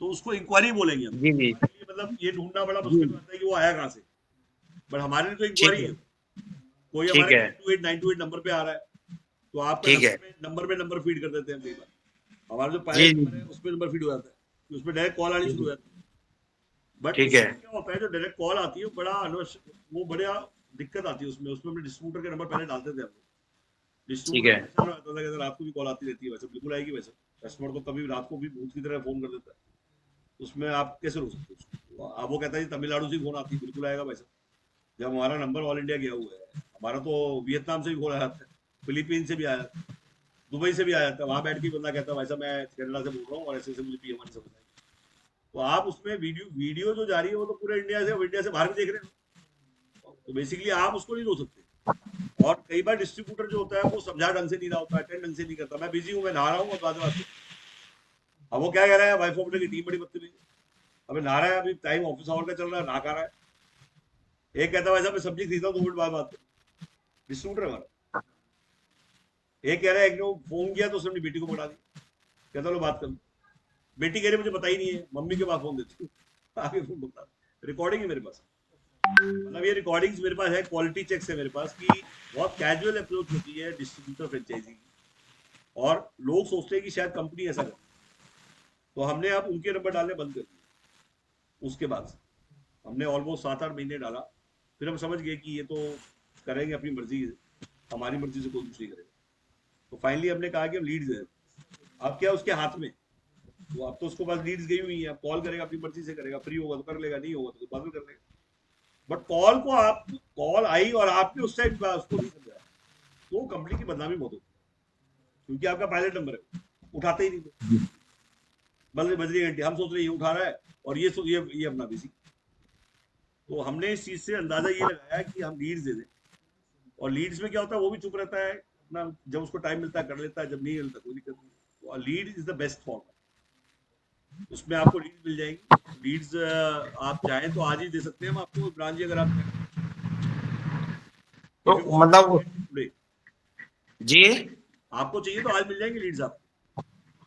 तो उसको इंक्वायरी बोलेंगे हम। जी। मतलब ये ढूंढना बड़ा मुश्किल होता है कि वो आया कहाँ से, बट हमारे लिए तो इंक्वायरी है। कोई हमारे 928 नंबर पे आ रहा है, तो आपका नंबर फीड कर देते हैं कई बार। हमारा जो पायलट नंबर है उसमें नंबर फीड हो जाता है, उसमें डायरेक्ट कॉल आनी शुरू हो जाती है। बट क्या होता है, जो डायरेक्ट कॉल आती है बड़ा वो बड़ा दिक्कत आती है उसमें अपने डिस्ट्रीब्यूटर के नंबर पहले डालते थे हम लोग। ठीक है। डिस्ट्रीब्यूटर रहता था कि रात को भी कॉल आती रहती है, वैसे बिल्कुल आएगी, वैसे कस्टमर तो कभी रात को भी भूत की तरह फोन कर देता है, उसमें आप कैसे रोक सकते हो उसको? अब वो कहता है तमिलनाडु से फोन आती है, बिल्कुल आएगा वैसे। जब हमारा नंबर ऑल इंडिया गया हुआ है, हमारा तो वियतनाम से भी फोन आया था, फिलीपीन से भी आया था, दुबई से भी आया था, वहां बैठ के बंदा कहता है वैसा मैं कनाडा से बोल रहा हूँ और ऐसे मुझे पीएम नहीं समझ आएगी। तो आप उसमें वीडियो जो जा रही है वो तो पूरे इंडिया से बाहर भी देख रहे हैं, तो बेसिकली आप उसको नहीं रोक सकते। और कई बार डिस्ट्रीब्यूटर जो होता है वो समझा ढंग से नहीं रहा होता, अटेंड ढंग से नहीं करता, मैं बिजी हूँ, मैं नहा रहा हूँ, और बाद अब वो क्या कह रहा है, वाइफ ऑफ की टीम बड़ी बदतमीज, अबे नहा रहा है, अभी टाइम ऑफिस आवर का चल रहा है, नहा खा रहा है। एक कहता है वैसा मैं सब्जी खरीदा हूँ 2 मिनट बाद बात, डिस्ट्रीब्यूटर हमारा। एक कह रहा है एक ने फोन किया तो उसने अपनी बेटी को पकड़ा दी, कहता लो बात कर लो, बेटी कह रही मुझे पता ही नहीं है, मम्मी के पास फोन देती हूँ, आगे फोन बोलता, रिकॉर्डिंग है मेरे पास, मतलब ये रिकॉर्डिंग्स मेरे पास है, क्वालिटी चेक्स है मेरे पास, कि बहुत कैजुअल अप्रोच होती है डिस्ट्रीब्यूटर फ्रेंचाइजी की, और लोग सोचते हैं कि शायद कंपनी ऐसा करे, तो हमने अब उनके नंबर डालने बंद कर दिए। उसके बाद हमने ऑलमोस्ट 7-8 महीने डाला, फिर हम समझ गए कि ये तो करेंगे अपनी मर्जी से, हमारी मर्जी से कोई कुछ नहीं करेगा, तो फाइनली हमने कहा कि हम लीड्स है, अब क्या उसके हाथ में, वो अब तो उसको पास लीड्स गई हुई है, अब कॉल करेगा अपनी मर्जी से करेगा, फ्री होगा तो कर लेगा, नहीं होगा तो बाद में कर लेगा। बट कॉल को आप, कॉल आई और आपने उस टाइम उसको नहीं समझाया, तो कंपनी की बदनामी बहुत होती है, क्योंकि आपका पायलट नंबर है, उठाते ही नहीं, बजरी घंटे हम सोच रहे ये उठा रहा है और ये अपना बिजी। तो हमने इस चीज से अंदाजा ये लगाया कि हम लीड्स दे दें, और लीड्स में क्या होता है वो भी चुप रहता है अपना, जब उसको टाइम मिलता है कर लेता है, जब नहीं मिलता कोई दिक्कत नहीं। तो lead is the best form, उसमें आपको लीड मिल जाएगी। लीड्स आप चाहें तो आज ही दे सकते हैं हम आपको, इमरान जी, अगर आप तो मतलब जी आपको चाहिए तो आज मिल जाएंगे लीड्स आपको।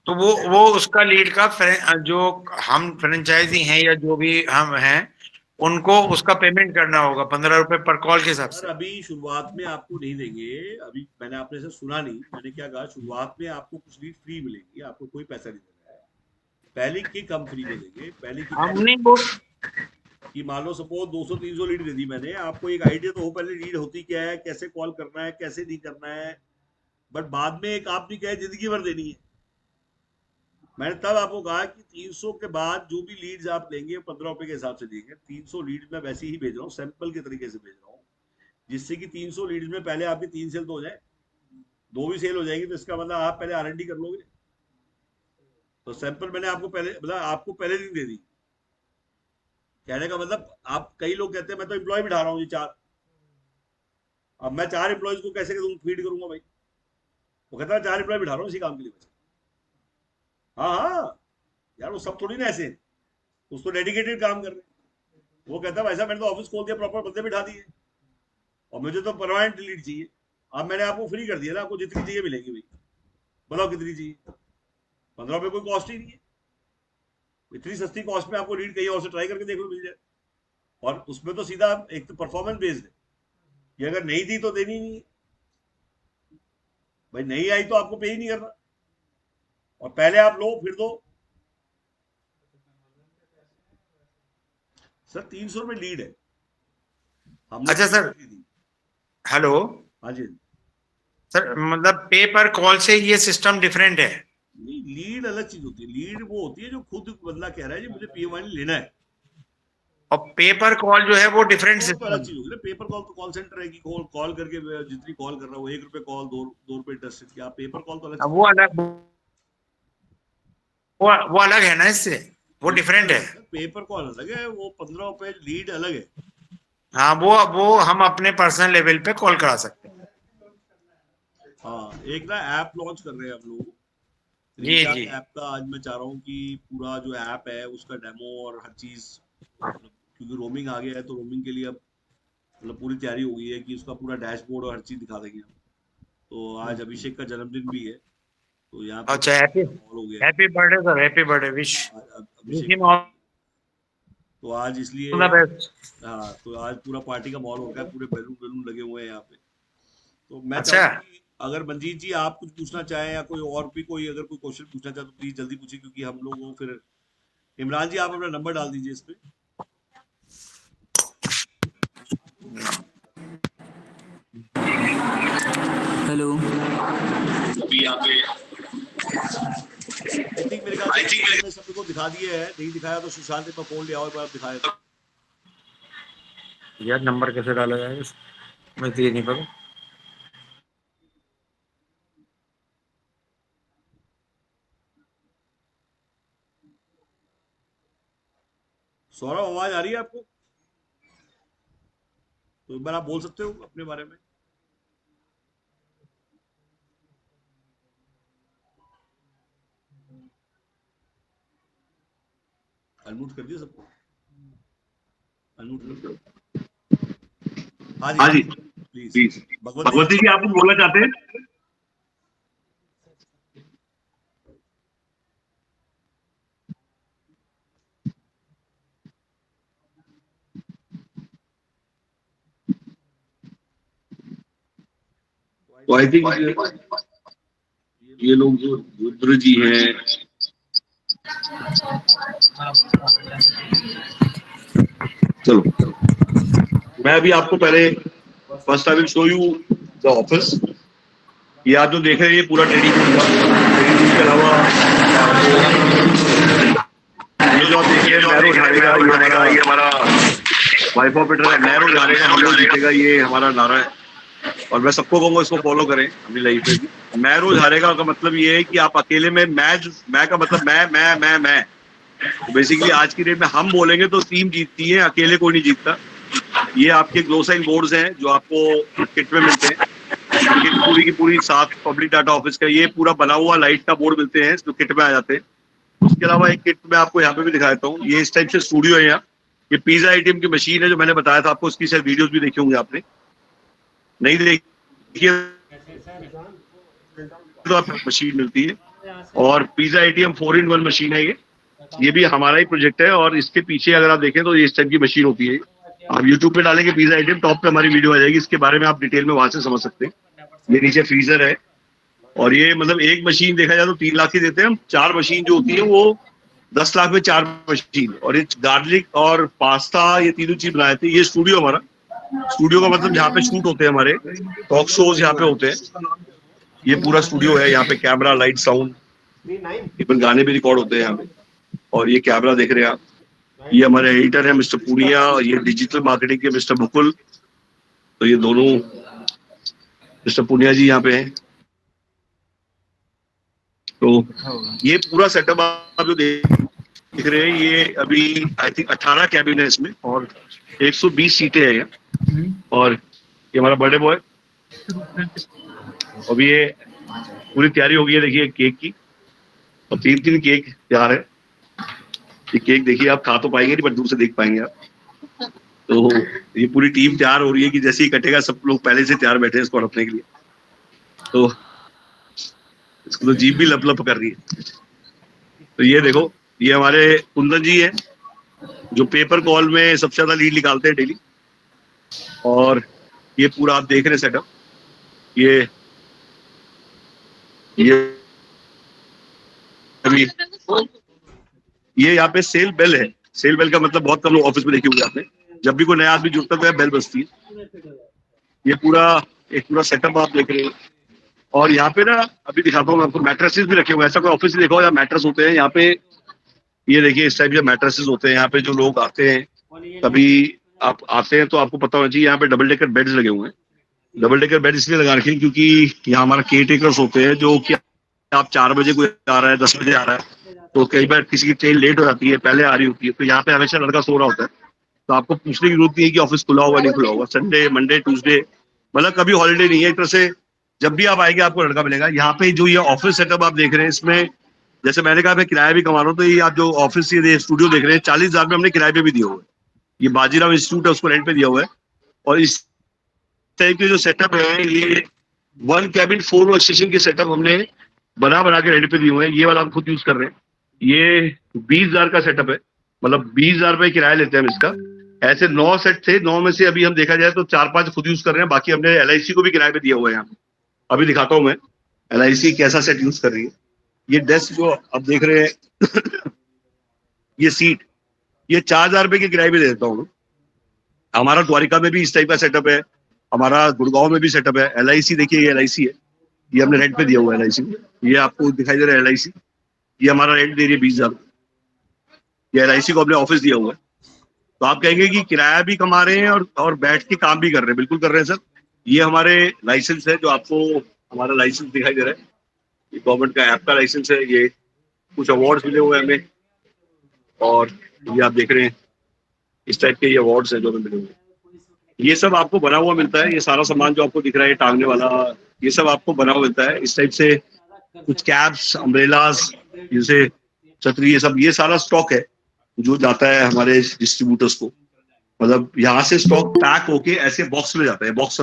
तो वो उसका लीड का जो हम फ्रेंचाइजी हैं या जो भी हम हैं उनको उसका पेमेंट करना होगा 15 रुपए पर कॉल के हिसाब से। अभी शुरुआत में आपको नहीं देंगे, अभी मैंने आपने से सुना नहीं, मैंने क्या कहा, शुरुआत में आपको कुछ लीड फ्री मिलेगी, आपको कोई पैसा नहीं देना है, पहली किक हम फ्री में देंगे। पहली किक हमने वो कि मान लो सपोज 200-300 लीड दे दी मैंने आपको, एक आइडिया तो हो पहले लीड होती क्या है, कैसे कॉल करना है, कैसे नहीं करना है, बट बाद में एक आपने क्या है जिंदगी भर देनी है। मैंने तब आपको कहा कि 300 के बाद जो भी लीड्स आप लेंगे 15 रुपए के हिसाब से देंगे। 300 लीड्स में वैसे ही भेज रहा हूँ, सैंपल के तरीके से भेज रहा हूँ, जिससे कि 300 लीड्स में पहले आपकी 3 सेल तो हो जाए, 2 भी सेल हो जाएगी, तो इसका मतलब आप पहले R&D कर लोगे। तो सैंपल मैंने आपको पहले, मतलब आपको पहले दिन दे दी, कहने का मतलब आप, कई लोग कहते हैं मैं तो एम्प्लॉय बिठा रहा हूँ ये 4, अब मैं 4 एम्प्लॉयज को कैसे फीड करूंगा भाई, वो कहता है 4 एम्प्लॉय बिठा रहा हूँ इसी काम के लिए। हाँ हाँ यार, वो सब थोड़ी ना ऐसे, उसको डेडिकेटेड काम कर रहे हैं। वो कहता है वैसा मैंने तो ऑफिस खोल दिया, प्रॉपर बंदे बिठा दिए, और मुझे तो परमानेंट लीड चाहिए। अब मैंने आपको फ्री कर दिया ना, आपको जितनी चाहिए मिलेगी भाई, बताओ कितनी चाहिए, 15 रुपए कोई कॉस्ट ही नहीं है, इतनी सस्ती कॉस्ट में आपको लीड कहीं और से ट्राई करके देख लो मिल जाए। और उसमें तो सीधा एक तो परफॉर्मेंस बेस्ड है, ये अगर नहीं दी तो देनी नहीं है भाई, नहीं आई तो आपको पे ही नहीं करना, और पहले आप लो फिर दो। सर 300 रुपए लीड है। अच्छा सर, हेलो, हाँ जी सर मतलब पे पर कॉल से ये सिस्टम डिफरेंट है? नहीं, लीड अलग चीज होती है, लीड वो होती है जो खुद बंदा कह रहा है जी मुझे पीएम लेना है, और पेपर कॉल जो है वो डिफरेंट तो सिस्टम। अलग चीज होगी ना। पेपर कॉल तो कॉल सेंटर है कि कॉल करके जितनी कॉल कर रहा हो, 1 रुपए कॉल, 2 रुपए इंटरेस्ट किया, पेपर कॉल तो अलग, वो अलग, वो अलग है ना, इससे वो डिफरेंट है। पेपर कॉल अलग है, वो 15 रुपए लीड अलग है। हाँ, वो हम अपने पर्सनल लेवल पे कॉल करा सकते हैं। हाँ, एक ना ऐप लॉन्च कर रहे हैं हम लोग, जी जी। ऐप का आज मैं चाह रहा हूँ कि पूरा जो ऐप है उसका डेमो और हर चीज, क्योंकि रोमिंग आ गया है तो रोमिंग के लिए अब मतलब पूरी तैयारी हो गई है कि उसका पूरा डैशबोर्ड और हर चीज दिखा देंगे हम। तो आज अभिषेक का जन्मदिन भी है, तो यहाँ पे अच्छा, हैप्पी हो गया, happy birthday sir, happy birthday, wish Abhishek, तो आज इसलिए ऑल द बेस्ट। हाँ, तो आज पूरा पार्टी का माहौल हो रखा है, पूरे बैलून बैलून लगे हुए हैं यहाँ पे। तो मैं अच्छा, चाहूंगा कि अगर मंजीत जी आप कुछ पूछना चाहें या कोई और भी कोई अगर कोई क्वेश्चन पूछना चाहे तो प्लीज जल्दी पूछिए, क्योंकि हम लोग वो फिर, इमरान जी आप अपना नंबर डाल दीजिए इस पे। हेलो। अभी यहाँ पे आई थिंक मैंने सबको दिखा दिए है, नहीं दिखाया तो सुशांत ने फोन लिया और एक बार दिखाया था। यार नंबर कैसे डाला जाए, मैं तो ये नहीं पता। सौरभ आवाज आ रही है आपको? तो एक बार आप बोल सकते हो अपने बारे में। अनम्यूट कर दिया सबको, अनम्यूट कर दो। हाँ जी प्लीज। प्लीज भगवती भगवती जी, आप कुछ बोलना चाहते हैं? तो आई थिंक ये लोग जो रुद्र जी हैं, चलो मैं अभी आपको पहले first I will show you the office. ये आप जो देख रहे हैं ये पूरा ट्रेडिंग रूम था। ट्रेडिंग रूम के अलावा ये जो आप देख रहे हैं मैरो झाड़ेगा, ये हमारा वाइफ ऑपरेटर है। मैरो झाड़ेगा, हम लोग जीतेगा, ये हमारा नारा है। और मैं सबको कहूंगा इसको फॉलो करें अपनी लाइफ में भी। मैरो झाड़ेगा का मतलब ये है कि आप अकेले में मैं का मतलब मैं तो बेसिकली आज की डेट में हम बोलेंगे तो टीम जीतती है, अकेले कोई नहीं जीतता। ये आपके ग्लोसाइन बोर्ड्स हैं जो आपको किट में मिलते हैं। किट पूरी की पूरी 7 पब्लिक डाटा ऑफिस का ये पूरा बना हुआ लाइट का बोर्ड मिलते हैं जो किट में आ जाते हैं। उसके अलावा एक किट में आपको यहाँ पे भी दिखाता हूँ। ये इस टाइप से स्टूडियो है। यहाँ ये पिज्जा एटीएम की मशीन है जो मैंने बताया था आपको, उसकी शायद वीडियोस भी देखे होंगे आपने। नहीं देखिए तो आप मशीन मिलती है। और पिज्जा एटीएम 4-in-1 मशीन है ये भी हमारा ही प्रोजेक्ट है। और इसके पीछे अगर आप देखें तो ये इस टाइप की मशीन होती है। आप यूट्यूब पे डालेंगे पिज्जा एटीएम, टॉप पे हमारी वीडियो आ जाएगी, इसके बारे में आप डिटेल में वहां से समझ सकते हैं। ये नीचे फ्रीजर है। और ये मतलब एक मशीन देखा जाए तो 3 लाख की देते हैं हम। 4 मशीन जो होती है वो 10 लाख में 4 मशीन। और ये गार्लिक और पास्ता ये तीनों चीज बनाए थे। ये स्टूडियो हमारा, स्टूडियो का मतलब जहाँ पे शूट होते हैं हमारे टॉक शोज यहाँ पे होते हैं। ये पूरा स्टूडियो है। यहाँ पे कैमरा, लाइट, साउंड, इवन गाने भी रिकॉर्ड होते हैं यहाँ पे। और ये कैमरा देख रहे हैं आप, ये हमारे एडिटर है मिस्टर पूनिया, ये डिजिटल मार्केटिंग के मिस्टर मुकुल। तो ये दोनों मिस्टर पूनिया जी यहाँ पे हैं। तो ये पूरा सेटअप आप जो देख रहे हैं ये अभी आई थिंक 18 कैबिन है इसमें और 120 सीटें हैं यहाँ। और ये हमारा बर्थडे बॉय, अभी ये पूरी तैयारी हो गई है देखिए केक की। और 3 केक तैयार है। ये केक देखिए आप खा तो पाएंगे नहीं पर दूर से देख पाएंगे आप। तो ये पूरी टीम तैयार हो रही है कि जैसे ही कटेगा सब लोग पहले से तैयार बैठे हैं इसको हड़पने के लिए। तो इसको तो जीभ भी लप लप कर रही है। तो ये देखो, ये हमारे कुंदन जी हैं जो पेपर कॉल में सबसे ज्यादा लीड निकालते हैं डेली। और ये पूरा आप देख रहे हैं सेटअप। ये यहाँ पे सेल बेल है। सेल बेल का मतलब बहुत कम लोग ऑफिस में देखे होंगे आपने। जब भी कोई नया आदमी जुड़ता है तो बेल बजती है। ये पूरा एक पूरा सेटअप आप देख रहे हैं। और यहाँ पे ना अभी दिखाता हूँ आपको, मैट्रेसेस भी रखे हुए हैं। ऐसा कोई ऑफिस देखा हो यहाँ मैट्रेस होते हैं यहाँ पे। ये देखिए इस टाइप के मैट्रेसेस होते हैं यहाँ पे। जो लोग आते हैं कभी आप आते हैं तो आपको पता होना चाहिए यहाँ पे डबल डेकर बेड्स लगे हुए हैं। डबल डेकर बेड इसलिए लगा रखे हैं क्योंकि यहाँ हमारा केयर टेकर्स होते हैं जो कि आप 4 बजे कोई आ रहा है, 10 बजे आ रहा है, तो कई बार किसी की ट्रेन लेट हो जाती है, पहले आ रही होती है, तो यहाँ पे हमेशा लड़का सो रहा होता है। तो आपको पूछने की जरूरत नहीं है कि ऑफिस खुला होगा नहीं खुला होगा। संडे, मंडे, ट्यूसडे, मतलब कभी हॉलीडे नहीं है। एक तरह से जब भी आप आएंगे आपको लड़का मिलेगा। यहाँ पे जो ये ऑफिस सेटअप आप देख रहे हैं इसमें जैसे मैंने कहा मैं किराया भी कमा रहा हूँ। तो ये आप जो ऑफिस ये स्टूडियो देख रहे हैं 40,000 में हमने किराए पे भी दिया हुआ है। ये बाजीराव इंस्टीट्यूट है उसको रेंट पे दिया हुआ है। और इस टाइप के जो सेटअप है ये 1 कैबिन 4 वर्क स्टेशन के सेटअप हमने बना के रेंट पे दिए हुए हैं। ये वाला हम खुद यूज कर रहे हैं। ये 20,000 का सेटअप है, मतलब 20,000 रुपए किराया लेते हैं हम इसका। ऐसे 9 सेट थे, 9 में से अभी हम देखा जाए तो 4-5 खुद यूज कर रहे हैं। बाकी हमने LIC को भी किराए पे दिया हुआ है। यहाँ अभी दिखाता हूँ मैं LIC कैसा सेट यूज कर रही है। ये डेस्क जो आप देख रहे हैं ये सीट, ये 4,000 रुपए के किराए पे दे देता हूँ। हमारा द्वारिका में भी इस टाइप का सेटअप है। हमारा गुड़गांव में भी सेटअप है। LIC देखिए, ये LIC है, ये हमने रेंट पे दिया हुआ है LIC। ये आपको दिखाई दे रहा है LIC, ये हमारा रेंट दे रही है 20,000। ये LIC को हमने ऑफिस दिया हुआ है। तो आप कहेंगे कि किराया भी कमा रहे हैं और बैठ के काम भी कर रहे हैं। बिल्कुल कर रहे हैं सर। ये हमारे लाइसेंस है, जो आपको हमारा लाइसेंस दिखाई दे रहा है, ये गवर्नमेंट का ऐप का लाइसेंस है। ये कुछ अवार्ड्स मिले हुए हैं हमें, और ये आप देख रहे हैं इस टाइप के ये अवार्ड्स हैं जो हमें मिले हुए हैं। ये सब आपको बना हुआ मिलता है। ये सारा सामान जो आपको दिख रहा है टांगने वाला, ये सब आपको बना हुआ मिलता है इस टाइप से। कुछ कैप्स, अम्ब्रेलास, जैसे छतरी, ये सब, ये सारा स्टॉक है जो जाता है हमारे डिस्ट्रीब्यूटर्स को। मतलब यहाँ से स्टॉक पैक होके ऐसे बॉक्स में जाता है। बॉक्स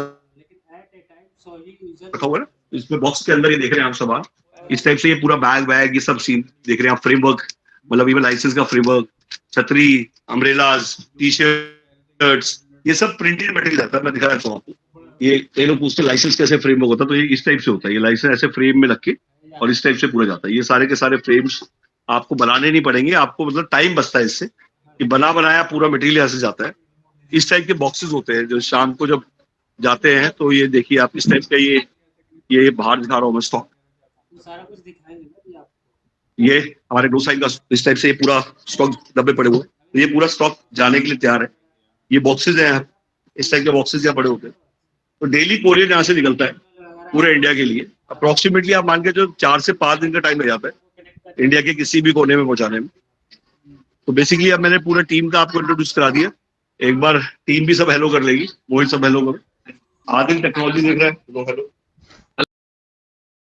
रखा हुआ है, इसमें बॉक्स के अंदर ये देख रहे हैं आप सामान इस टाइप से। ये पूरा बैग ये सब सीन देख रहे हैं आप। फ्रेमवर्क, मतलब ये लाइसेंस का फ्रेमवर्क, छतरी, अम्ब्रेलास, टी-शर्ट्स, ये सब प्रिंटेड मटेरियल जाता है। मैं दिखा रहा हूँ आपको। ये कई लोग पूछते लाइसेंस कैसे फ्रेमवर्क होता है, तो ये इस टाइप से होता है। ये लाइसेंस ऐसे फ्रेम में रख के और इस टाइप से पूरा जाता है। ये सारे के सारे फ्रेम्स आपको बनाने नहीं पड़ेंगे, आपको मतलब टाइम बचता है इससे कि बना बनाया पूरा मटेरियल यहाँ से जाता है। इस टाइप के बॉक्सेस होते हैं जो शाम को जब जाते हैं, तो ये देखिए आप इस टाइप का ये बाहर दिखा रहा हूँ मैं स्टॉक। सारा कुछ दिखाएंगे ना ये हमारे दो साइड का इस टाइप से ये पूरा स्टॉक डब्बे पड़े हुए हैं। तो ये पूरा स्टॉक जाने के लिए तैयार है। ये बॉक्सेस हैं, इस टाइप के बॉक्सेस यहाँ पड़े होते हैं। तो डेली कोरियर यहाँ से निकलता है पूरे इंडिया के लिए। अप्रोक्सीमेटली आप मान के जो 4 से 5 दिन का टाइम लग जाता है इंडिया के किसी भी कोने में पहुंचाने में। तो बेसिकली अब मैंने पूरे टीम का आपको इंट्रोड्यूस करा दिया। एक बार टीम भी सब हेलो कर लेगी। मोहित सब हेलो करो। आदिल टेक्नोलॉजी देख रहा है, हेलो।